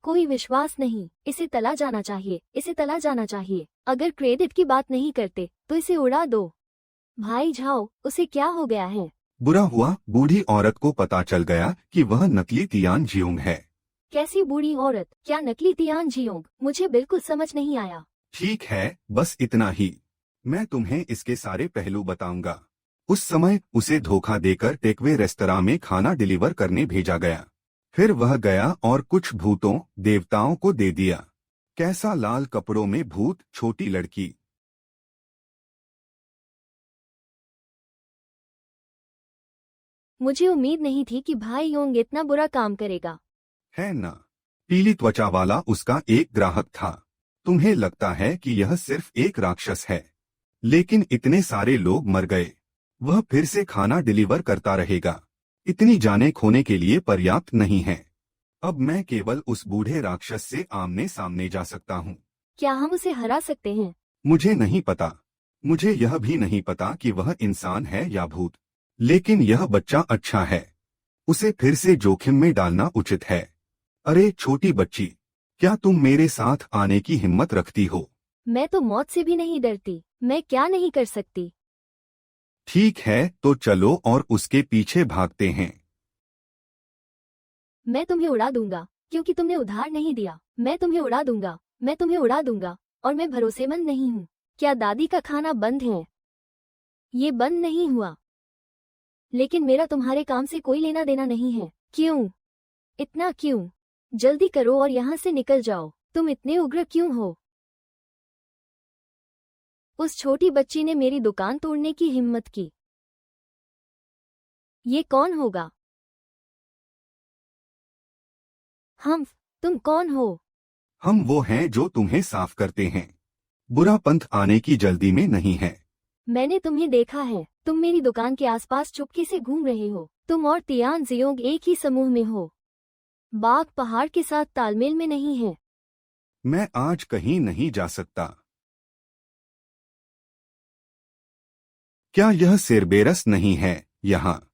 कोई विश्वास नहीं, इसे तला जाना चाहिए, इसे तला जाना चाहिए। अगर क्रेडिट की बात नहीं करते तो इसे उड़ा दो। भाई जाओ, उसे क्या हो गया है? बुरा हुआ बूढ़ी औरत को पता चल गया कि वह नकली तियान जियोंग है। कैसी बूढ़ी औरत? क्या नकली तियान जियोंग? मुझे बिल्कुल समझ नहीं आया। ठीक है, बस इतना ही। मैं तुम्हें इसके सारे पहलू बताऊंगा। उस समय उसे धोखा देकर टेकवे रेस्तरां में खाना डिलीवर करने भेजा गया। फिर वह गया और कुछ भूतों देवताओं को दे दिया। कैसा लाल कपड़ों में भूत, छोटी लड़की। मुझे उम्मीद नहीं थी कि भाई योंग इतना बुरा काम करेगा। है ना? पीली त्वचा वाला उसका एक ग्राहक था। तुम्हें लगता है कि यह सिर्फ एक राक्षस है, लेकिन इतने सारे लोग मर गए। वह फिर से खाना डिलीवर करता रहेगा। इतनी जाने खोने के लिए पर्याप्त नहीं है। अब मैं केवल उस बूढ़े राक्षस से आमने सामने जा सकता हूँ। क्या हम उसे हरा सकते हैं? मुझे नहीं पता। मुझे यह भी नहीं पता कि वह इंसान है या भूत। लेकिन यह बच्चा अच्छा है। उसे फिर से जोखिम में डालना उचित है। अरे छोटी बच्ची, क्या तुम मेरे साथ आने की हिम्मत रखती हो? मैं तो मौत से भी नहीं डरती। मैं क्या नहीं कर सकती? ठीक है, तो चलो और उसके पीछे भागते हैं। मैं तुम्हें उड़ा दूंगा, क्योंकि तुमने उधार नहीं दिया। मैं तुम्हें उड़ा दूंगा, मैं तुम्हें उड़ा दूंगा, और मैं भरोसेमंद नहीं हूँ। क्या दादी का खाना बंद है? ये बंद नहीं हुआ, लेकिन मेरा तुम्हारे काम से कोई लेना देना नहीं है। क्यों? इतना क्यों? जल्दी करो और यहाँ से निकल जाओ। तुम इतने उग्र क्यों हो? उस छोटी बच्ची ने मेरी दुकान तोड़ने की हिम्मत की। ये कौन होगा? तुम कौन हो? हम वो हैं जो तुम्हें साफ करते हैं। बुरा पंथ आने की जल्दी में नहीं है। मैंने तुम्हें देखा है। तुम मेरी दुकान के आसपास चुपके से घूम रहे हो। तुम और तियान जियोंग एक ही समूह में हो। बाघ पहाड़ के साथ तालमेल में नहीं है। मैं आज कहीं नहीं जा सकता। क्या यह सेरबेरस नहीं है यहाँ?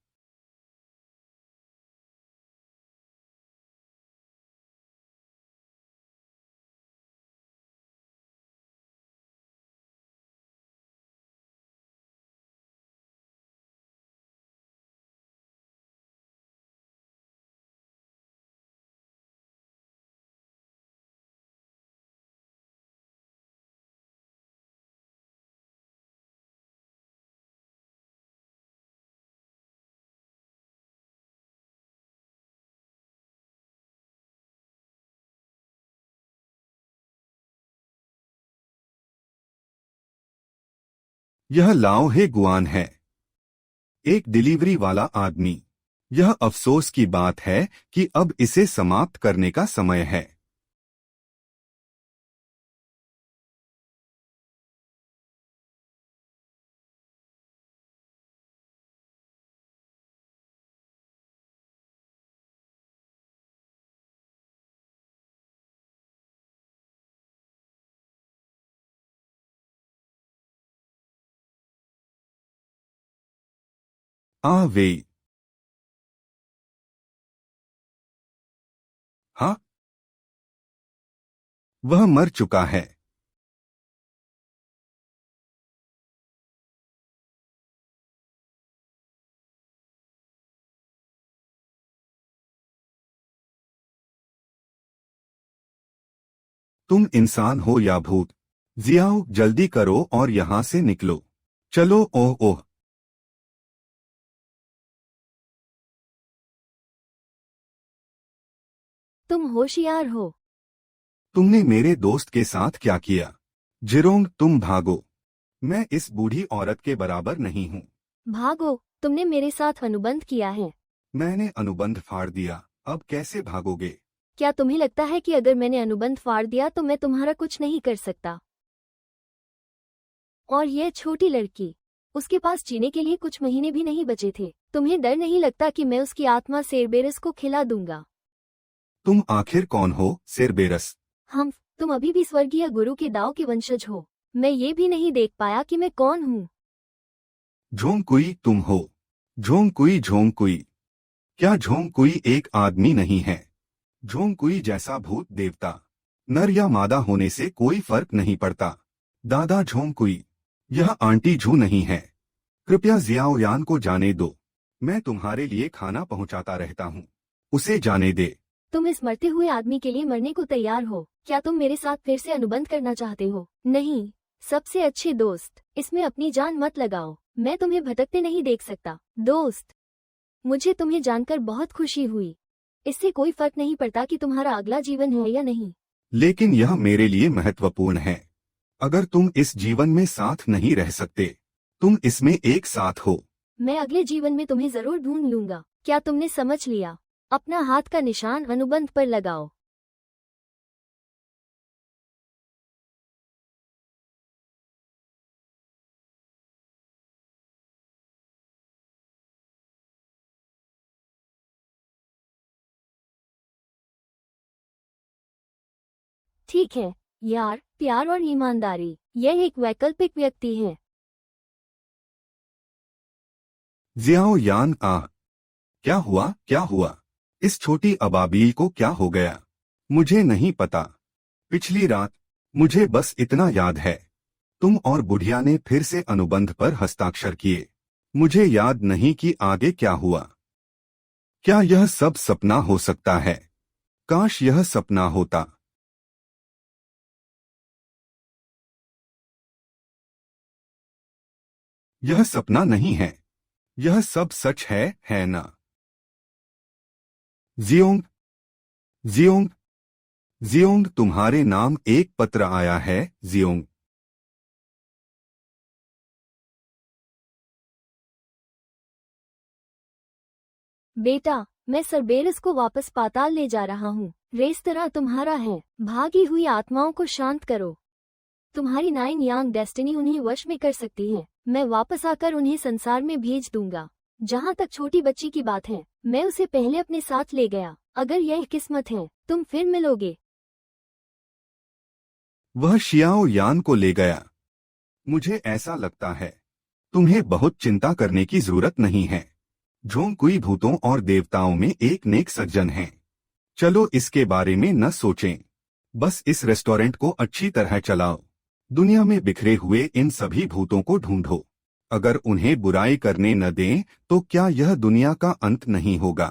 यह लाओ हे गुआन है, एक डिलीवरी वाला आदमी। यह अफसोस की बात है कि अब इसे समाप्त करने का समय है। वे। हाँ, वह मर चुका है। तुम इंसान हो या भूत? जियाओ, जल्दी करो और यहाँ से निकलो। चलो। ओह ओह। तुम होशियार हो। तुमने मेरे दोस्त के साथ क्या किया? जिरोंग, तुम भागो। मैं इस बूढ़ी औरत के बराबर नहीं हूँ। भागो? तुमने मेरे साथ अनुबंध किया है। मैंने अनुबंध फाड़ दिया, अब कैसे भागोगे? क्या तुम्हें लगता है कि अगर मैंने अनुबंध फाड़ दिया तो मैं तुम्हारा कुछ नहीं कर सकता? और यह छोटी लड़की, उसके पास जीने के लिए कुछ महीने भी नहीं बचे थे। तुम्हें डर नहीं लगता कि मैं उसकी आत्मा सेरबेरस को खिला दूंगा? तुम आखिर कौन हो, सेरबेरस? तुम अभी भी स्वर्गीय गुरु के दाव के वंशज हो। मैं ये भी नहीं देख पाया कि मैं कौन हूँ। झोंकुई तुम हो। झोंकुई झोंकुई। क्या झोंकुई एक आदमी नहीं है? झोंकुई जैसा भूत देवता, नर या मादा होने से कोई फर्क नहीं पड़ता। दादा झोंकुई, यह आंटी झू नहीं है। कृपया जियाओ यान को जाने दो। मैं तुम्हारे लिए खाना पहुंचाता रहता हूँ, उसे जाने दे। तुम इस मरते हुए आदमी के लिए मरने को तैयार हो? क्या तुम मेरे साथ फिर से अनुबंध करना चाहते हो? नहीं, सबसे अच्छे दोस्त, इसमें अपनी जान मत लगाओ। मैं तुम्हें भटकते नहीं देख सकता। दोस्त, मुझे तुम्हें जानकर बहुत खुशी हुई। इससे कोई फर्क नहीं पड़ता कि तुम्हारा अगला जीवन है या नहीं। लेकिन यह मेरे लिए महत्वपूर्ण है। अगर तुम इस जीवन में साथ नहीं रह सकते, तुम इसमें एक साथ हो। मैं अगले जीवन में तुम्हें जरूर ढूंढ लूंगा। क्या तुमने समझ लिया? अपना हाथ का निशान अनुबंध पर लगाओ। ठीक है यार, प्यार और ईमानदारी, यह एक वैकल्पिक व्यक्ति है। जियाओ यान क्या हुआ, क्या हुआ? इस छोटी अबाबील को क्या हो गया? मुझे नहीं पता। पिछली रात, मुझे बस इतना याद है, तुम और बुढ़िया ने फिर से अनुबंध पर हस्ताक्षर किए। मुझे याद नहीं कि आगे क्या हुआ। क्या यह सब सपना हो सकता है? काश यह सपना होता। यह सपना नहीं है, यह सब सच है ना? जियोंग, जियोंग, जियोंग, तुम्हारे नाम एक पत्र आया है, जियोंग। बेटा, मैं सरबेरस को वापस पाताल ले जा रहा हूँ। रेस्तरां तुम्हारा है। भागी हुई आत्माओं को शांत करो। तुम्हारी 9 यांग डेस्टिनी उन्हें वश में कर सकती है। मैं वापस आकर उन्हें संसार में भेज दूंगा। जहाँ तक छोटी बच्ची की बात है, मैं उसे पहले अपने साथ ले गया। अगर यह किस्मत है, तुम फिर मिलोगे। वह शियाओ यान को ले गया। मुझे ऐसा लगता है, तुम्हें बहुत चिंता करने की जरूरत नहीं है। झोंकुई भूतों और देवताओं में एक नेक सज्जन है। चलो इसके बारे में न सोचें। बस इस रेस्टोरेंट को अच्छी तरह चलाओ। दुनिया में बिखरे हुए इन सभी भूतों को ढूंढो। अगर उन्हें बुराई करने न दें, तो क्या यह दुनिया का अंत नहीं होगा?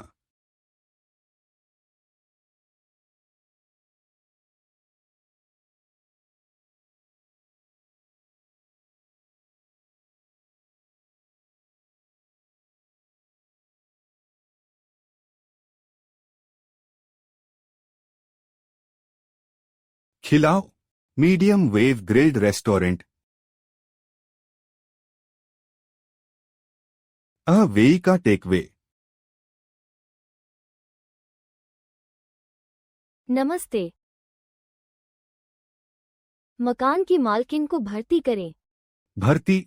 खिलाओ। Medium wave grilled restaurant. वेई का टेकवे। नमस्ते। मकान की मालकिन को भर्ती करें। भर्ती।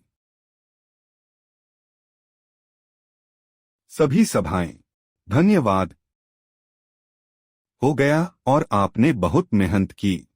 सभी सभाएं। धन्यवाद। हो गया, और आपने बहुत मेहनत की।